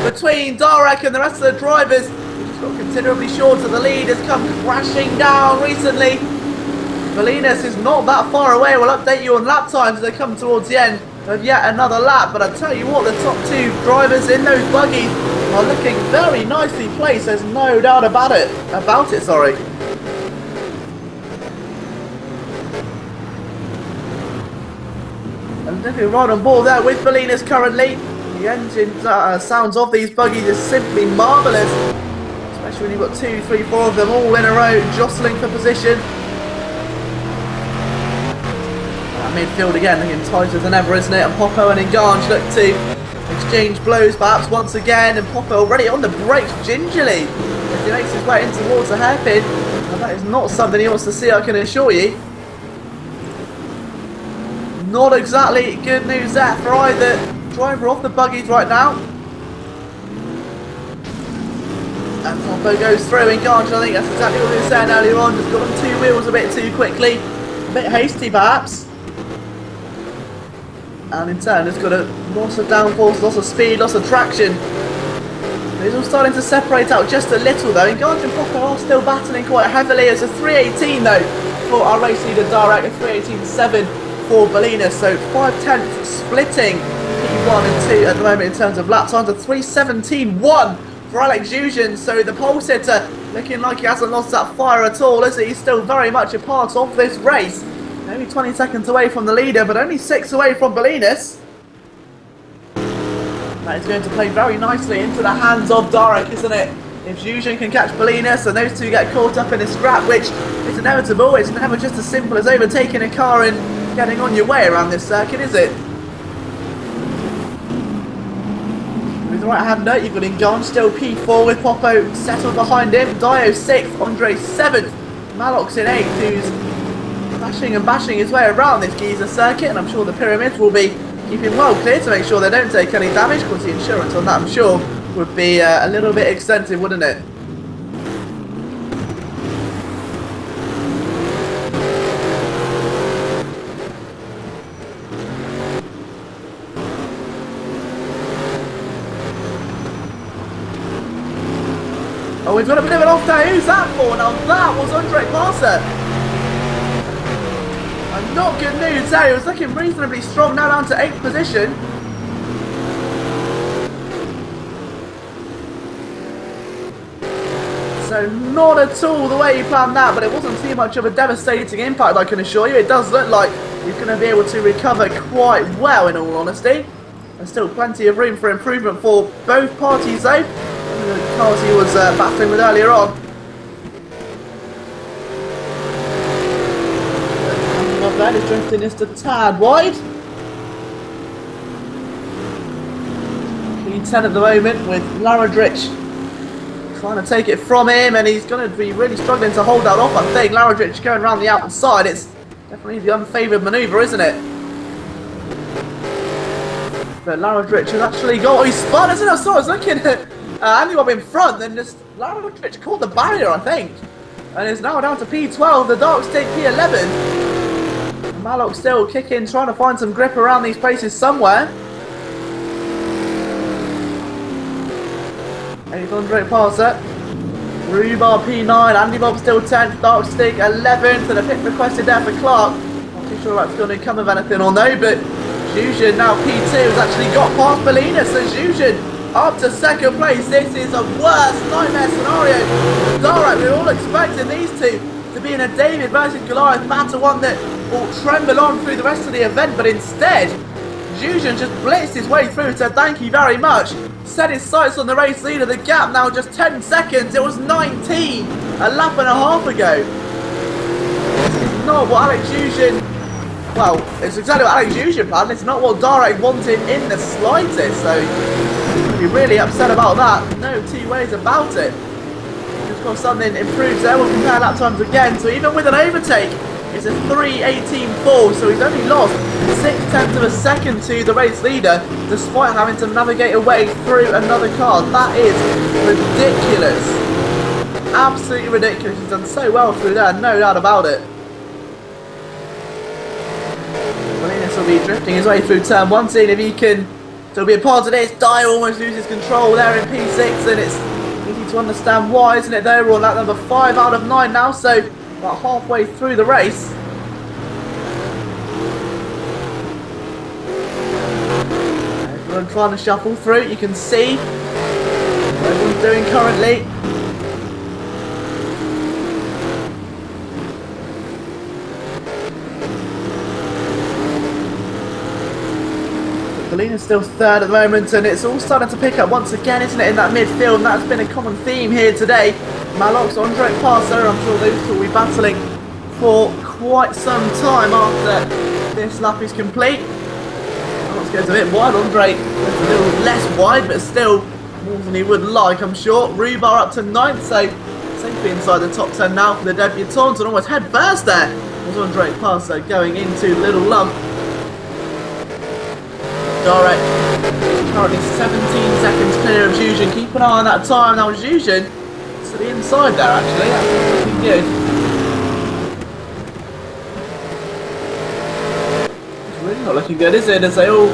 between Darek and the rest of the drivers, who just got considerably short of the lead, has come crashing down recently. Belinas is not that far away. We'll update you on lap times as they come towards the end of yet another lap. But I tell you what, the top 2 drivers in those buggies are looking very nicely placed. There's no doubt about it. Sorry. And definitely right on board there with Belinas currently. The engine sounds of these buggies is simply marvellous, especially when you've got 2, 3, 4 of them all in a row jostling for position. Midfield again looking tighter than ever, isn't it? And Popo and Engange look to Exchange blows perhaps once again, and Popper already on the brakes gingerly as he makes his way in towards the hairpin. And that is not something he wants to see, I can assure you. Not exactly good news there for either driver off the buggies right now. And Popper goes through in Garch. I think that's exactly what we were saying earlier on. Just got on two wheels a bit too quickly. A bit hasty perhaps. And in turn has got a loss of downforce, loss of speed, loss of traction. He's all starting to separate out just a little though. And Garch and Popper are still battling quite heavily. It's a 3:18 though for our race leader Direct, a 3:18.7 for Bolinas. So 5/10 splitting P1 and 2 at the moment in terms of lap times. A 3:17.1 for Alex Jusian. So the pole sitter looking like he hasn't lost that fire at all, is he? He's still very much a part of this race. Only 20 seconds away from the leader, but only 6 away from Bolinas. That is going to play very nicely into the hands of Darek, isn't it? If Jusian can catch Bolinas and those two get caught up in a scrap, which is inevitable, it's never just as simple as overtaking a car and getting on your way around this circuit, is it? With the right hand note, you've got Ingon still P4 with Popo settled behind him. Dio 6th, Andre 7th, Malox in 8th, who's bashing and bashing his way around this Giza circuit, and I'm sure the pyramids will be keeping well clear to make sure they don't take any damage, because the insurance on that, I'm sure, would be a little bit extensive, wouldn't it? Oh, we've got a bit of an off day. Who's that for? Now that was Andre Parser. And not good news there. He was looking reasonably strong, now down to 8th position. So not at all the way he planned that, but it wasn't too much of a devastating impact, I can assure you. It does look like he's going to be able to recover quite well, in all honesty. There's still plenty of room for improvement for both parties though. The cars he was battling with earlier on. Not bad, he's drifting just a tad wide. P10 at the moment with Laradrich trying to take it from him, and he's going to be really struggling to hold that off, I think. Laradrich going around the outside, it's definitely the unfavoured manoeuvre, isn't it? But Laradrich has actually got, oh, he's spun, isn't it? So I was looking at Andy Bob in front, then just Laradrich caught the barrier, I think. And is now down to P12, the Dark Stick P11. Malok still kicking, trying to find some grip around these places somewhere. Andre Parser, Rhubarb P9, Andy Bob still 10th, Dark Stick 11th, and a pit requested there for Clark. Not too sure that's going to come of anything or no, but Jusian now P2 has actually got past Bolinas, so Jusian up to 2nd place. This is a worst nightmare scenario. Alright, we're all expecting these two to be in a David versus Goliath battle, one that will tremble on through the rest of the event, but instead Jusian just blitzed his way through, so thank you very much. Set his sights on the race leader. The gap now just 10 seconds. It was 19 a lap and a half ago. This is not what Alex Jusian, well, it's exactly what Alex Jusian planned. It's not what Darek wanted in the slightest, so he'll be really upset about that. No two ways about it. Of course, something improves there. We'll compare lap times again. So even with an overtake, it's a 3:18.4, so he's only lost 0.6 of a second to the race leader, despite having to navigate away through another car. That is ridiculous. Absolutely ridiculous. He's done so well through there, no doubt about it. Bolinas will be drifting his way through turn 1, seeing if he can still be a part of this. Dye almost loses control there in P6, and it's easy to understand why, isn't it? They're on lap number 5 out of 9 now, so about halfway through the race. Everyone trying to shuffle through, you can see what everyone's doing currently. Bolinas still 3rd at the moment, and it's all starting to pick up once again, isn't it, in that midfield, and that's been a common theme here today. Malox, Andre Parser, I'm sure those two will be battling for quite some time after this lap is complete. Malox Goes a bit wide. Andre goes a little less wide, but still more than he would like, I'm sure. Rubar up to 9th, so safely inside the top 10 now for the debutant, and almost head first there was Andre Passer going into Little Lump. Darek currently 17 seconds clear of Zhuzhen. Keep an eye on that time. Now Zhuzhen to the inside there, actually. That's looking good. It's really not looking good, is it? As they all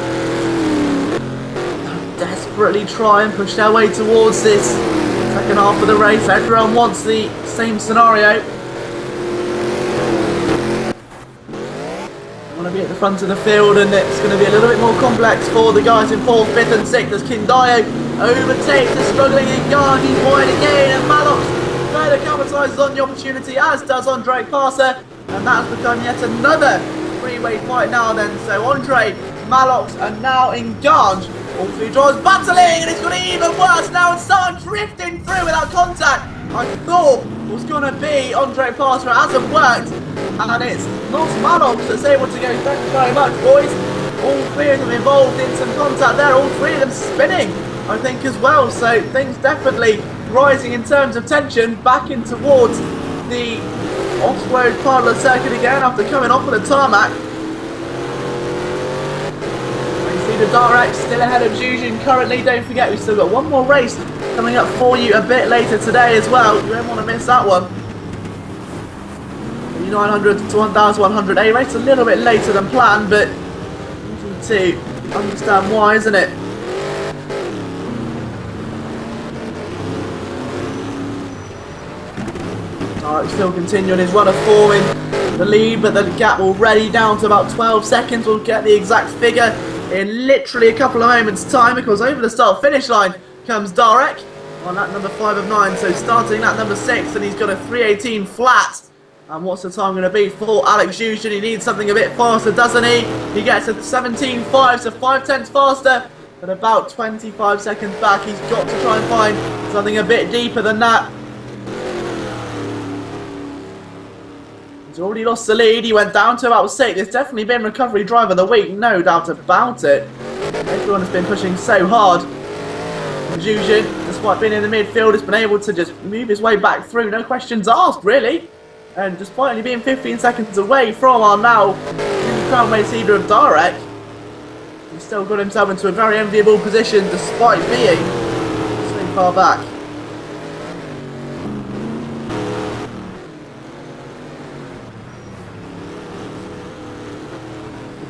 desperately try and push their way towards this second half of the race. Everyone wants the same scenario. Want to be at the front of the field, and it's going to be a little bit more complex for the guys in 4th, 5th and 6th as Kindayo overtakes the struggling Engard. He's wide again, and Malox further capitalises on the opportunity, as does Andre Passer, and that's become yet another three-way fight now then. So Andre, Malox and now Engard, all three drivers battling, and it's got even worse now, and starting drifting through without contact. I thought it was going to be Andre Passer. It hasn't worked, and it's not Malox that's able to go. Thank you very much, boys. All three of them involved in some contact there, all three of them spinning, I think, as well. So things definitely rising in terms of tension, back in towards the off-road part of the circuit again after coming off of the tarmac. The Darek still ahead of Zhuzhen currently. Don't forget, we've still got one more race coming up for you a bit later today as well. You won't want to miss that one. The 900 to 1100 A race a little bit later than planned, but easy to understand why, isn't it? Darek still continuing his run of form in the lead, but the gap already down to about 12 seconds. We'll get the exact figure in literally a couple of moments time, because over the start finish line comes Darek on that number 5 of 9, so starting at number 6, and he's got a 3:18 flat. And what's the time going to be for Alex Zhuzhen? He needs something a bit faster, doesn't he? He gets a 17.5, so 5 tenths faster, but about 25 seconds back. He's got to try and find something a bit deeper than that. He's already lost the lead. He went down to about 6. It's definitely been recovery driver of the week, no doubt about it. Everyone has been pushing so hard. Zhuzhen, despite being in the midfield, has been able to just move his way back through, no questions asked, really. And despite only being 15 seconds away from our now crown race leader of Darek, he's still got himself into a very enviable position despite being so far back.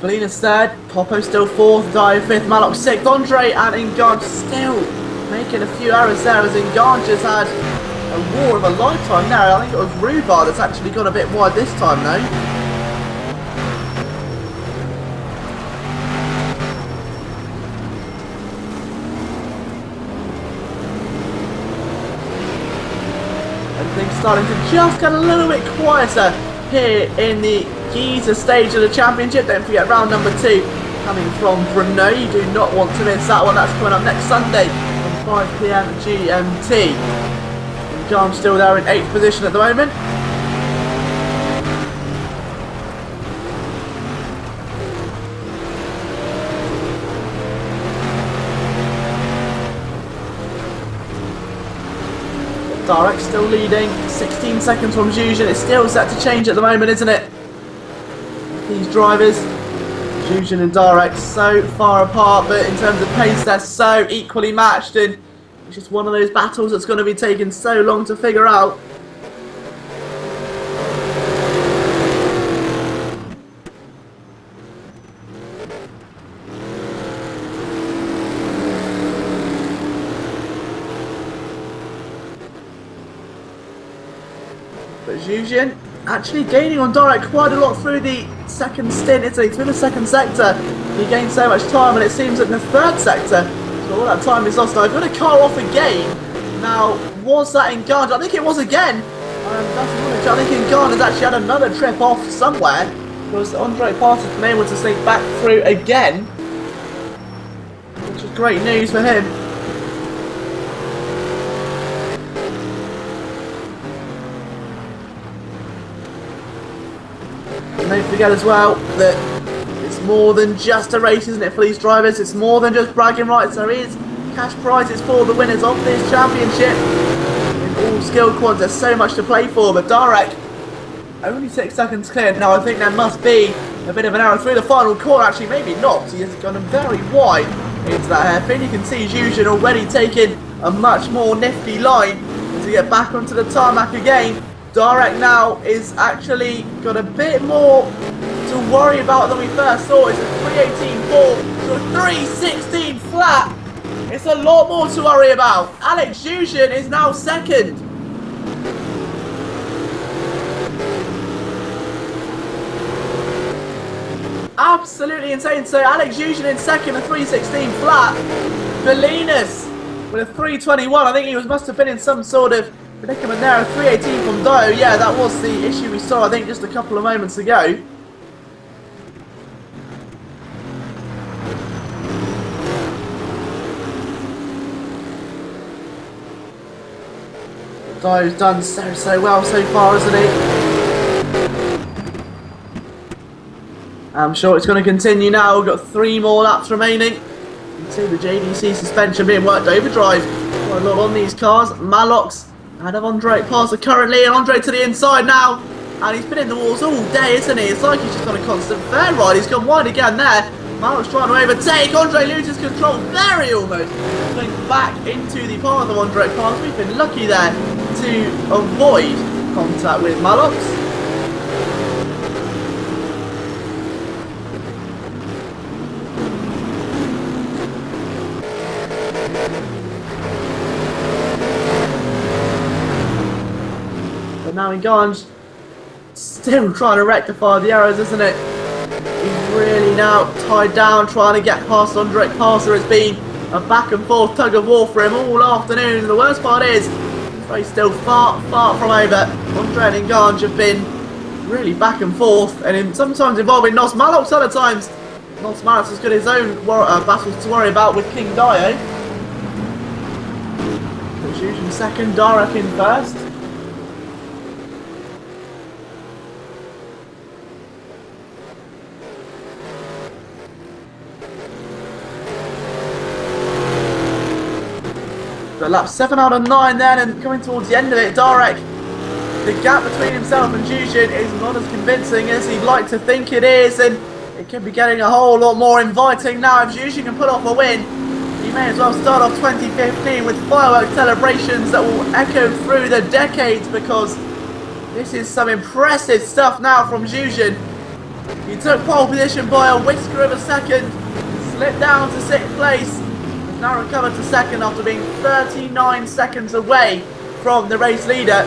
Polina's 3rd, Popo still 4th, Dio 5th, Malox 6th, Andre and Engard still making a few errors there, as Engard just had a war of a lifetime there. I think it was Rubar that's actually gone a bit wide this time though. Everything's starting to just get a little bit quieter here in the Giza stage of the championship. Don't forget round number 2 coming from Brno. You do not want to miss that one. That's coming up next Sunday at 5 PM GMT. John still there in 8th position at the moment. Darek still leading, 16 seconds from Zhuzhen. It's still set to change at the moment, isn't it? These drivers, Zhuzhen and Darek, so far apart, but in terms of pace they're so equally matched, and it's just one of those battles that's going to be taking so long to figure out. But Zhuzhen actually gaining on Darek quite a lot through the second stint, through the second sector. He gained so much time, and it seems that in the third sector, all that time is lost. Now I've got a car off again. Now, was that Engard? I think it was again. I think Engard has actually had another trip off somewhere, because Andre Passer has been able to sneak back through again, which is great news for him. And don't forget as well that it's It's more than just a race, isn't it, for these drivers? It's more than just bragging rights. There is cash prizes for the winners of this championship. In all Skillquant, there's so much to play for, but Darek only 6 seconds clear. Now I think there must be a bit of an error through the final corner. Actually, maybe not. He has gone very wide into that hairpin. You can see Giza already taking a much more nifty line to get back onto the tarmac again. Darek now is actually got a bit more to worry about than we first saw. It's a 3.18.4 to a 3.16 flat. It's a lot more to worry about. Alex Giza is now second. Absolutely insane. So Alex Giza in second, a 3.16 flat. Belinas with a 3.21. I think he must have been in some sort of predicament there. A 3.18 from Dio. Yeah, that was the issue we saw, I think, just a couple of moments ago. Dio's done so well so far, isn't he? I'm sure it's going to continue now. We've got 3 more laps remaining. You can see the JDC suspension being worked overdrive quite a lot on these cars. Malox ahead of Andre Passer currently, and Andre to the inside now. And he's been in the walls all day, isn't he? It's like he's just on a constant fair ride. He's gone wide again there. Malox trying to overtake. Andre loses control very almost. Going back into the path of Andre Passer. We've been lucky there to avoid contact with Malox. But now Engange still trying to rectify the errors, isn't it? He's really now tied down, trying to get past Andre Passer. It's been a back and forth tug of war for him all afternoon. And the worst part is, he's still far from over. Andre and Engange have been really back and forth, and sometimes involving Nos Malox, other times Nos Malox has got his own battles to worry about with King Dio. Giza in second, Darek in first. But lap 7 out of 9 then, and coming towards the end of it, Darek, the gap between himself and Giza is not as convincing as he'd like to think it is, and it could be getting a whole lot more inviting now. If Giza can pull off a win, he may as well start off 2015 with fireworks celebrations that will echo through the decades, because this is some impressive stuff now from Giza. He took pole position by a whisker of a second, slipped down to 6th place. Now recovered to second after being 39 seconds away from the race leader.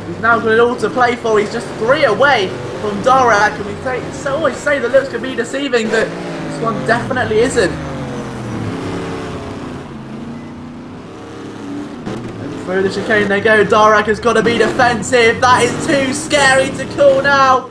He's now got it all to play for. He's just 3 away from Darek, and we always say the looks can be deceiving, but this one definitely isn't. And through the chicane they go. Darek has got to be defensive. That is too scary to call now.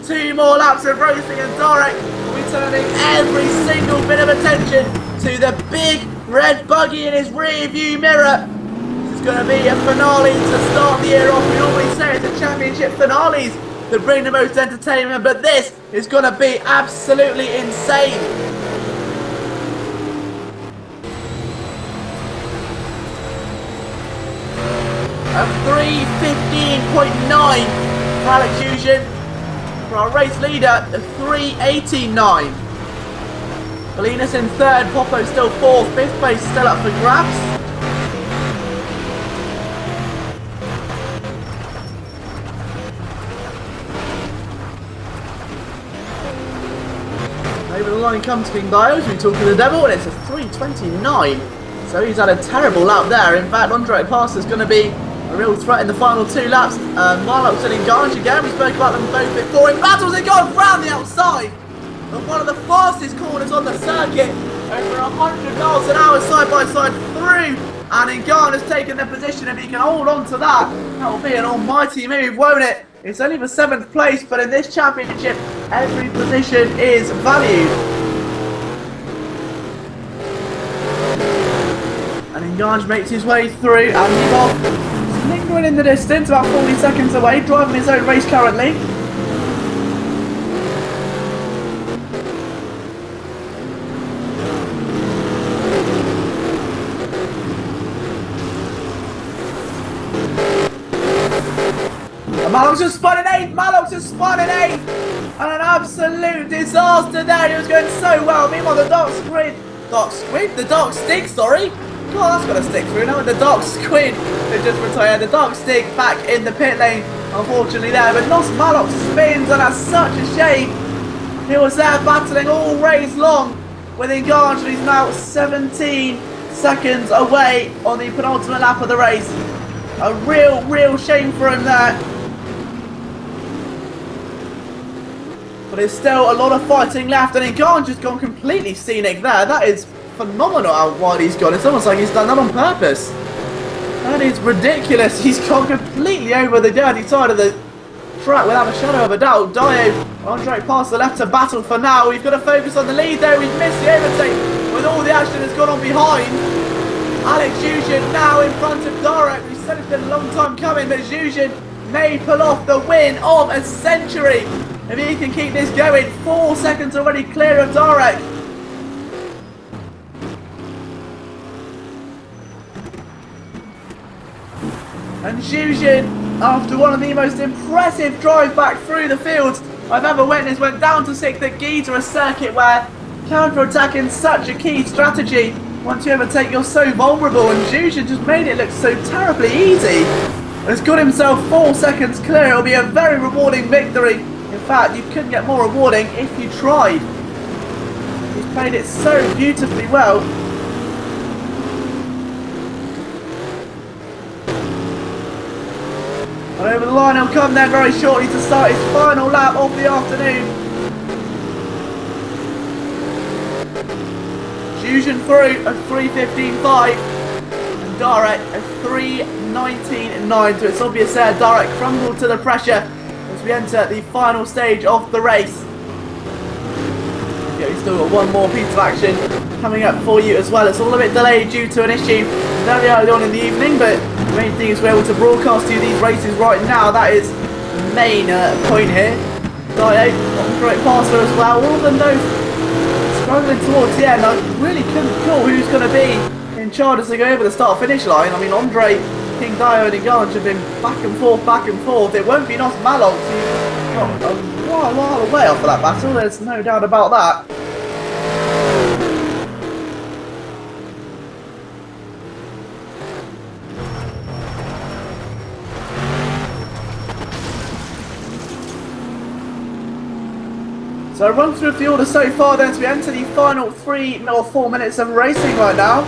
2 more laps of racing, and Darek will be turning every single bit of attention to the big red buggy in his rear view mirror. This is going to be a finale to start the year off. We always say it's the championship finales that bring the most entertainment, but this is going to be absolutely insane. A 3.15.9 for Alex Giza. For our race leader, a 3.89. Belinas in third, Popo still fourth, 5th place still up for grabs. Over the line comes King Dio as we talk to the devil, and it's a 3.29. So he's had a terrible lap there. In fact, Andre Passer is going to be a real threat in the final 2 laps. Marlowe's and Engange again, we spoke about them both before. In battles, they go round the outside of one of the fastest corners on the circuit, over 100 miles an hour side by side through, and Engange has taken the position. If he can hold on to that, that will be an almighty move, won't it? It's only for 7th place, but in this championship, every position is valued. And Engange makes his way through, and he's lingering in the distance, about 40 seconds away, driving his own race currently. Mallox just spun in 8th. Mallox just spun in 8th. And an absolute disaster there. He was going so well. Meanwhile, the dark stick, sorry. God, that's got to stick through now. The dark squid, they just retired. The dark stick back in the pit lane, unfortunately there. But Nos Mallox spins, and that's such a shame. He was there battling all race long with Engange, and he's now 17 seconds away on the penultimate lap of the race. A real shame for him there. But there's still a lot of fighting left, and Engange has gone completely scenic there. That is phenomenal how wide he's gone. It's almost like he's done that on purpose. That is ridiculous. He's gone completely over the dirty side of the track without a shadow of a doubt. Dio, Andre past the left to battle for now. We've got to focus on the lead there. We've missed the overtake with all the action that's gone on behind. Alex Zhuzhin now in front of Darek. We said it's been a long time coming, but Zhuzhin may pull off the win of a century if he can keep this going. 4 seconds already clear of Darek. And Zhuzhin, after one of the most impressive drives back through the fields I've ever witnessed, went down to 6th at Giza, a circuit where counter-attacking is such a key strategy. Once you overtake, you're so vulnerable, and Zhuzhin just made it look so terribly easy. Has got himself 4 seconds clear. It'll be a very rewarding victory. In fact, you couldn't get more rewarding if you tried. He's played it so beautifully well. And over the line he'll come then very shortly to start his final lap of the afternoon. Zhuzhin through a 3:15.5 and Darek a 3:19.9. So it's obvious there Darek crumbled to the pressure as we enter the final stage of the race. Okay, we've still got one more piece of action coming up for you as well. It's all a bit delayed due to an issue very early on in the evening, but the main thing is we're able to broadcast to you these races right now. That is the main point here. Dio on great passer as well. All of them though struggling towards the end. I really couldn't call who's going to be in charge as they go over the start finish line. I mean, Andre, King Dio and Engange have been back and forth. It won't be Nos Mallox, who's got a while away off of that battle. There's no doubt about that. So a run through of the order so far then as we enter the final 3 or 4 minutes of racing right now.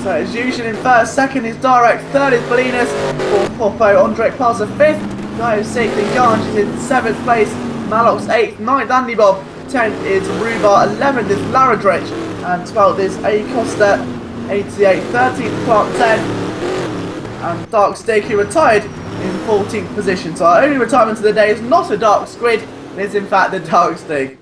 So it's Zhuzhin in first, second is Darek, third is Bolinas, fourth Popo, Andre Plaza fifth, Dio sixth, Engange is in 7th place, Mallox 8th, 9th Andy Bob, 10th is Rubar, 11th is Laradrich, and 12th is A Costa, 88th, 13th Clark 10, and Dark Stick who retired in 14th position. So our only retirement of the day is not a Dark Squid, it is in fact the Dark Stick.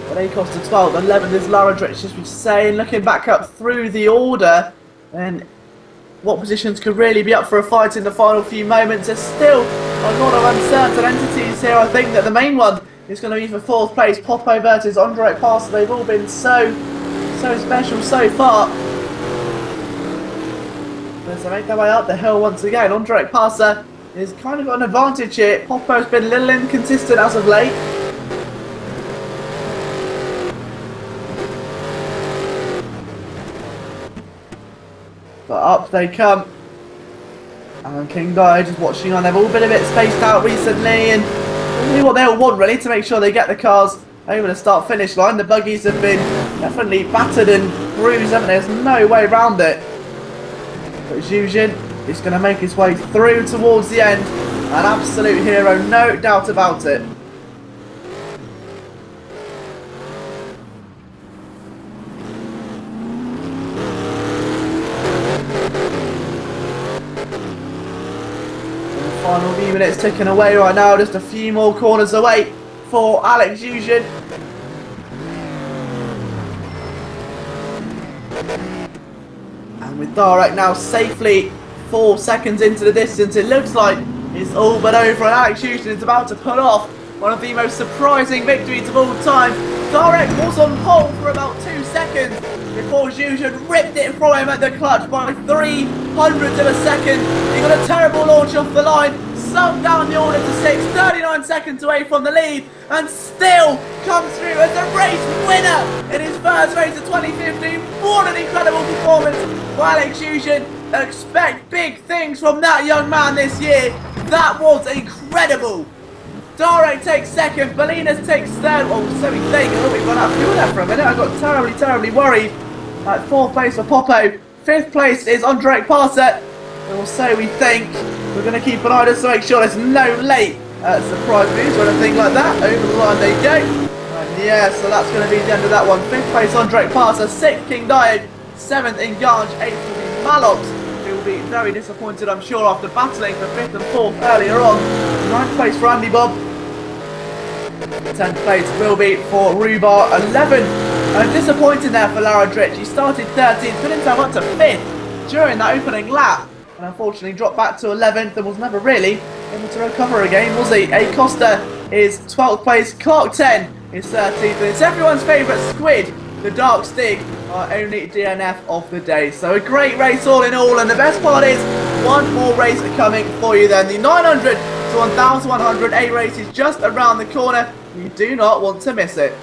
But A Costa 12th, 11th is Laradrich, as we say, and looking back up through the order, and what positions could really be up for a fight in the final few moments. There's still a lot of uncertain entities here. I think that the main one is going to be for 4th place, Popo versus Andre Passer. They've all been so special so far. As they make their way up the hill once again, Andre Passer is kind of got an advantage here. Popo's been a little inconsistent as of late. But up they come. And King Dio just watching on. They've all been a bit spaced out recently, and really what they all want really to make sure they get the cars over the start finish line. The buggies have been definitely battered and bruised, haven't they? There's no way around it. But Zhuzhin is going to make his way through towards the end. An absolute hero, no doubt about it. Final few minutes ticking away right now, just a few more corners away for Alex Zhuzhin. And with Darek now safely 4 seconds into the distance, it looks like it's all but over, and Alex Zhuzhin is about to pull off one of the most surprising victories of all time Darek was on pole for about 2 seconds before Giza ripped it from him at the clutch by 300 of a second. He got a terrible launch off the line, sunk down the order to 6, 39 seconds away from the lead, and still comes through as a race winner in his first race of 2015. What an incredible performance by Alex Giza. Expect big things from that young man this year. That was incredible. Darek takes second, Belinas takes third. Oh, so we think. Oh, we've run out of fuel there for a minute. I got terribly worried. At 4th place for Popo. 5th place is Ondrej Passet. Or so we think. We're going to keep an eye on this to make sure there's no late surprise moves or anything like that. Over the line they go. And yeah, so that's going to be the end of that one. 5th place Ondrej Passet. 6th King Diode. 7th Engange. 8th will be Malox. Who will be very disappointed, I'm sure, after battling for 5th and 4th earlier on. 9th place for Andy Bob. 10th place will be for Rubar. 11th. Disappointed there for Lara Dritch. He started 13th, put himself up to 5th during that opening lap. And unfortunately dropped back to 11th and was never really able to recover again, was he? A Costa is 12th place. Clark 10 is 13th. And it's everyone's favourite squid, the Dark Stig, our only DNF of the day. So a great race all in all. And the best part is one more race coming for you then. The 900 to 1100 A race is just around the corner. You do not want to miss it.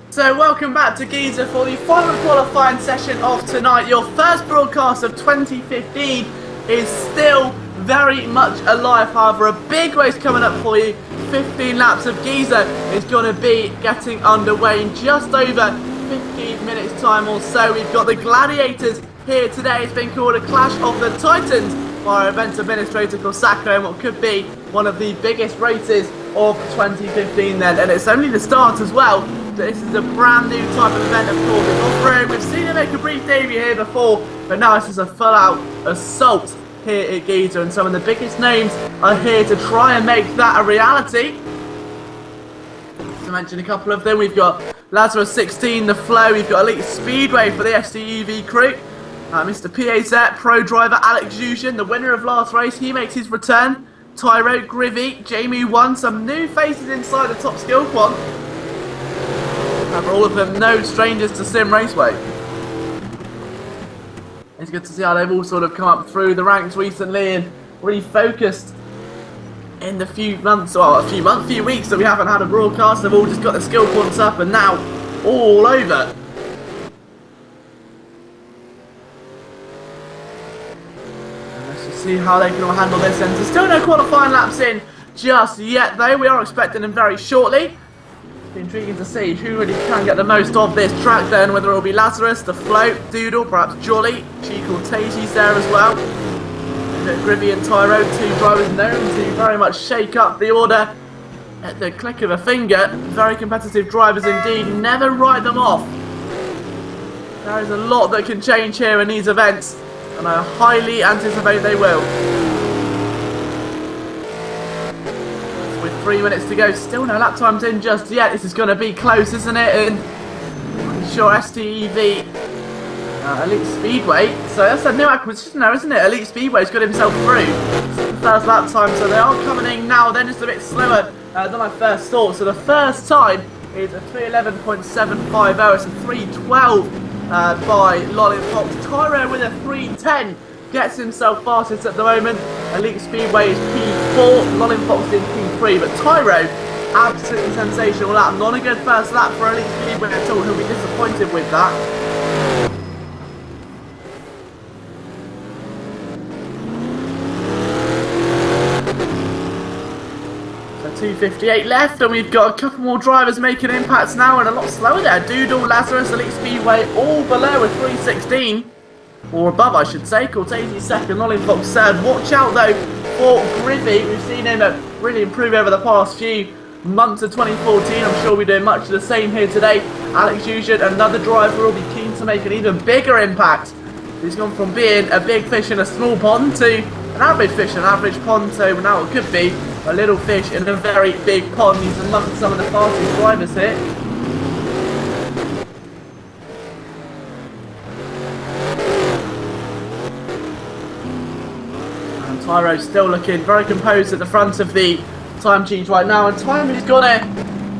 So welcome back to Giza for the final qualifying session of tonight. Your first broadcast of 2015 is still very much alive. However, a big race coming up for you. 15 laps of Giza is going to be getting underway in just over 15 minutes time or so. We've got the Gladiators here today. It's been called a Clash of the Titans by our event administrator Kosako, and what could be one of the biggest races of 2015 then. And it's only the start as well. This is a brand new type of event, of course. It's off-road. We've seen it make a brief debut here before, but now this is a full-out assault here at Giza, and some of the biggest names are here to try and make that a reality. To mention a couple of them, we've got Lazarus 16, The Flow, we've got Elite Speedway for the FCUV crew. Mr. PAZ, Pro Driver Alex Jushin, the winner of last race, he makes his return. Tyro, Grivy, Jamie 1, some new faces inside the top Skillquant. For all of them, no strangers to Simraceway. It's good to see how they've all sort of come up through the ranks recently and really focused in the few months, well, few weeks that we haven't had a broadcast. They've all just got their Skillquants up and now all over. And let's just See how they can all handle this. And there's still no qualifying laps in just yet, though. We are expecting them very shortly. Be intriguing to see who really can get the most of this track then, whether it will be Lazarus, the Float, Doodle, perhaps Jolly, Cheek or Tasty's there as well. Grivy and Tyro, two drivers known to very much shake up the order at the click of a finger. Very competitive drivers indeed, never write them off. There is a lot that can change here in these events, and I highly anticipate they will. With 3 minutes to go, still no lap times in just yet. This is going to be close, isn't it? And I'm sure STEV Elite Speedway, so that's a new acquisition now, isn't it? Elite Speedway's got himself through the first lap time, so they are coming in now, then just a bit slower than I first thought. So the first time is a 3:11.750, it's a 3:12 by Lollipop. Tyro with a 3:10 gets himself fastest at the moment. Elite Speedway is P4, Lollipop's in P3, but Tyro, absolutely sensational lap. Not a good first lap for Elite Speedway at all. He'll be disappointed with that. So 2:58 left, and we've got a couple more drivers making impacts now, and a lot slower there. Doodle, Lazarus, Elite Speedway, all below a 3:16. Or above, I should say. Cortese second, Lollipop third. Watch out, though, for Grivy. We've seen him really improve over the past few months of 2014. I'm sure we're doing much of the same here today. Alex Ujian, another driver, will be keen to make an even bigger impact. He's gone from being a big fish in a small pond to an average fish in an average pond. So now it could be a little fish in a very big pond. He's amongst some of the fastest drivers here. Tyro's still looking very composed at the front of the time sheet right now, and time is going to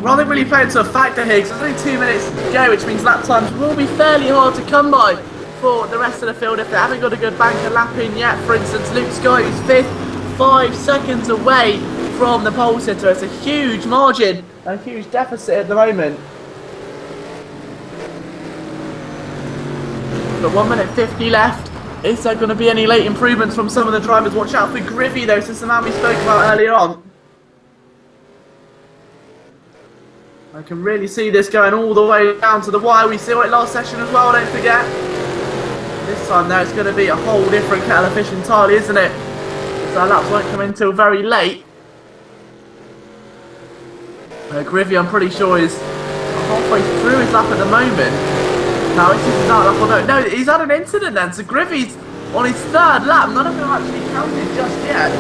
rather really play into a factor here because there's only 2 minutes to go, which means lap times will be fairly hard to come by for the rest of the field if they haven't got a good banker lap in yet. For instance, Luke Sky, who's 5th, 5 seconds away from the pole sitter. It's a huge margin, a huge deficit at the moment. Got 1 minute 50 left. Is there going to be any late improvements from some of the drivers? Watch out for Grivy, though. This is the man we spoke about earlier on. I can really see this going all the way down to the wire. We saw it last session as well, don't forget. This time, though, it's going to be a whole different kettle of fish entirely, isn't it? So our laps won't come in until very late. Grivy, I'm pretty sure, is halfway through his lap at the moment. No, it's just not lap. No, he's had an incident then. So Grivy's on his 3rd lap. None of them actually counted just yet.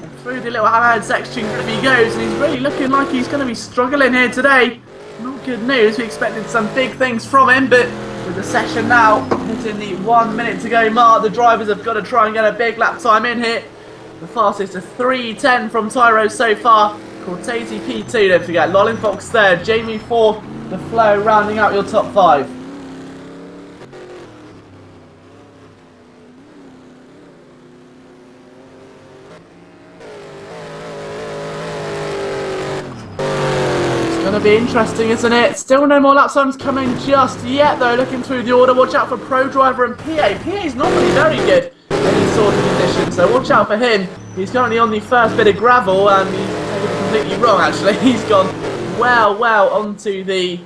And through the little hammerhead section, Grivy goes, and he's really looking like he's going to be struggling here today. Not good news. We expected some big things from him, but with the session now hitting the 1 minute to go mark, the drivers have got to try and get a big lap time in here. The fastest is 3:10 from Tyro so far. Cortese P2, don't forget. Lollipop 3rd, Jamie 4th, the Flow rounding out your top 5. It's going to be interesting, isn't it? Still no more lap times coming just yet, though. Looking through the order, watch out for Pro Driver and PA. PA is normally very good in these sort of conditions, so watch out for him. He's currently on the first bit of gravel, and he's completely wrong actually. He's gone well onto the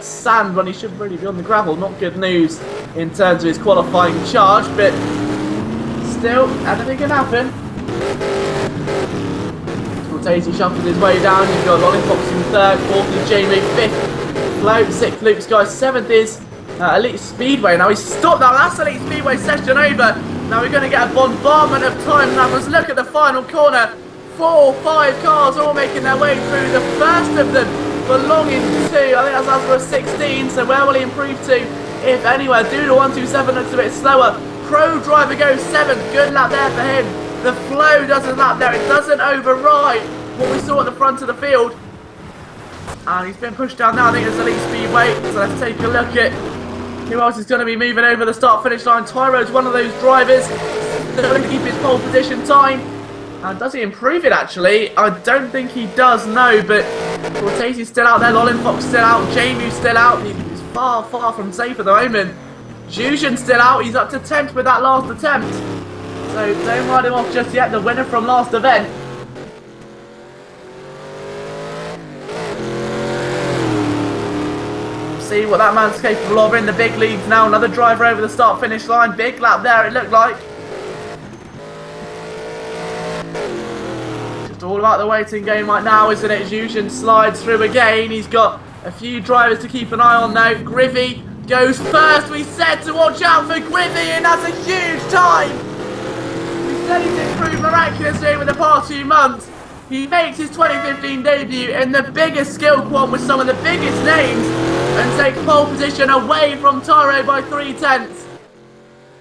sand when he should really be on the gravel. Not good news in terms of his qualifying charge, but still, anything can happen. Cortese shuffles his way down. You've got Lollipops in 3rd, 4th is Jamie, 5th Float, 6th Luke Sky, 7th is Elite Speedway. Now he's stopped that last Elite Speedway session over. Now we're going to get a bombardment of time numbers. Look at the final corner. 4 or 5 cars all making their way through. The first of them belonging to, I think that's Lazarus 16, so where will he improve to, if anywhere? Doodle 127 looks a bit slower. Pro Driver goes 7th, good lap there for him. The Flow doesn't lap there, it doesn't override what we saw at the front of the field. And he's been pushed down now, I think it's Elite Speedway, so let's take a look at who else is going to be moving over the start-finish line. Tyro's one of those drivers that's going to keep his pole position time. And does he improve it, actually? I don't think he does, no, but Cortese's still out there, Lollipop's still out, Jamie's still out. He's far, far from safe at the moment. Jushin's still out. He's up to 10th with that last attempt. So don't write him off just yet. The winner from last event. See what that man's capable of in the big leagues now. Another driver over the start-finish line. Big lap there, it looked like. Just all about the waiting game right now, isn't it? Jushin slides through again. He's got a few drivers to keep an eye on now. Grivy goes first. We said to watch out for Grivy, and that's a huge time. We said he's improved miraculously over the past few months. He makes his 2015 debut in the biggest Skillquant with some of the biggest names and takes pole position away from Tyro by 3/10.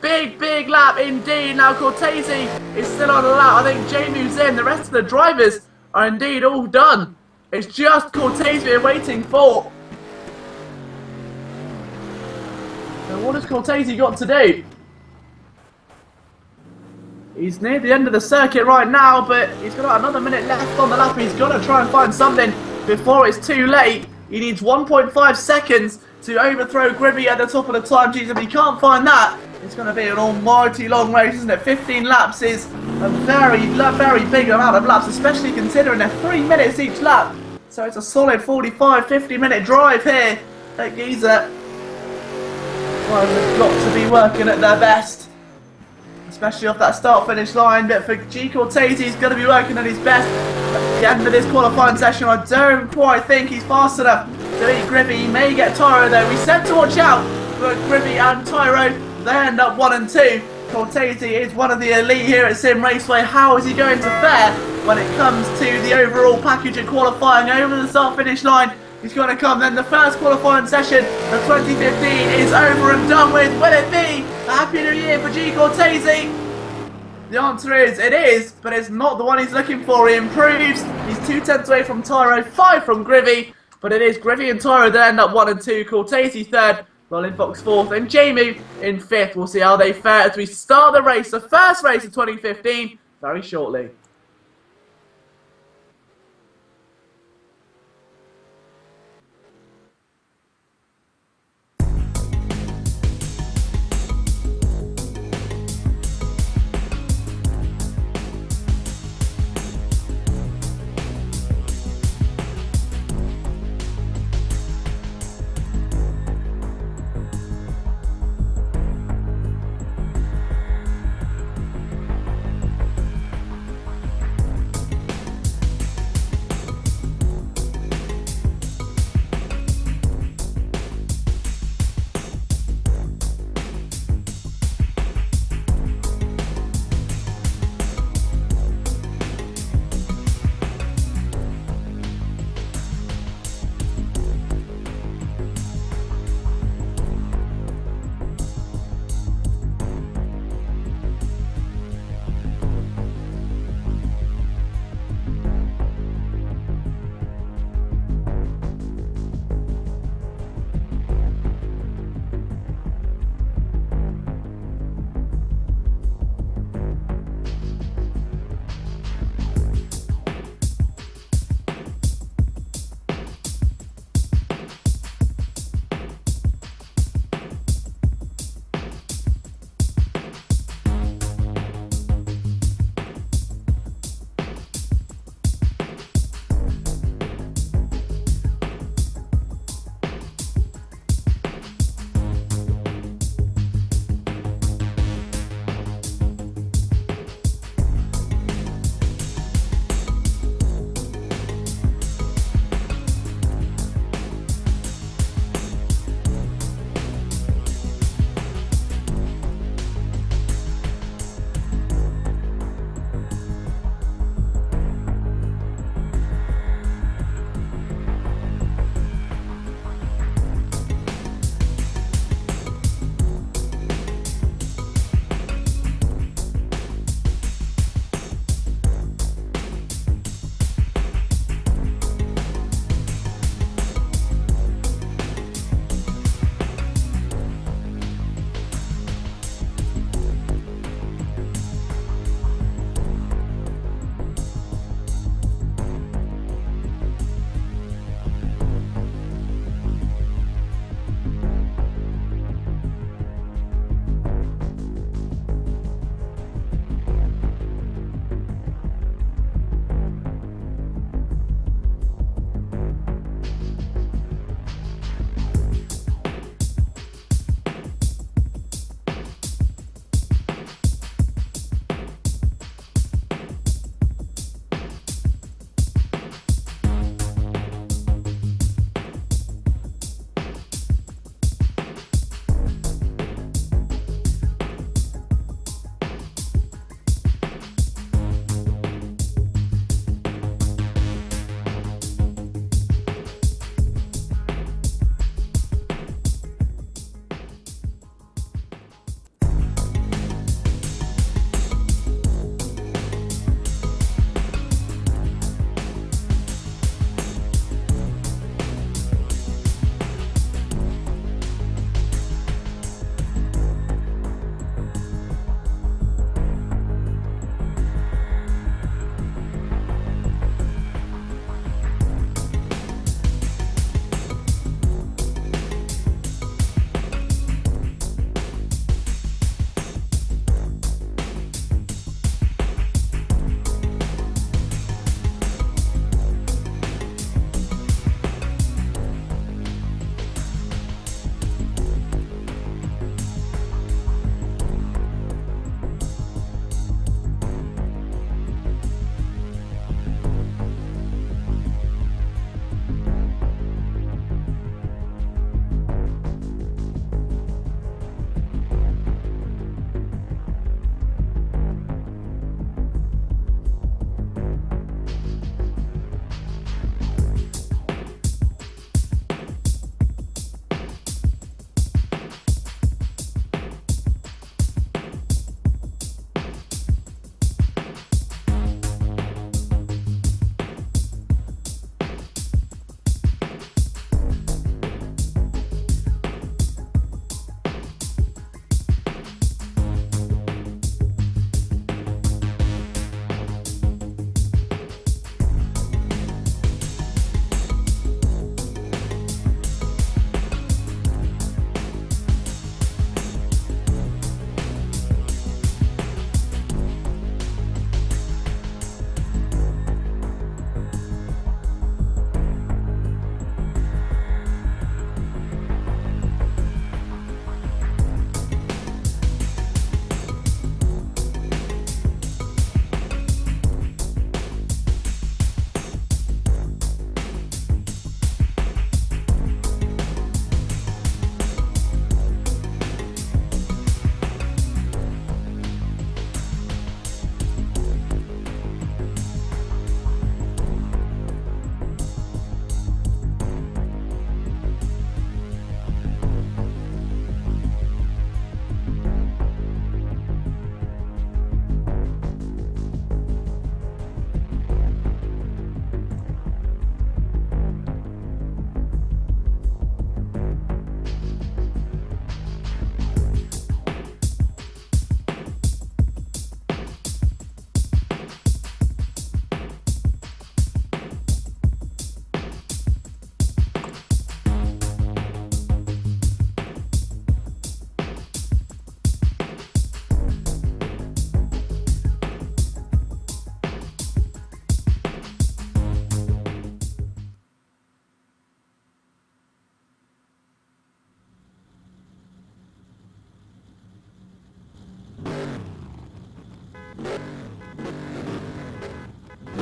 Big, big lap indeed. Now Cortese is still on the lap. I think Jamu's in. The rest of the drivers are indeed all done. It's just Cortese we're waiting for. So what has Cortese got to do? He's near the end of the circuit right now, but he's got another minute left on the lap. He's got to try and find something before it's too late. He needs 1.5 seconds to overthrow Grivy at the top of the time sheet. If he can't find that, it's going to be an almighty long race, isn't it? 15 laps is a very, very big amount of laps, especially considering they're 3 minutes each lap. So it's a solid 45, 50-minute drive here at Giza. Well, they've got to be working at their best, especially off that start-finish line. But for G. Cortese, he's going to be working at his best at the end of this qualifying session. I don't quite think he's fast enough to beat Grivy. He may get Tyro though. We said to watch out for Grivy and Tyro. They end up 1 and 2. Cortese is one of the elite here at Simraceway. How is he going to fare when it comes to the overall package of qualifying over the start-finish line? He's going to come then. The first qualifying session of 2015 is over and done with. Will it be a happy new year for G. Cortese? The answer is, it is, but it's not the one he's looking for. He improves. He's 2/10 away from Tyro, 5 from Grivy, but it is Grivy and Tyro that end up 1 and 2. Cortese 3rd, Rolling Fox 4th, and Jamie in 5th. We'll see how they fare as we start the race, the first race of 2015, very shortly.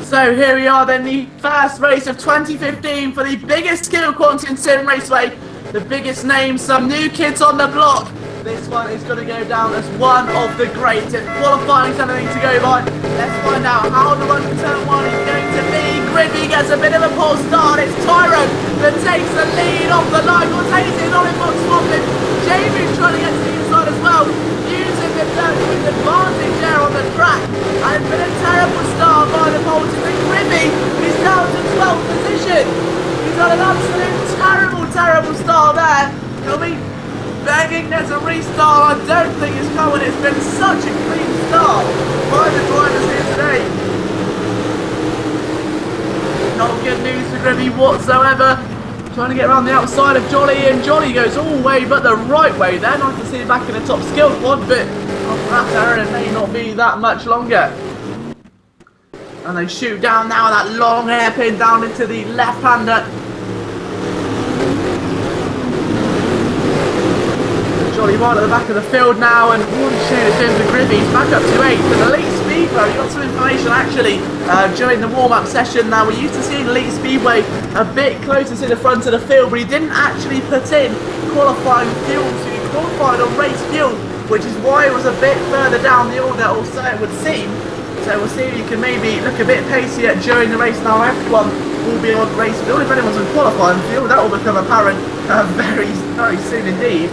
So here we are then, the first race of 2015 for the biggest Skillquant in Simraceway. The biggest names, some new kids on the block. This one is going to go down as one of the greats. If qualifying's anything to go by, let's find out how the run to turn one is going to be. Grimby gets a bit of a pole start. It's Tyro that takes the lead off the line. Cortese on in box swapping. Jamie trying to get to the inside as well. Using the advantage there on the track. And it's been a terrible start by the poles. And Grimby is down to 12th position. He's got an absolute terrible start there. He'll be begging there's a restart. I don't think it's coming. It's been such a clean start by the drivers here today. Not good news for Grimby whatsoever. Trying to get around the outside of Jolly, and Jolly goes all the way but the right way there. Nice to see him back in the top Skillquant, but after that error it may not be that much longer. And they shoot down now that long hairpin down into the left-hander. Jolly right at the back of the field now, and one shoot it's in for Grimby. He's back up to 8th. And Elite Speedway, we got some information actually during the warm-up session. Now, we're used to seeing Elite Speedway a bit closer to the front of the field, but he didn't actually put in qualifying fuel, so he qualified on race fuel, which is why it was a bit further down the order, or so it would seem. So we'll see if he can maybe look a bit pacier during the race. Now, everyone will be on race fuel. If anyone's on qualifying fuel, that will become apparent very soon indeed.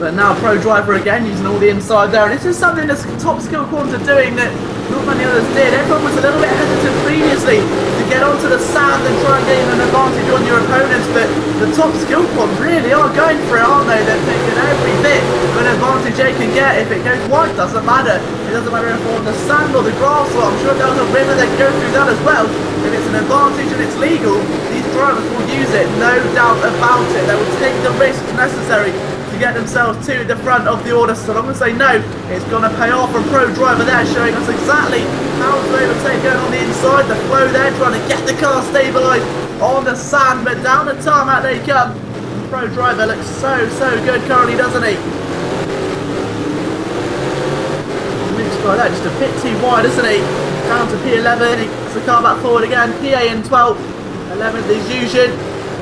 But now Pro Driver again using all the inside there, and this is something that top Skillquant are doing that not many others did. Everyone was a little bit hesitant previously to get onto the sand and try and gain an advantage on your opponents, but the top Skillquant really are going for it, aren't they? They're taking every bit of an advantage they can get. If it goes wide, doesn't matter. It doesn't matter if we're on the sand or the grass, or I'm sure there's a river that go through that as well. If it's an advantage and it's legal, these drivers will use it, no doubt about it. They will take the risks necessary to get themselves to the front of the order. So long as they know it's going to pay off. From Pro Driver there showing us exactly how to overtake going on the inside, the flow there, trying to get the car stabilised on the sand, but down the tarmac they come. Pro Driver looks so good currently, doesn't he? Looks like that, just a bit too wide, isn't he? Down to P11, he puts the car back forward again. PA in 12th, 11th is Yushin.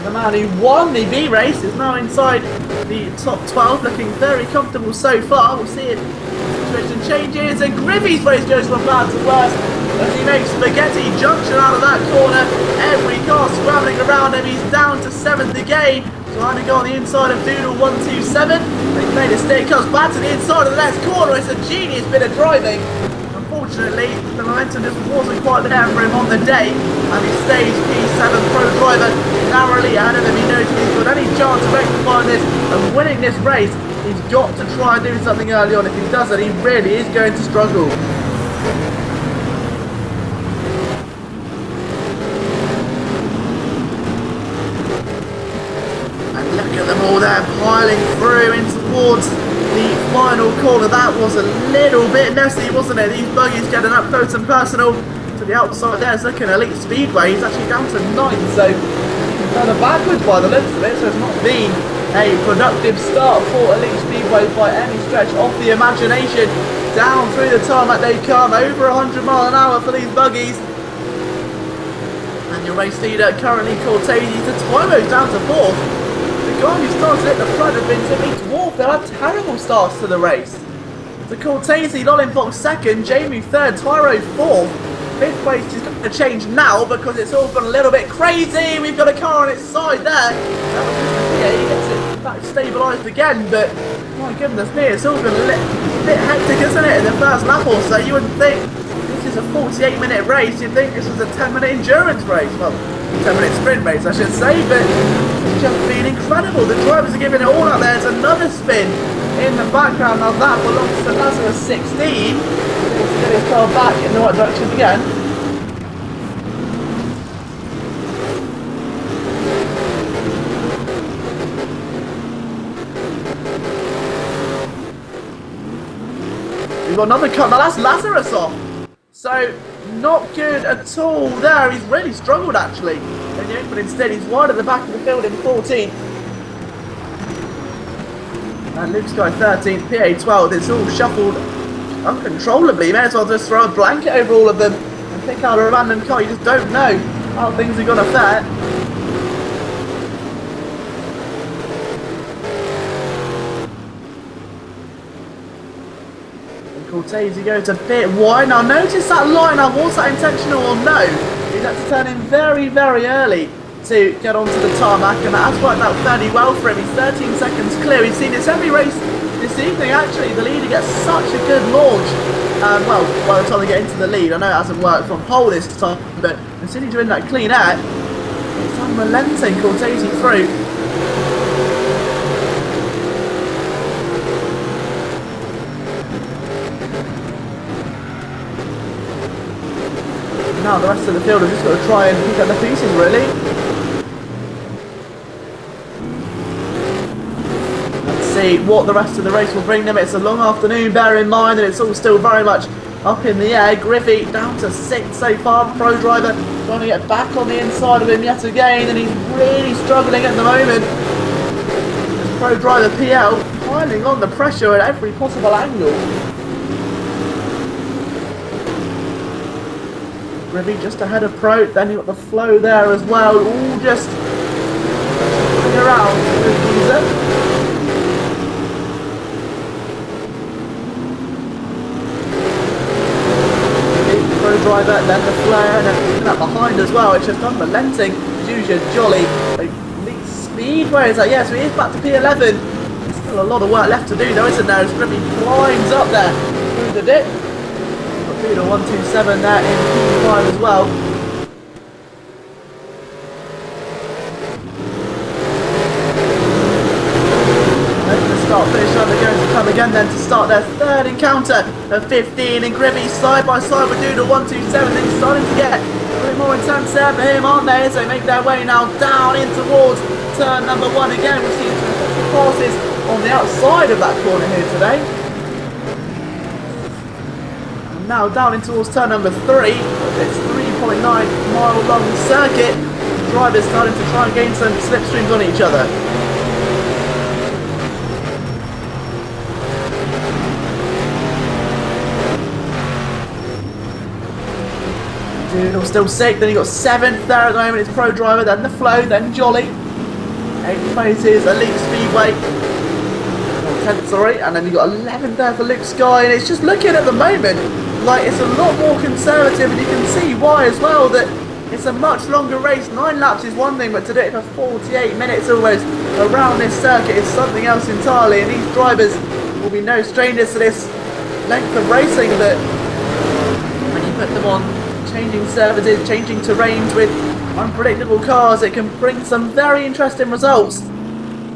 The man who won the B race is now inside the top 12, looking very comfortable so far. We'll see if the situation changes, and Grimby's race goes from bad to worse as he makes Spaghetti Junction out of that corner. Every car scrambling around him. He's down to 7th again, trying to go on the inside of Doodle 127. He's made a mistake, comes back to the inside of the next corner. It's a genius bit of driving. Unfortunately, the momentum just wasn't quite there for him on the day, and he stays P7. Pro Driver narrowly ahead of him. He knows if he's got any chance of rectifying this and winning this race, he's got to try and do something early on. If he doesn't, he really is going to struggle. And look at them all there piling through in towards the final corner. That was a little bit messy, wasn't it? These buggies getting up close and personal to the outside there. It's looking Elite Speedway. He's actually down to 9th, so further backwards by the looks of it. So it's not been a productive start for Elite Speedway by any stretch of the imagination. Down through the tarmac they come, over 100 miles an hour for these buggies. And your race leader currently Cortese to Tyro's down to 4th. The guy who started at the front had been Timmy Dwarf. They had terrible starts to the race. The Cortese, Lollipop 2nd, Jamie 3rd, Tyro 4th. 5th place is going to change now because it's all gone a little bit crazy. We've got a car on its side there. That was just he gets it back stabilised again, but my goodness me, it's all been a bit hectic, isn't it, in the first lap or so? You wouldn't think this is a 48-minute race. You'd think this was a 10-minute endurance race. Well, 10-minute sprint race, I should say, but it's just been incredible. The drivers are giving it all out there. There's another spin in the background. Now that belongs to Lazarus 16. To get his car back in the right direction again. We've got another cut. Now that's Lazarus off. So not good at all there. He's really struggled actually. But instead he's wide at the back of the field in 14th. And Luke's got 13th, PA 12th. It's all shuffled uncontrollably. You may as well just throw a blanket over all of them and pick out a random car. You just don't know how things are going to fare. Cortese goes a bit wide. Now notice that line. Now was that intentional or no? He's had to turn in very, very early to get onto the tarmac, and that has worked out fairly well for him. He's 13 seconds clear. We've seen this every race this evening actually. The leader gets such a good launch. Well, by the time they get into the lead, I know it hasn't worked from pole this time, but as soon as you're in that clean air, it's unrelenting. Cortese through. Now the rest of the field have just got to try and pick up the pieces, really. Let's see what the rest of the race will bring them. It's a long afternoon, bear in mind, and it's all still very much up in the air. Griffey down to 6th so far. Pro driver trying to get back on the inside of him yet again, and he's really struggling at the moment. This pro driver PL piling on the pressure at every possible angle. Griffey just ahead of Pro, then you've got the flow there as well, all just coming around with Giza. Pro driver, then the flare, and then that behind as well. It's just unrelenting. Giza jolly. Elite Speedway is like, yeah, so he is back to P11. There's still a lot of work left to do though, isn't there? As Griffey climbs up there through the dip. 127 there in P5 as well. The start finish line, they're going to come again then to start their third encounter of 15, and Griffey side by side with Doodle 127. They're starting to get a bit more intense there for him, aren't they? As they make their way now down in towards turn number 1 again. We've seen some passes on the outside of that corner here today. Now down in towards turn number 3. It's 3.9 mile long circuit. Drivers starting to try and gain some slipstreams on each other. Doodle still 6th, then you got 7th there at the moment. It's Pro driver, then the flow, then Jolly. 8th place is Elite Speedway. 10th, sorry, and then you got 11th there for Luke Sky, and it's just looking at the moment like it's a lot more conservative, and you can see why as well, that it's a much longer race. 9 laps is one thing, but to do it for 48 minutes almost around this circuit is something else entirely, and these drivers will be no strangers to this length of racing, but when you put them on changing surfaces, changing terrains with unpredictable cars, it can bring some very interesting results.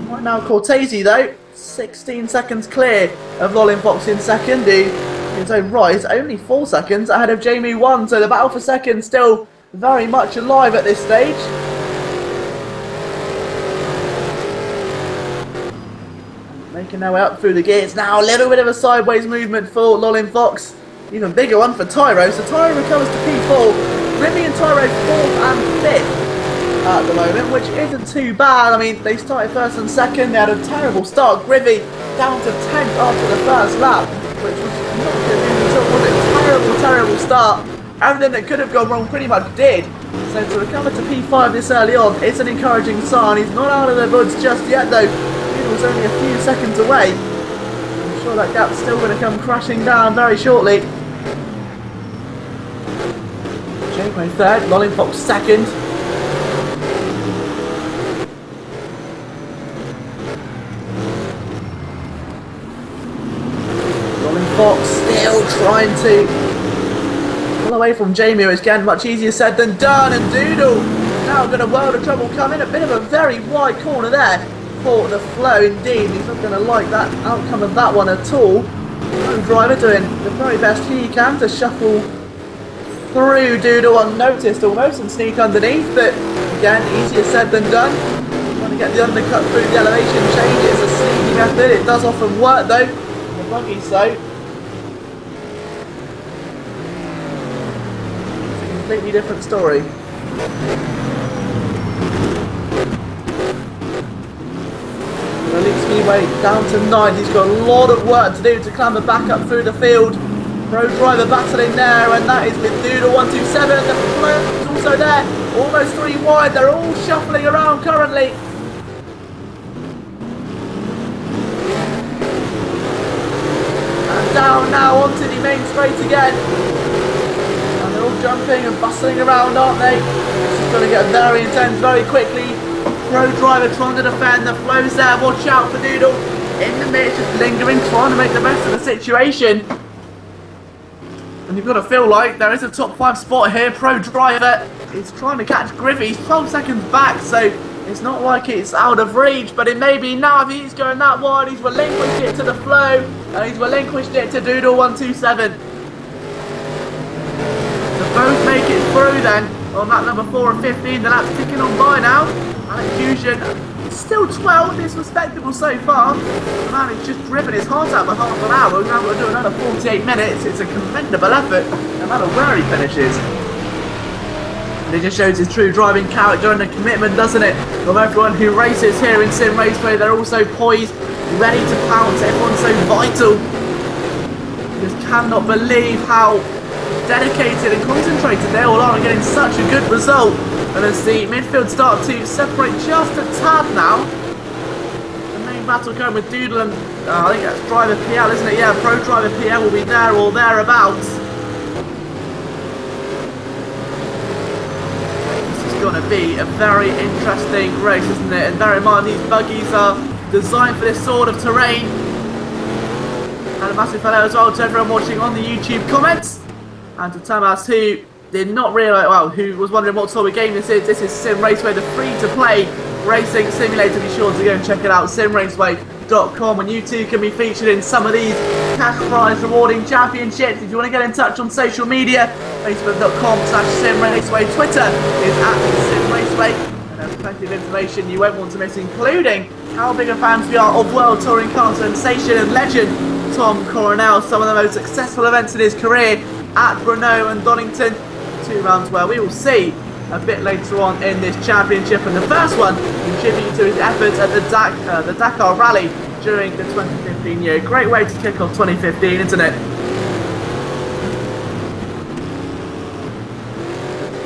Right now Cortese though, 16 seconds clear of Lolin Fox in second, who in his own right is only 4 seconds ahead of Jamie 1, so the battle for second still very much alive at this stage. Making their way up through the gears now, a little bit of a sideways movement for Lolin Fox, even bigger one for Tyro, so Tyro recovers to P4, Grimmy and Tyro 4th and 5th at the moment, which isn't too bad. I mean, they started 1st and 2nd, they had a terrible start. Grivy down to 10th after the first lap, which was not good news at all, was it? Terrible start. Everything that could have gone wrong pretty much did. So to recover to P5 this early on, it's an encouraging sign. He's not out of the woods just yet though. He was only a few seconds away. I'm sure that gap's still going to come crashing down very shortly. Janeway 3rd, Lolin Fox 2nd. Fox still trying to pull away from Jamie, which again much easier said than done, and Doodle now got a world of trouble coming. A bit of a very wide corner there for the flow indeed. He's not going to like that outcome of that one at all. No driver doing the very best he can to shuffle through Doodle unnoticed almost and sneak underneath, but again easier said than done. Trying to get the undercut through the elevation change, it's a sneaky method. It does often work though. The buggy so. Completely different story. Elite Speedway down to 9th. He's got a lot of work to do to clamber back up through the field. Pro driver battling there, and that is with Doodle127. The flow is also there, almost 3 wide. They're all shuffling around currently. And down now onto the main straight again. And they're all jumping and bustling around, aren't they? This is going to get very intense very quickly. Pro driver trying to defend. The flow's there. Watch out for Doodle. In the mix, just lingering, trying to make the best of the situation. And you've got to feel like there is a top 5 spot here. Pro driver is trying to catch Griffey. He's 12 seconds back, so it's not like it's out of reach, but it may be now. If he's going that wide, he's relinquished it to the flow, and he's relinquished it to Doodle127. So both make it through then on that number 4 and 15. Then that's ticking on by now. And Fusion still 12th, it's respectable so far. The man has just driven his heart out for half an hour. Now we're going to do another 48 minutes. It's a commendable effort, no matter where he finishes. And it just shows his true driving character and the commitment, doesn't it? From everyone who races here in Simraceway, they're also poised, ready to pounce. Everyone's so vital. Just cannot believe how dedicated and concentrated they all are on getting such a good result. And as the midfield start to separate just a tad now, the main battle going with Doodle and I think that's driver PL, isn't it? Yeah, pro driver PL will be there or thereabouts. This is going to be a very interesting race, isn't it? And bear in mind, these buggies are designed for this sort of terrain. And a massive hello as well to everyone watching on the YouTube comments. And to Thomas, who did not realise, well, who was wondering what sort of game this is. This is Simraceway, the free-to-play racing simulator. Be sure to go and check it out, simraceway.com, and you too can be featured in some of these cash prize rewarding championships. If you want to get in touch on social media, facebook.com/simraceway, Twitter is @simraceway, and there's plenty of information you won't want to miss, including how big a fans we are of world touring car sensation and legend Tom Coronel, some of the most successful events in his career at Brno and Donington. 2 rounds where we will see a bit later on in this championship, and the first one contributing to his efforts at the Dakar Rally during the 2015 year. Great way to kick off 2015, isn't it?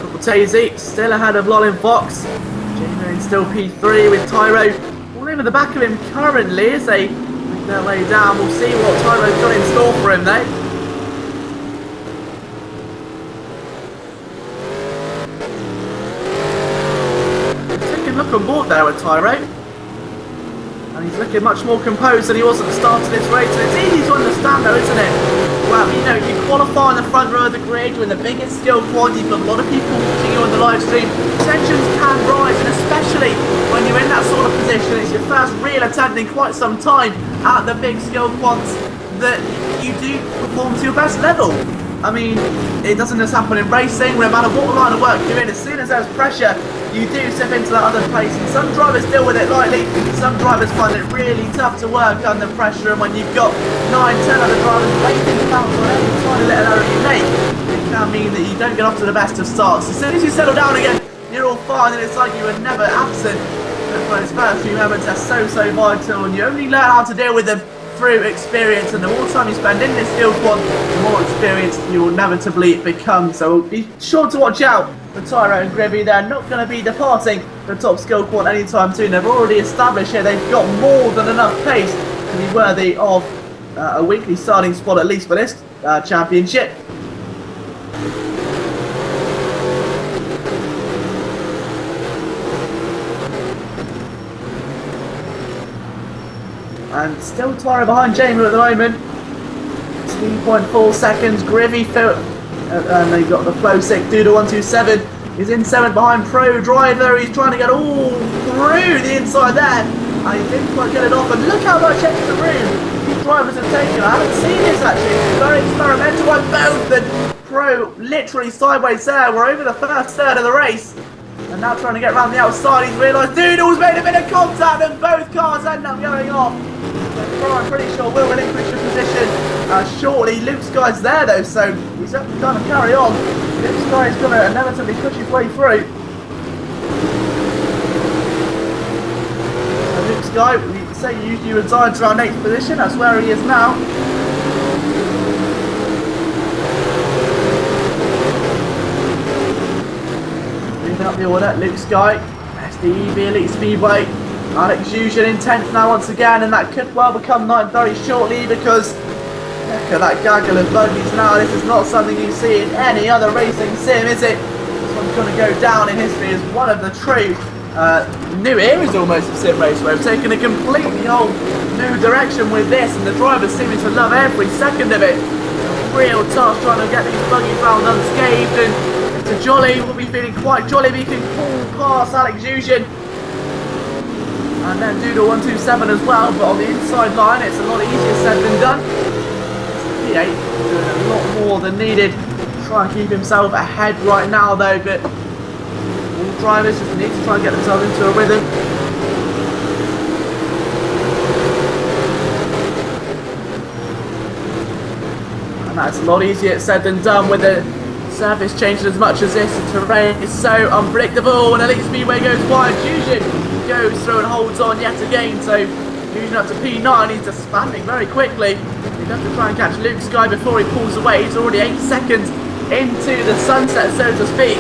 Cortese still ahead of Lolin Fox. Jamie still P3 with Tyro all over the back of him currently as they make their way down. We'll see what Tyro's got in store for him though. Look on board there with Tyro, and he's looking much more composed than he was at the start of this race, and it's easy to understand though, isn't it? Well, you know, you qualify in the front row of the grid, you're in the biggest Skillquant, you've got a lot of people watching you on the live stream, tensions can rise, and especially when you're in that sort of position, it's your first real attempt in quite some time at the big Skillquants, that you do perform to your best level. I mean, it doesn't just happen in racing. No matter what line of work you're in, as soon as there's pressure, you do step into that other place. And some drivers deal with it lightly, some drivers find it really tough to work under pressure. And when you've got 9, 10 other drivers waiting to pounce on every tiny little error you make, it can mean that you don't get off to the best of starts. As soon as you settle down again, you're all fine, and it's like you were never absent. But for those first few moments, they're so vital, and you only learn how to deal with them through experience, and the more time you spend in this Skillquant, the more experienced you will inevitably become. So be sure to watch out for Tyro and Griffey. They're not going to be departing the top Skillquant anytime soon. They've already established here they've got more than enough pace to be worthy of a weekly starting spot, at least for this championship. And still Tyro behind Jamie at the moment. 2.4 seconds. Griffey, and they've got the flow sick. Doodle127 is in 7th behind Pro Driver. He's trying to get all through the inside there. And he didn't quite get it off. And look how much extra room these drivers have taken. I haven't seen this actually. It's very experimental by both. And Pro literally sideways there. We're over the first third of the race. And now trying to get around the outside, he's realised Doodle's made a bit of contact and both cars end up going off. So I'm pretty sure will relinquish the position shortly. Luke Sky's there though, so he's up to kind of carry on. Luke Sky's going to inevitably push his way through. So Luke Sky, we say he usually resides around 8th position, that's where he is now. the order. Luke Sky, SDEV Elite Speedway. Alex Giza in 10th now once again, and that could well become 9th very shortly because look at that gaggle of buggies now. This is not something you see in any other racing sim, is it? This one's going to go down in history as one of the true new eras almost of Simraceway. We've taken a completely whole new direction with this, and the drivers seeming to love every second of it. It's a real task trying to get these buggies round unscathed, and Mr. Jolly will be feeling quite jolly if he can pull past Alex Giza. And then Doodle 127 as well, but on the inside line it's a lot easier said than done. P8 doing a lot more than needed. Try and keep himself ahead right now though, but all drivers just need to try and get themselves into a rhythm. And that's a lot easier said than done with the surface changing as much as this. The terrain is so unpredictable, and Elite Speedway goes wide. Giza goes through and holds on yet again, so Giza up to P9. He's expanding very quickly. He'd have to try and catch Luke Sky before he pulls away. He's already 8 seconds into the sunset, so to speak.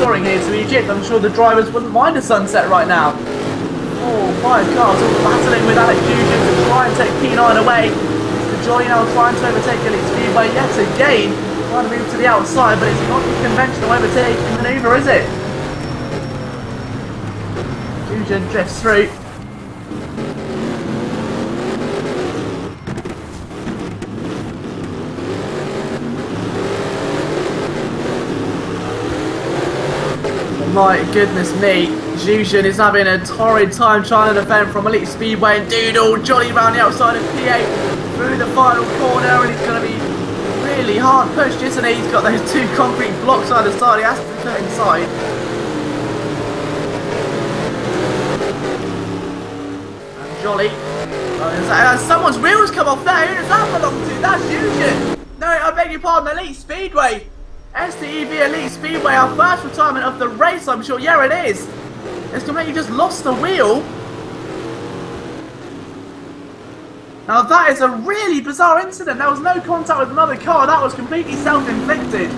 Soaring here to Egypt. I'm sure the drivers wouldn't mind a sunset right now. 5 cars all battling with Alex Giza to try and take P9 away. Mr. Jolly now trying to overtake Elite Speedway yet again. Trying to move to the outside, but it's not the conventional overtaking manoeuvre, is it? Giza drifts through. My goodness me, Giza is having a torrid time trying to defend from Elite Speedway, and Doodle Jolly round the outside of P8 through the final corner, and he's going to be really hard pushed, isn't he? He's got those 2 concrete blocks either side, he has to put inside. And Jolly, someone's wheels come off there. Who does that belong to? That's Giza. No, I beg your pardon, Elite Speedway. STEV Elite Speedway, our first retirement of the race, I'm sure. Yeah, it is. It's completely just lost the wheel. Now that is a really bizarre incident. There was no contact with another car. That was completely self-inflicted.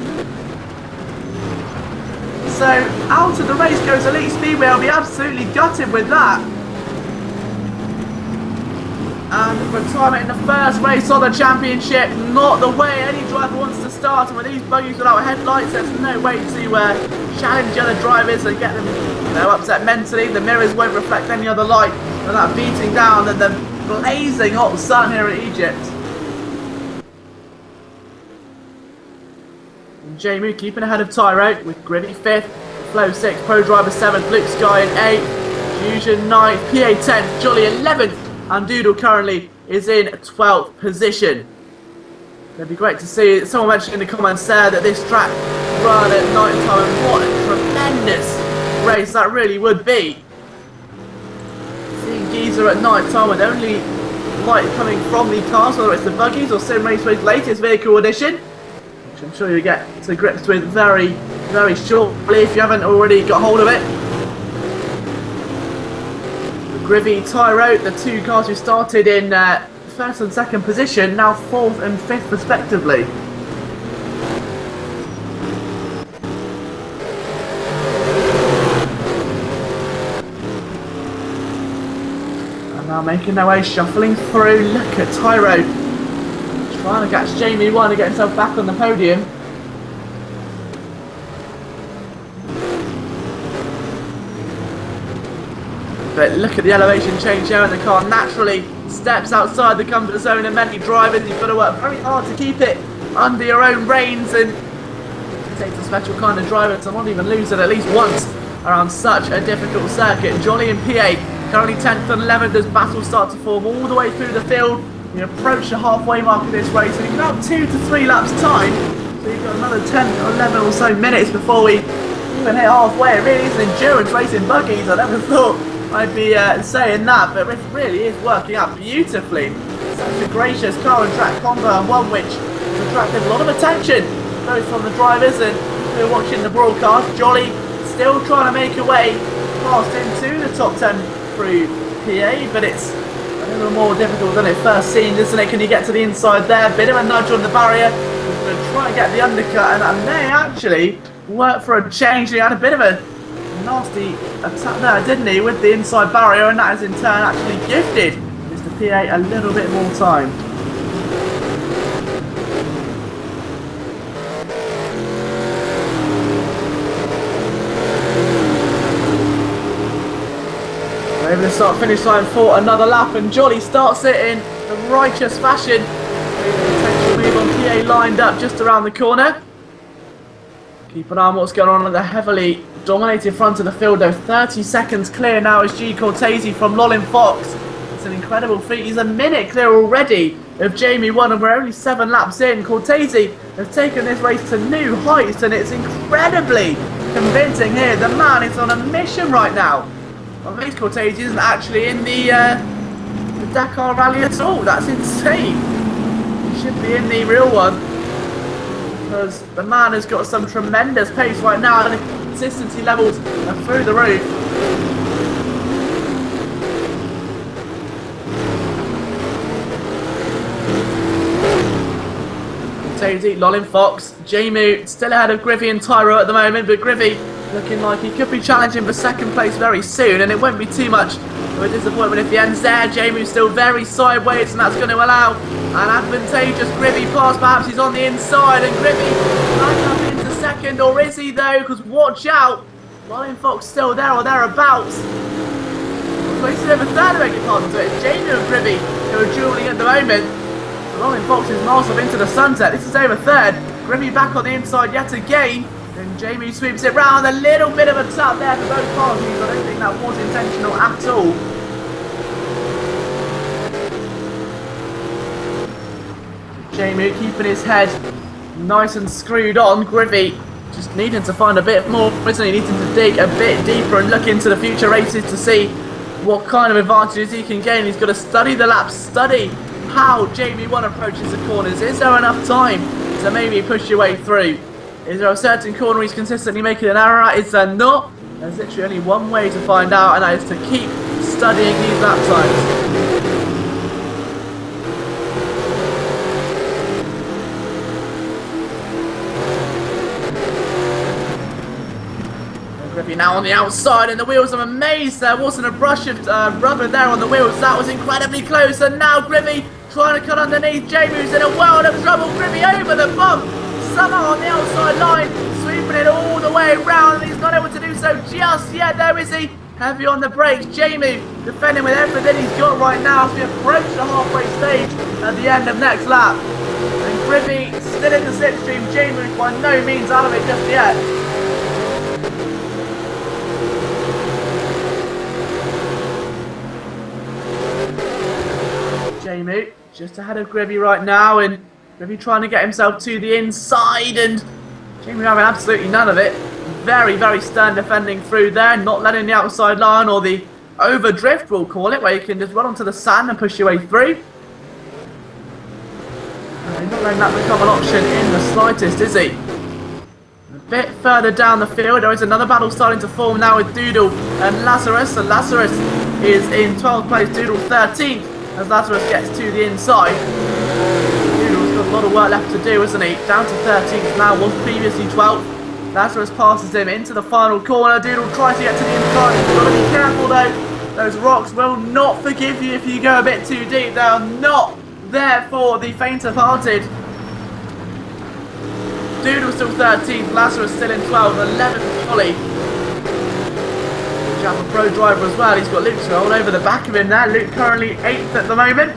So out of the race goes Elite Speedway. I'll be absolutely gutted with that. And retirement in the first race of the championship, not the way any driver wants to start. And with these buggies without headlights, there's no way to challenge other drivers and get them, upset mentally. The mirrors won't reflect any other light than that beating down and the blazing hot sun here in Egypt. And Jamu keeping ahead of Tyro with Gritty 5th, Flo 6th, Pro Driver 7th, Luke Sky in 8th, Giza 9th, PA 10th, Jolly 11th, and Doodle currently is in 12th position. It'd be great to see. Someone mentioned in the comments there that this track run at night time, and what a tremendous race that really would be. Seeing Giza at night time with only light coming from the cars, whether it's the buggies or Simraceway's latest vehicle edition, which I'm sure you'll get to grips with very, very shortly if you haven't already got hold of it. Grivy, Tyro, the 2 cars who started in 1st and 2nd position, now 4th and 5th respectively. And now making their way, shuffling through. Look at Tyro trying to catch Jamie 1 to get himself back on the podium. But look at the elevation change here, and the car naturally steps outside the comfort zone, and many drivers, you've got to work very hard to keep it under your own reins, and it takes a special kind of driver to not even lose it at least once around such a difficult circuit. Jolly and PA currently 10th and 11th as battles start to form all the way through the field. We approach the halfway mark of this race, and in about 2 to 3 laps time, so you've got another 10 or 11 or so minutes before we even hit halfway. It really is an endurance race in buggies. I never thought I'd be saying that, but it really is working out beautifully. Such a gracious car and track combo, and one which has attracted a lot of attention, both from the drivers and who are watching the broadcast. Jolly still trying to make a way past into the top 10 through PA, but it's a little more difficult than it first seemed, isn't it? Can you get to the inside there? Bit of a nudge on the barrier. We're going to try and get the undercut, and that may actually work for a change. He had a bit of a nasty attack there, didn't he, with the inside barrier, and that has in turn actually gifted Mr. PA a little bit more time. We're able to start finish line for another lap, and Jolly starts it in the righteous fashion. Potential move on PA lined up just around the corner. Keep an eye on what's going on the heavily dominated front of the field though. 30 seconds clear now is G. Cortese from Lolin Fox. It's an incredible feat. He's a minute clear already of Jamie 1, and we're only 7 laps in. Cortese has taken this race to new heights, and it's incredibly convincing here. The man is on a mission right now. Well, Mace Cortese isn't actually in the Dakar Rally at all. That's insane. He should be in the real one, because the man has got some tremendous pace right now, and the consistency levels are through the roof. Cortese, Lolin Fox, Jamu still ahead of Griffey and Tyro at the moment, but Griffey looking like he could be challenging for second place very soon, and it won't be too much of a disappointment if he ends there. Jamu's still very sideways, and that's going to allow an advantageous Griffey pass. Perhaps he's on the inside, and Griffey back up into second, or is he though? Because watch out, Lolin Fox still there or thereabouts. Placing over third, I beg your pardon, so it's Jamu and Griffey who are duelling at the moment. Lolin Fox is miles off into the sunset. This is over third. Griffey back on the inside yet again. And Jamie sweeps it round. A little bit of a tap there for both parties. I don't think that was intentional at all. Jamie keeping his head nice and screwed on. Griffey just needing to find a bit more, isn't he? Needing to dig a bit deeper and look into the future races to see what kind of advantages he can gain. He's got to study the laps, study how Jamie 1 approaches the corners. Is there enough time to maybe push your way through? Is there a certain corner he's consistently making an error at? Is there not? There's literally only one way to find out, and that is to keep studying these lap times. Griffey now on the outside, and the wheels, I'm amazed there wasn't a brush of rubber there on the wheels. That was incredibly close, and now Griffey trying to cut underneath. Jamie's in a world of trouble. Griffey over the bump, somehow on the outside line, sweeping it all the way around, and he's not able to do so just yet though, is he? Heavy on the brakes. Jamie defending with everything he's got right now as we approach the halfway stage at the end of next lap. And Griffey still in the slipstream. Jamie by no means out of it just yet. Jamie just ahead of Griffey right now, and Griffey trying to get himself to the inside, and Jamie having absolutely none of it. Very, very stern defending through there, not letting the outside line or the overdrift, we'll call it, where you can just run onto the sand and push your way through. He's not letting that become an option in the slightest, is he? A bit further down the field, there is another battle starting to form now with Doodle and Lazarus. And Lazarus is in 12th place, Doodle 13th, as Lazarus gets to the inside. Doodle's got a lot of work left to do, isn't he? Down to 13th now, was previously 12th. Lazarus passes him into the final corner. Doodle tries to get to the inside. You've got to be careful though. Those rocks will not forgive you if you go a bit too deep. They are not there for the faint-of-hearted. Doodle's still 13th. Lazarus still in 12th. 11th Holly. A pro driver as well. He's got Luke all over the back of him there. Luke currently 8th at the moment.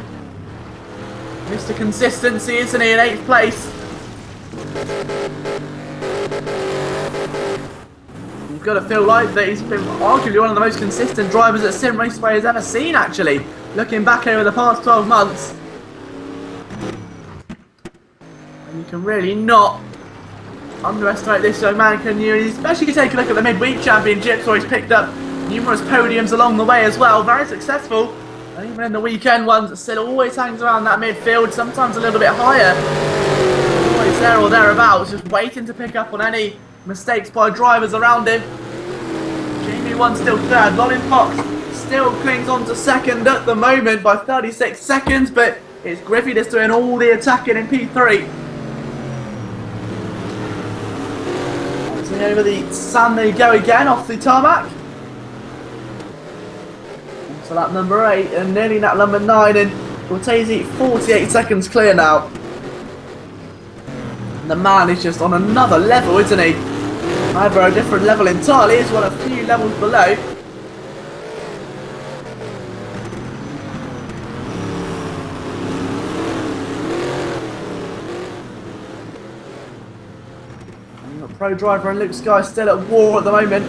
Mr. Consistency, isn't he, in 8th place? You've got to feel like that he's been arguably one of the most consistent drivers that Simraceway has ever seen, actually, looking back over the past 12 months. And you can really not underestimate this young man, can you? Especially take a look at the midweek championships, where he's picked up numerous podiums along the way as well. Very successful. And even in the weekend ones, still always hangs around that midfield, sometimes a little bit higher. Always there or thereabouts, just waiting to pick up on any mistakes by drivers around him. Jamie 1 still third. Lolin Fox still clings on to second at the moment by 36 seconds, but it's Griffey that's doing all the attacking in P3. Over the sand they go again off the tarmac. So lap number 8 and nearly lap number 9, and Cortese 48 seconds clear now. And the man is just on another level, isn't he? Either a different level entirely, he's one a few levels below. And the pro driver and Luke Sky still at war at the moment.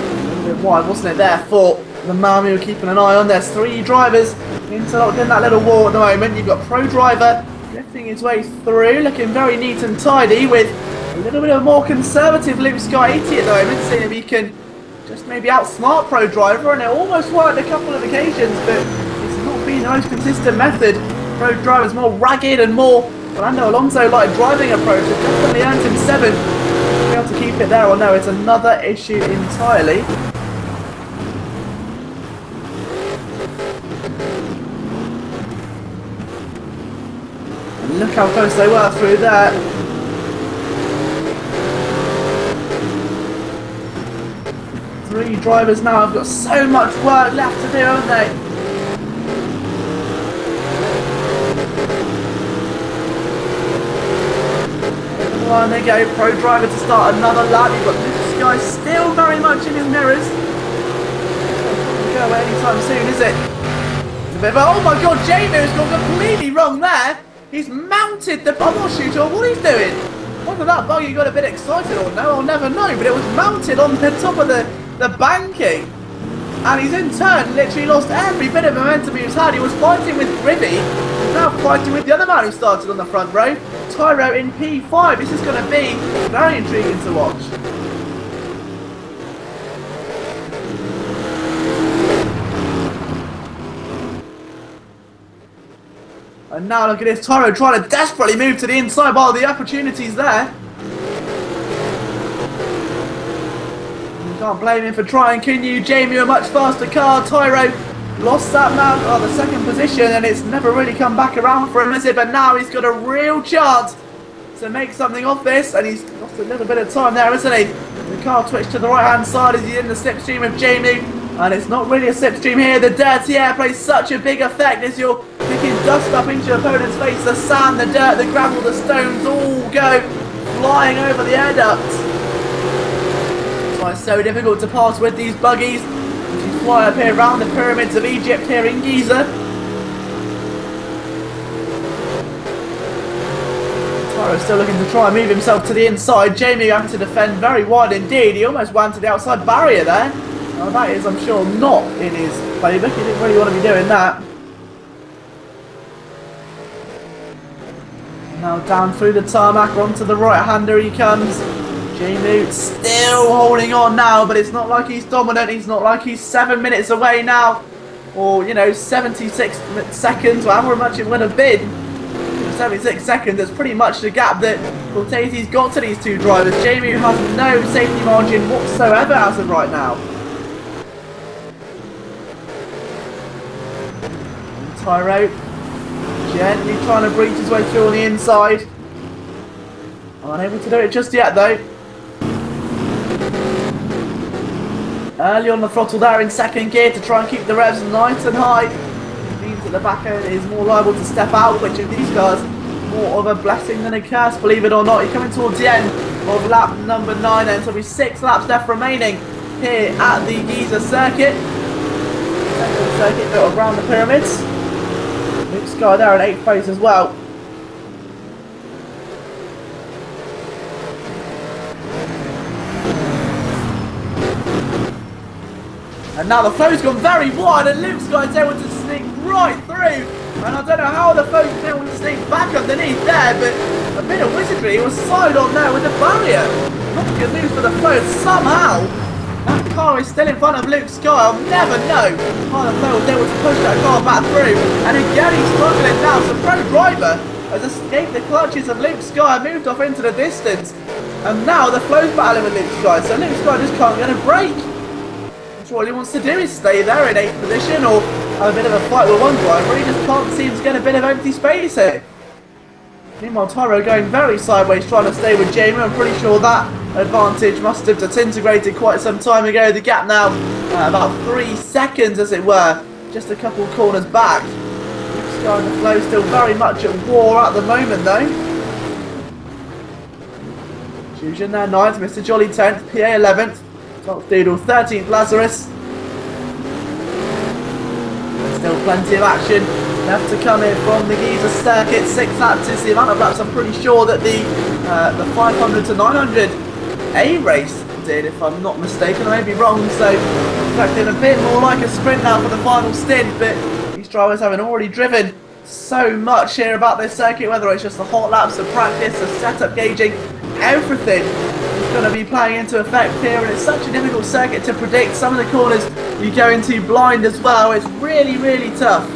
A little bit wide, wasn't it, there for the man we were keeping an eye on. There's 3 drivers interlocked in that little war at the moment. You've got pro driver drifting his way through, looking very neat and tidy, with a little bit of more conservative Luke Sky 80 at the moment, seeing if he can just maybe outsmart pro driver, and it almost worked a couple of occasions, but it's not been the most consistent method. Pro driver's more ragged and more Fernando Alonso-like driving approach. It definitely earned him 7. Be able to keep it there or no, it's another issue entirely. Look how close they were through there. Three drivers now have got so much work left to do, haven't they? On they go, pro driver to start another lap. You've got Luke Sky still very much in his mirrors. Not go away anytime soon, is it? Oh my god, Jamie's gone completely wrong there. He's mounted the bubble shooter, or what he's doing. Whether that buggy got a bit excited or no, I'll never know, but it was mounted on the top of the banking. And he's in turn literally lost every bit of momentum he was had. He was fighting with Ribby, he's now fighting with the other man who started on the front row, Tyro in P5. This is going to be very intriguing to watch. And now look at this, Tyro trying to desperately move to the inside while the opportunity's there. You can't blame him for trying, can you? Jamie, a much faster car. Tyro lost that man, the second position, and it's never really come back around for him, is it? But now he's got a real chance to make something of this, and he's lost a little bit of time there, isn't he? The car twitched to the right-hand side as he's in the slipstream of Jamie. And it's not really a slipstream here. The dirty air plays such a big effect as you're picking dust up into your opponent's face. The sand, the dirt, the gravel, the stones all go flying over the air ducts. That's why it's so difficult to pass with these buggies as you fly up here around the pyramids of Egypt here in Giza. Tyro's still looking to try and move himself to the inside. Jamie having to defend very wide indeed. He almost went to the outside barrier there. Now that is, I'm sure, not in his playbook. He didn't really want to be doing that. Now down through the tarmac, onto the right-hander he comes. Jamie still holding on now, but it's not like he's dominant. He's not like he's 7 minutes away now. Or, you know, 76 seconds, or however much it would have been. 76 seconds, that's pretty much the gap that Cortese's got to these two drivers. Jamie has no safety margin whatsoever as of right now. Tyro gently trying to breach his way through on the inside. Unable to do it just yet though. Early on the throttle there in second gear to try and keep the revs nice and high. It means that the back end is more liable to step out, which in these cars more of a blessing than a curse, believe it or not. You're coming towards the end of lap number 9 and so there'll be 6 laps left remaining here at the Giza circuit. Second circuit built around the pyramids. Luke Sky there at 8th place as well. And now the flow's gone very wide and Luke Sky's able to sneak right through. And I don't know how the flow's been able to sneak back underneath there, but a bit of wizardry. It was side on there with the barrier. Not good news for the flow somehow. That car is still in front of Luke Sky. I'll never know how the flow was able to push that car back through. And again he's struggling now. So pro driver has escaped the clutches of Luke Sky and moved off into the distance. And now the flow's battling with Luke Sky. So Luke Sky just can't get a break. All he wants to do is stay there in 8th position or have a bit of a fight with one driver. He just can't seem to get a bit of empty space here. Meanwhile, Tyro going very sideways, trying to stay with Jamie. I'm pretty sure that advantage must have disintegrated quite some time ago. The gap now about 3 seconds, as it were, just a couple corners back. Sky and the Flow still very much at war at the moment, though. Fusion there 9th, Mr. Jolly 10th, PA 11th, Top Doodle 13th, Lazarus. Still plenty of action left to come in from the Giza circuit. 6 laps is the amount of laps I'm pretty sure that the 500 to 900 A race did, if I'm not mistaken. I may be wrong, so expecting a bit more like a sprint now for the final stint, but these drivers having already driven so much here about this circuit, whether it's just the hot laps, the practice, the setup gauging, everything is going to be playing into effect here, and it's such a difficult circuit to predict. Some of the corners you go into blind as well. It's really, really tough.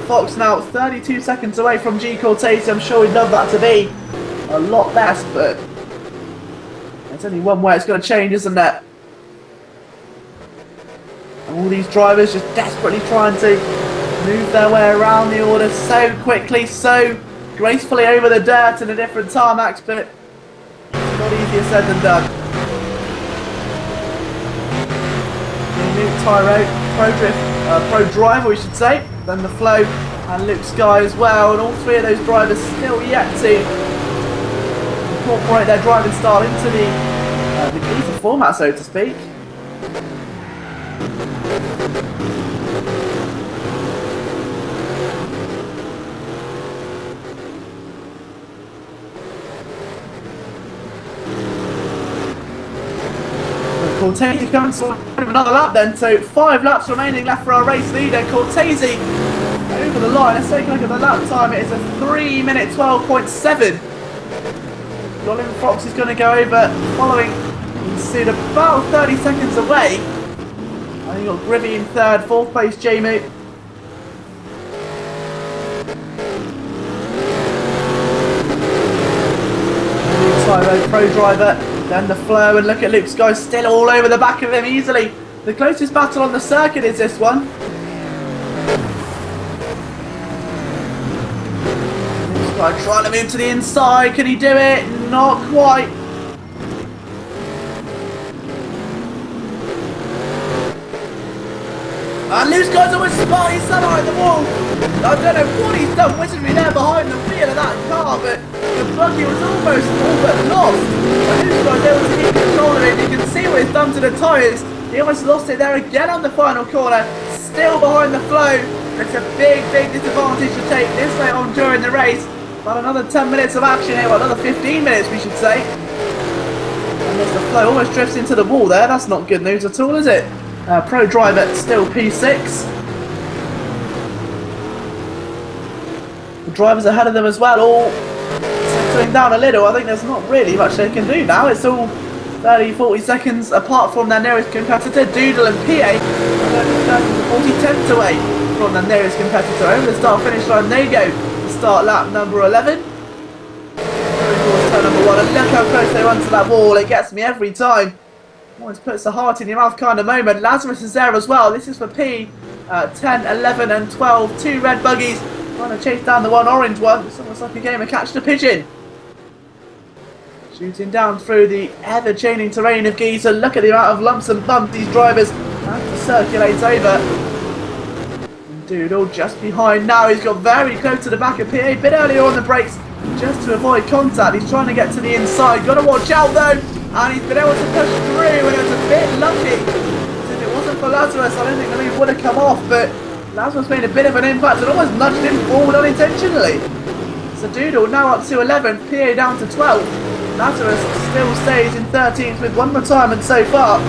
Fox now 32 seconds away from G Cortese. I'm sure we'd love that to be a lot less, but there's only one way it's going to change, isn't it? And all these drivers just desperately trying to move their way around the order so quickly, so gracefully over the dirt in a different tarmacs, but it's not easier said than done. New Tyro, Pro Driver we should say, then the Flow and Luke Sky as well, and all three of those drivers still yet to incorporate their driving style into the Giza format, so to speak. Cortese comes for another lap then, so 5 laps remaining left for our race leader. Cortese over the line. Let's take a look at the lap time. It is a 3 minute 12.7. Colin Fox is going to go over following soon, about 30 seconds away. I think you've got Gribby in 3rd, 4th place Jamie. Tyro, Pro Driver. Then the Flow, and look at Luke Sky still all over the back of him easily. The closest battle on the circuit is this one. Luke Sky trying to move to the inside. Can he do it? Not quite. And Luke Sky's almost spotted his son behind the wall. I don't know what he's done wizardry there behind the wheel of that car, but the buggy was almost all but lost. And Luke Sky's able to keep control of it. You can see what it's done to the tyres. He almost lost it there again on the final corner. Still behind the Flow. It's a big, big disadvantage to take this late on during the race. About another 10 minutes of action here, well, another 15 minutes we should say. And there's the Flow, almost drifts into the wall there. That's not good news at all, is it? Pro Driver still P6. The drivers ahead of them as well, all settling down a little. I think there's not really much they can do now. It's all 30-40 seconds apart from their nearest competitor. Doodle and PA 30-40 tenths away from their nearest competitor. Over the start-finish line they go. Start lap number 11. Turn number 1, and look how close they run to that wall. It gets me every time. Always puts the heart in your mouth kind of moment. Lazarus is there as well. This is for P, 10, 11 and 12. 2 red buggies trying to chase down the one orange one. It's almost like a game of catch the pigeon. Shooting down through the ever-changing terrain of Giza. Look at the amount of lumps and bumps these drivers have to circulate over. And Doodle just behind now. He's got very close to the back of PA. A bit earlier on the brakes just to avoid contact. He's trying to get to the inside. Got to watch out though. And he's been able to push through, and it was a bit lucky. If it wasn't for Lazarus, I don't think the move would have come off, but Lazarus made a bit of an impact and almost nudged him forward unintentionally. So Doodle now up to 11th, PA down to 12th. Lazarus still stays in 13th with 1 retirement so far.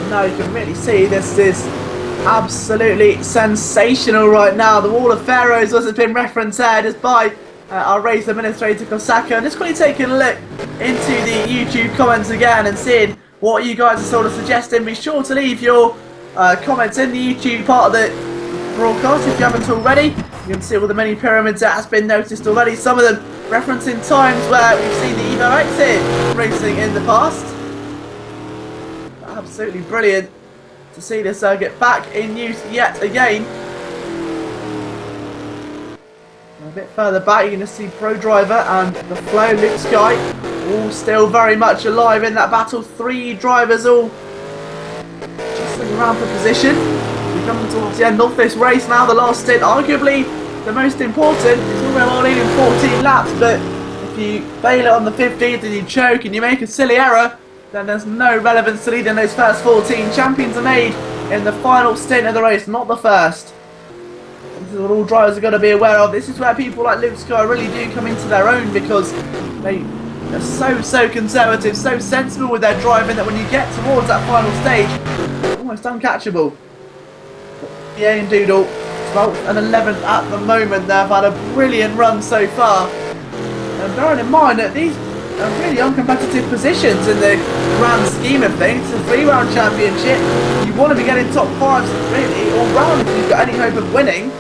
Now you can really see this is absolutely sensational right now. The Wall of Pharaohs, as has been referenced there just by our race administrator Kosaka. And just quickly taking a look into the YouTube comments again and seeing what you guys are sort of suggesting. Be sure to leave your comments in the YouTube part of the broadcast if you haven't already. You can see all the mini pyramids that has been noticed already. Some of them referencing times where we've seen the Evo X here racing in the past. Absolutely brilliant to see this circuit back in use yet again. A bit further back, you're going to see Pro Driver and the Flow, Luke Sky, all still very much alive in that battle. 3 drivers all jostling around for position. We're coming towards the end of this race now, the last stint, arguably the most important. It's all going on in 14 laps, but if you fail it on the 15th and you choke and you make a silly error, then there's no relevance to leading those first 14. Champions are made in the final stint of the race, not the first. This is what all drivers are going to be aware of. This is where people like Luke Sky really do come into their own, because they are so conservative, so sensible with their driving, that when you get towards that final stage, almost uncatchable. PA and Doodle, 12th and 11th at the moment. They've had a brilliant run so far. And bearing in mind that these are really uncompetitive positions in the grand scheme of things. It's a 3-round championship. You want to be getting top 5s really all round if you've got any hope of winning.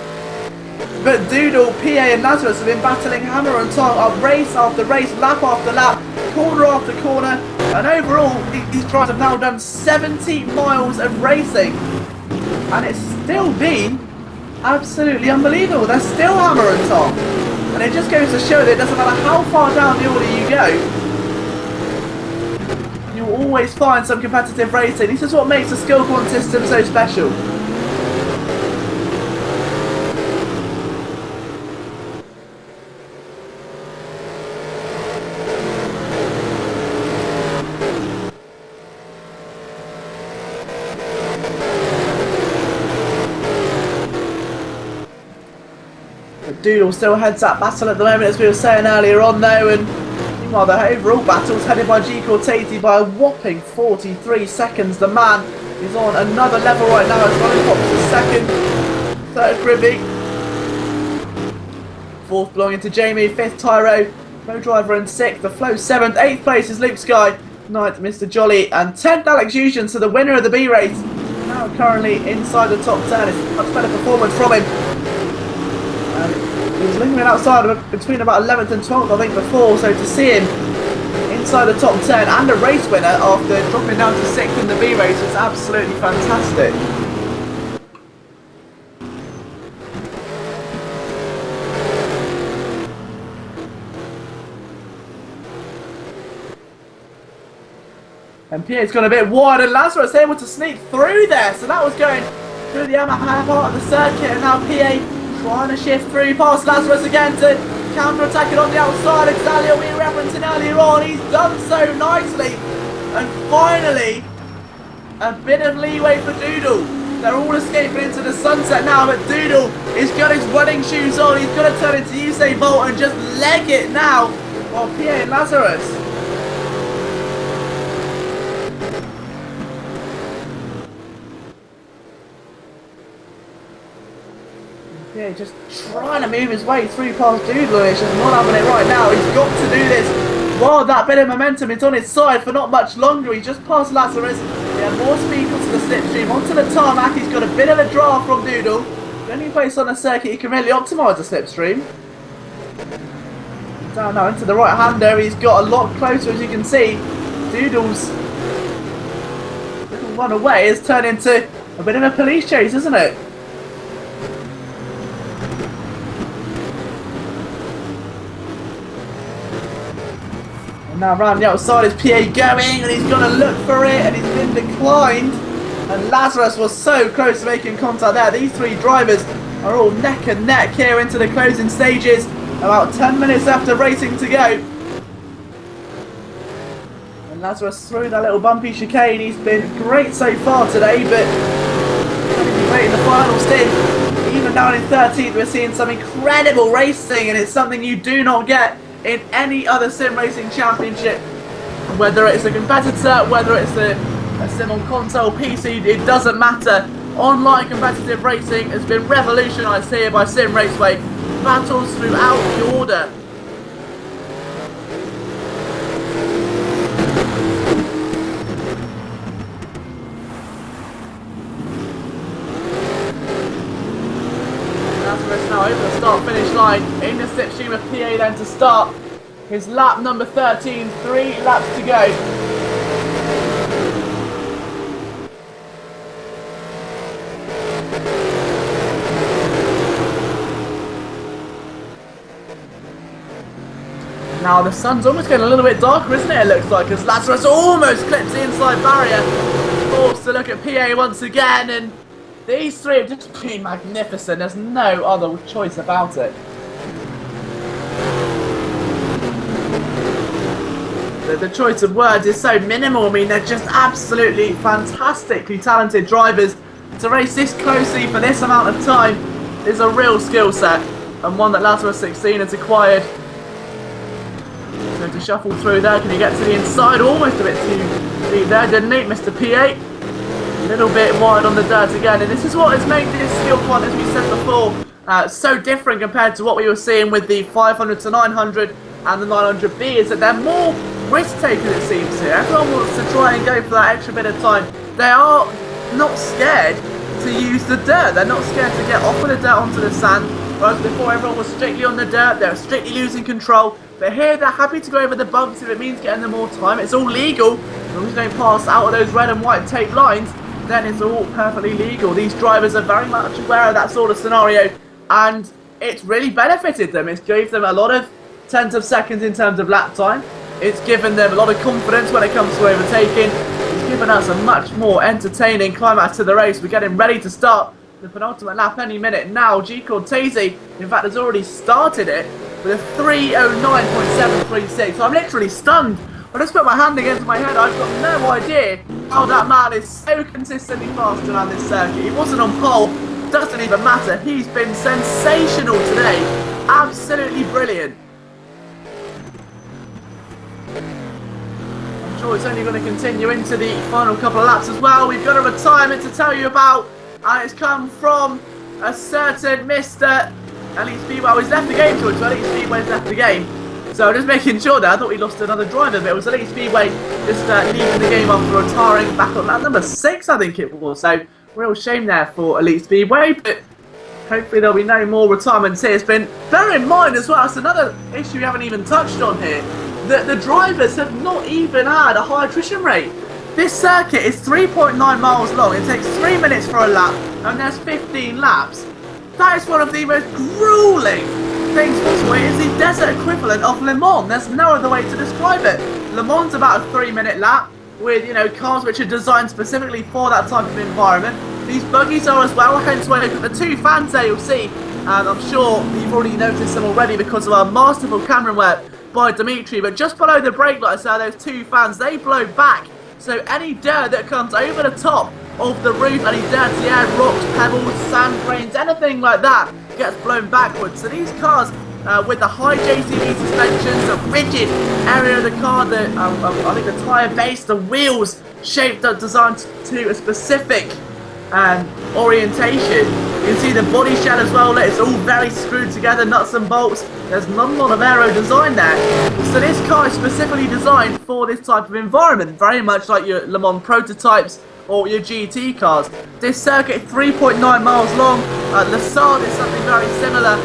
But Doodle, PA and Lazarus have been battling hammer and tongue up race after race, lap after lap, corner after corner, and overall these drivers have now done 70 miles of racing, and it's still been absolutely unbelievable. They're still hammer and tongue, and it just goes to show that it doesn't matter how far down the order you go, you'll always find some competitive racing. This is what makes the Skillquant system so special. Doodle still heads that battle at the moment, as we were saying earlier on though, and meanwhile the overall battle's headed by G. Cortese by a whopping 43 seconds. The man is on another level right now as Ronnie is second, third Gribby, fourth belonging to Jamie, fifth Tyro, Pro Driver in sixth, the Flow 7th, 8th place is Luke Sky, 9th Mr. Jolly, and 10th Alex Eugen, so the winner of the B race, now currently inside the top 10. It's a much better performance from him. He was lingering outside between about 11th and 12th I think before, so to see him inside the top 10 and a race winner after dropping down to 6th in the B race is absolutely fantastic. And Pierre's gone a bit wide, and Lazarus able to sneak through there, so that was going through the Yamaha part of the circuit, and now PA trying to shift through past Lazarus again to counter-attack it on the outside. Exactly what we were referencing earlier on. He's done so nicely. And finally, a bit of leeway for Doodle. They're all escaping into the sunset now, but Doodle has got his running shoes on. He's going to turn into Usain Bolt and just leg it now. While PA and Lazarus, yeah, just trying to move his way through past Doodle, and it's just not having it right now. He's got to do this while that bit of momentum is on his side for not much longer. He's just passed Lazarus. He had more speed onto the slipstream, onto the tarmac. He's got a bit of a draft from Doodle. The only place on the circuit he can really optimise the slipstream. Down now into the right hander. He's got a lot closer, as you can see. Doodle's little run away has turned into a bit of a police chase, isn't it? Now round the outside is PA going, and he's going to look for it, and he's been declined. And Lazarus was so close to making contact there. These 3 drivers are all neck and neck here into the closing stages. About 10 minutes after racing to go. And Lazarus through that little bumpy chicane. He's been great so far today, but great in the final stint. Even down in 13th, we're seeing some incredible racing, and it's something you do not get in any other sim racing championship, whether it's a competitor, whether it's a sim on console, PC, it doesn't matter. Online competitive racing has been revolutionised here by Simraceway. Battles throughout the order. going to start his lap number 13, 3 laps to go. Now the sun's almost getting a little bit darker, isn't it? It looks like, as Lazarus almost clips the inside barrier. Forced to look at PA once again, and these three have just been magnificent. There's no other choice about it. The choice of words is so minimal. I mean, they're just absolutely fantastically talented drivers. To race this closely for this amount of time is a real skill set, and one that Lazarus 16 has acquired. So to shuffle through there, can he get to the inside? Almost a bit too deep there, didn't he, Mr. P8? A little bit wide on the dirt again, and this is what has made this Skillquant, as we said before, so different compared to what we were seeing with the 500 to 900 and the 900B, is that they're more risk-takers, it seems here. Everyone wants to try and go for that extra bit of time. They are not scared to use the dirt. They're not scared to get off of the dirt onto the sand. Whereas before, everyone was strictly on the dirt. They're strictly losing control. But here, they're happy to go over the bumps if it means getting them more time. It's all legal. As long as you don't pass out of those red and white tape lines, then it's all perfectly legal. These drivers are very much aware of that sort of scenario, and it's really benefited them. It's gave them a lot of tenths of seconds in terms of lap time. It's given them a lot of confidence when it comes to overtaking. It's given us a much more entertaining climax to the race. We're getting ready to start the penultimate lap any minute now. G. Cortese, in fact, has already started it with a 3:09.736. So I'm literally stunned. I just put my hand against my head. I've got no idea how that man is so consistently fast around this circuit. He wasn't on pole. Doesn't even matter. He's been sensational today. Absolutely brilliant. I'm sure it's only going to continue into the final couple of laps as well. We've got a retirement to tell you about, and it's come from a certain Mr. Elite Speedway. Well, he's left the game, George. Elite Speedway's left the game. So just making sure that I thought we lost another driver, but it was Elite Speedway just leaving the game after retiring back on lap number 6, I think it was. So real shame there for Elite Speedway, but hopefully there'll be no more retirements here. It's been, bear in mind as well, it's another issue we haven't even touched on here, that the drivers have not even had a high attrition rate. This circuit is 3.9 miles long. It takes 3 minutes for a lap, and there's 15 laps. That is one of the most grueling things possible. It is the desert equivalent of Le Mans. There's no other way to describe it. Le Mans about a 3-minute lap with, you know, cars which are designed specifically for that type of environment. These buggies are as well, hence why the two fans there you'll see, and I'm sure you've already noticed them already because of our masterful camera work by Dimitri, but just below the brake lights are those two fans. They blow back, so any dirt that comes over the top of the roof, any dirty air, rocks, pebbles, sand grains, anything like that gets blown backwards. So these cars with the high JCB suspensions, the rigid area of the car, I think the tyre base, the wheels shaped up, designed to a specific orientation. You can see the body shell as well, it's all very screwed together, nuts and bolts. There's not a lot of aero design there. So this car is specifically designed for this type of environment, very much like your Le Mans prototypes or your GT cars. This circuit, 3.9 miles long. Le Sard is something very similar,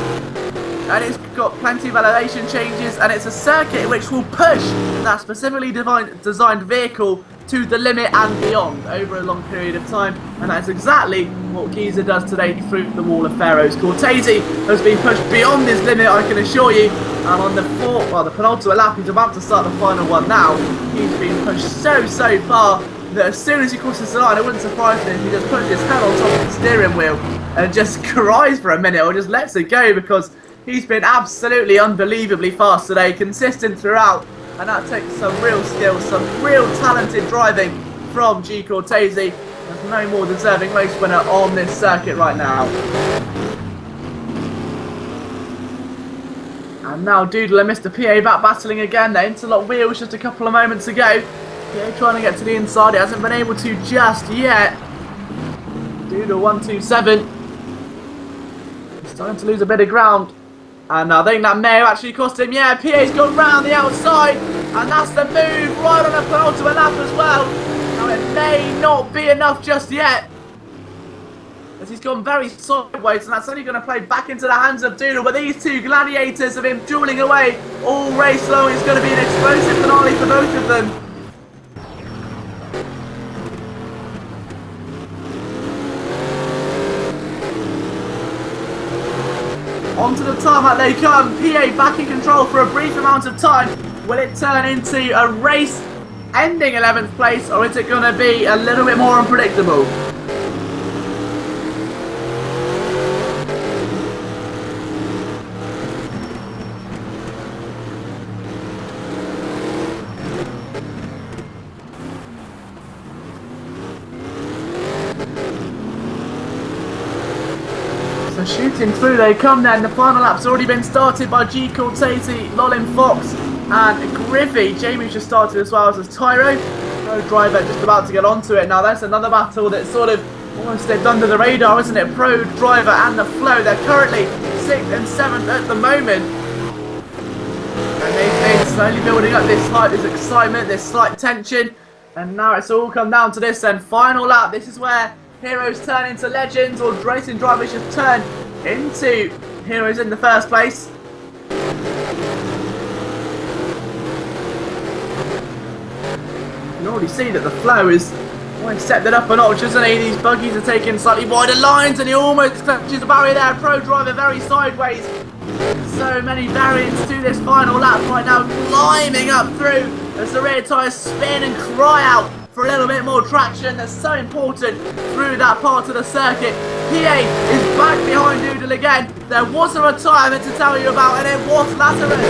and it's got plenty of elevation changes, and it's a circuit which will push that specifically designed vehicle to the limit and beyond over a long period of time, and that's exactly what Giza does today through the wall of Pharaohs. Cortese has been pushed beyond his limit, I can assure you, and on the the penultimate lap, he's about to start the final one now. He's been pushed so far that as soon as he crosses the line, it wouldn't surprise me if he just puts his head on top of the steering wheel and just cries for a minute or just lets it go, because he's been absolutely unbelievably fast today, consistent throughout, and that takes some real skill, some real talented driving from G. Cortese. There's no more deserving race winner on this circuit right now. And now Doodle and Mr. PA back battling again. Their interlock wheels just a couple of moments ago. PA trying to get to the inside, he hasn't been able to just yet. Doodle 127. He's starting to lose a bit of ground. And I think that may have actually cost him. Yeah, PA's gone round the outside, and that's the move right on the penultimate lap as well. Now it may not be enough just yet. as he's gone very sideways, and that's only going to play back into the hands of Doodle. But these two gladiators have been dueling away all race long. It's going to be an explosive finale for both of them. Onto the tarmac they come. PA back in control for a brief amount of time. Will it turn into a race ending 11th place, or is it going to be a little bit more unpredictable? So shooting through they come then. The final lap's already been started by G. Cortese, Lolin Fox and Griffey. Jamie's just started as well as Tyro. Pro driver just about to get onto it. Now that's another battle that's sort of almost slipped under the radar, isn't it? Pro driver and the Flow. They're currently 6th and 7th at the moment. And they've been slowly building up this hype, this excitement, this slight tension. And now it's all come down to this then. Final lap. This is where heroes turn into legends, or racing drivers just turn into heroes in the first place. You can already see that the Flow is stepped it up a notch, isn't he? These buggies are taking slightly wider lines, and he almost touches the barrier there. Pro driver very sideways. So many variants to this final lap right now, climbing up through as the rear tyres spin and cry out for a little bit more traction. That's so important through that part of the circuit. PA is back behind Doodle again. There was a retirement to tell you about, and it was Lazarus.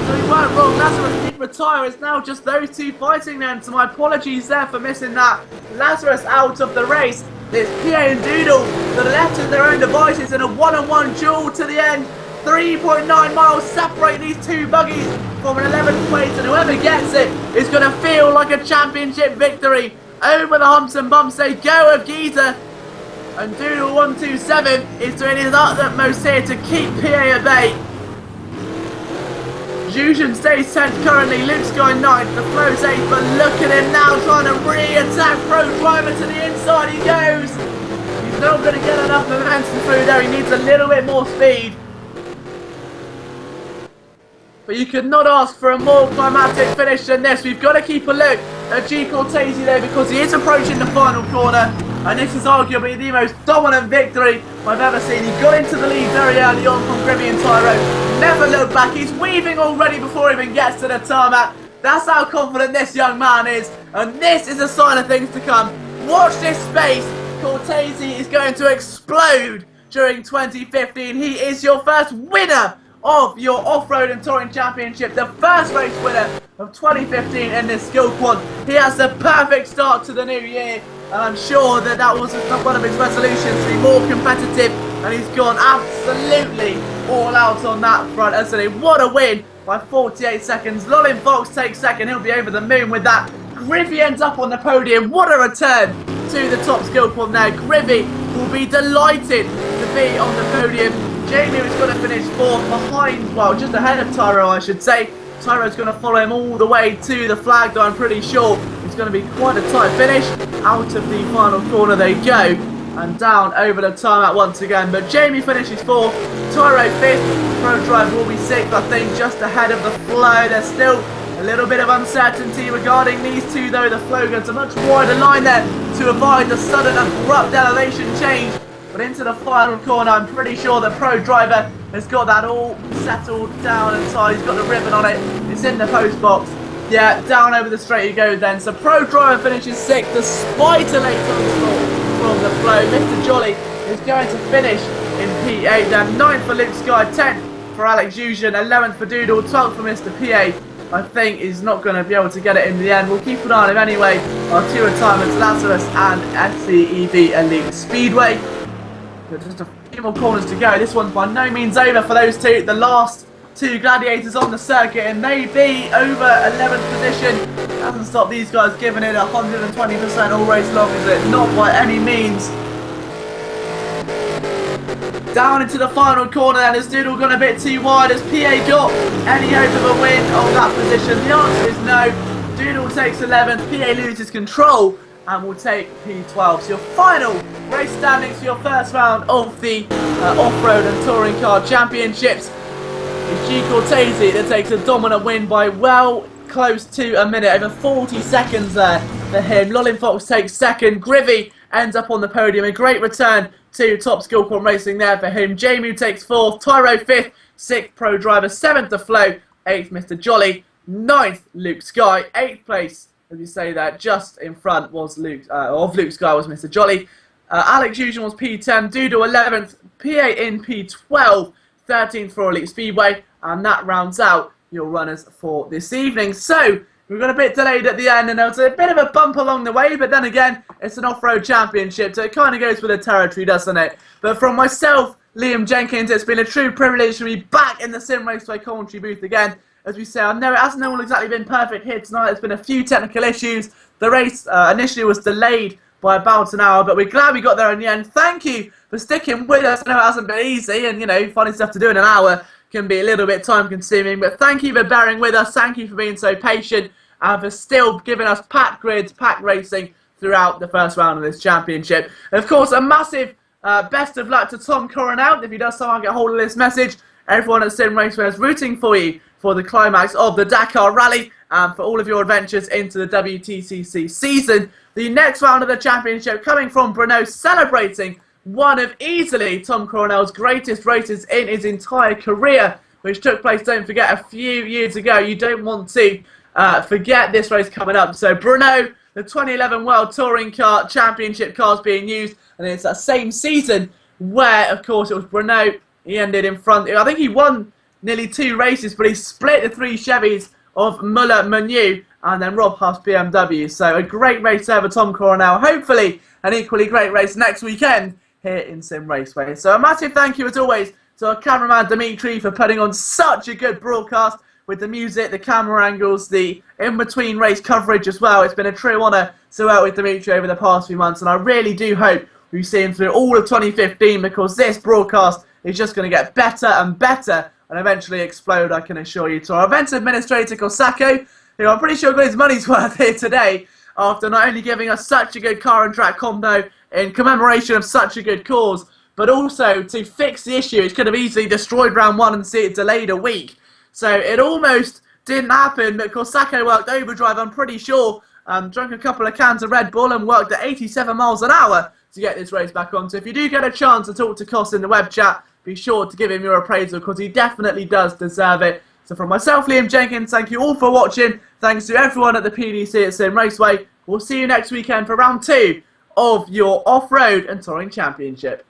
So you weren't wrong, Lazarus did retire. It's now just those two fighting then, so my apologies there for missing that. Lazarus out of the race. It's PA and Doodle that are left to their own devices in a one-on-one duel to the end. 3.9 miles separate these two buggies from an 11th place, and whoever gets it is going to feel like a championship victory. Over the humps and bumps they go of Giza, and Doodle 127 is doing his utmost here to keep PA at bay. Jusian stays 10th currently, Luke's going 9th, the Flow's 8th, but look at him now trying to re-attack Pro Driver to the inside. He goes. He's not going to get enough momentum through there. He needs a little bit more speed. But you could not ask for a more climatic finish than this. We've got to keep a look at G. Cortese there, because he is approaching the final corner, and this is arguably the most dominant victory I've ever seen. He got into the lead very early on from Griffey and Tyro. Never looked back. He's weaving already before he even gets to the tarmac. That's how confident this young man is, and this is a sign of things to come. Watch this space. Cortese is going to explode during 2015. He is your first winner of your off-road and touring championship, the first race winner of 2015 in this Skillquant. He has the perfect start to the new year, and I'm sure that that was one of his resolutions, to be more competitive, and he's gone absolutely all out on that front, hasn't he? What a win by 48 seconds. Lolin Fox takes second. He'll be over the moon with that. Griffey ends up on the podium. What a return to the top Skillquant there. Griffey will be delighted to be on the podium. Jamie was going to finish 4th behind, well, just ahead of Tyro, I should say. Tyro's going to follow him all the way to the flag, though I'm pretty sure it's going to be quite a tight finish. Out of the final corner they go, and down over the tarmac once again. But Jamie finishes 4th, Tyro 5th, Pro Driver will be 6th, I think, just ahead of the Flow. There's still a little bit of uncertainty regarding these two, though. The Flow goes a much wider line there to avoid the sudden abrupt elevation change. But into the final corner, I'm pretty sure the Pro Driver has got that all settled down inside. He's got the ribbon on it. It's in the post box. Yeah, down over the straight you go then. So Pro Driver finishes 6th, despite a late onslaught from the Flow. Mr. Jolly is going to finish in P8 then. 9th for Luke Sky, 10th for Alex Jusian, 11th for Doodle, 12th for Mr. PA. I think he's not going to be able to get it in the end. We'll keep an eye on him anyway. Our two retirements, Lazarus and SCEV Elite Speedway. Just a few more corners to go. This one's by no means over for those two. The last two gladiators on the circuit, and maybe over 11th position. Hasn't stopped these guys giving it 120% all race long, is it? Not by any means. Down into the final corner, and is Doodle gone a bit too wide? Has PA got any hope of a win of that position? The answer is no. Doodle takes 11th, PA loses control and will take P12. So your final race standings for your first round of the Off-Road and Touring Car Championships is G. Cortese that takes a dominant win by well close to a minute, over 40 seconds there for him. Lolin Fox takes second. Grivy ends up on the podium. A great return to top Skillquant Racing there for him. Jamu takes fourth. Tyro fifth. Sixth Pro Driver. Seventh The Flow. Eighth Mr. Jolly. Ninth Luke Sky. Eighth place, as you say that, just in front was Luke Sky was Mr. Jolly. Alex Hugen was P10. Doodle 11th. P8 in P12. 13th for Elite Speedway. And that rounds out your runners for this evening. So we've got a bit delayed at the end, and there was a bit of a bump along the way, but then again, it's an off-road championship, so it kind of goes with the territory, doesn't it? But from myself, Liam Jenkins, it's been a true privilege to be back in the Simraceway commentary booth again. As we say, I know it hasn't all exactly been perfect here tonight. There's been a few technical issues. The race initially was delayed by about an hour, but we're glad we got there in the end. Thank you for sticking with us. I know it hasn't been easy, and, you know, finding stuff to do in an hour can be a little bit time consuming, but thank you for bearing with us. Thank you for being so patient and for still giving us packed grids, packed racing throughout the first round of this championship. And of course, a massive best of luck to Tom Coronel. If he does somehow get hold of this message, everyone at Simraceway is rooting for you for the climax of the Dakar Rally and for all of your adventures into the WTCC season. The next round of the championship coming from Brno, celebrating one of easily Tom Coronel's greatest races in his entire career, which took place, don't forget, a few years ago. You don't want to forget this race coming up. So Brno, the 2011 World Touring Car Championship cars being used, and it's that same season where, of course, it was Brno. He ended in front. I think he won nearly 2 races, but he split the 3 Chevys of Muller-Menu and then Rob Huff's BMW. So a great race there for Tom Coronel. Hopefully an equally great race next weekend here in Simraceway. So a massive thank you as always to our cameraman Dimitri for putting on such a good broadcast with the music, the camera angles, the in-between race coverage as well. It's been a true honour to work with Dimitri over the past few months, and I really do hope we see him through all of 2015, because this broadcast is just going to get better and better and eventually explode, I can assure you. To our events administrator Kosako, who I'm pretty sure got his money's worth here today, after not only giving us such a good car and track combo in commemoration of such a good cause, but also to fix the issue. It could have easily destroyed round 1 and see it delayed a week. So it almost didn't happen, but Corsacco worked overdrive, I'm pretty sure, drank a couple of cans of Red Bull and worked at 87 miles an hour to get this race back on. So if you do get a chance to talk to Kos in the web chat, be sure to give him your appraisal, because he definitely does deserve it. So from myself, Liam Jenkins, thank you all for watching. Thanks to everyone at the PDC at Simraceway. We'll see you next weekend for round 2 of your off-road and touring championship.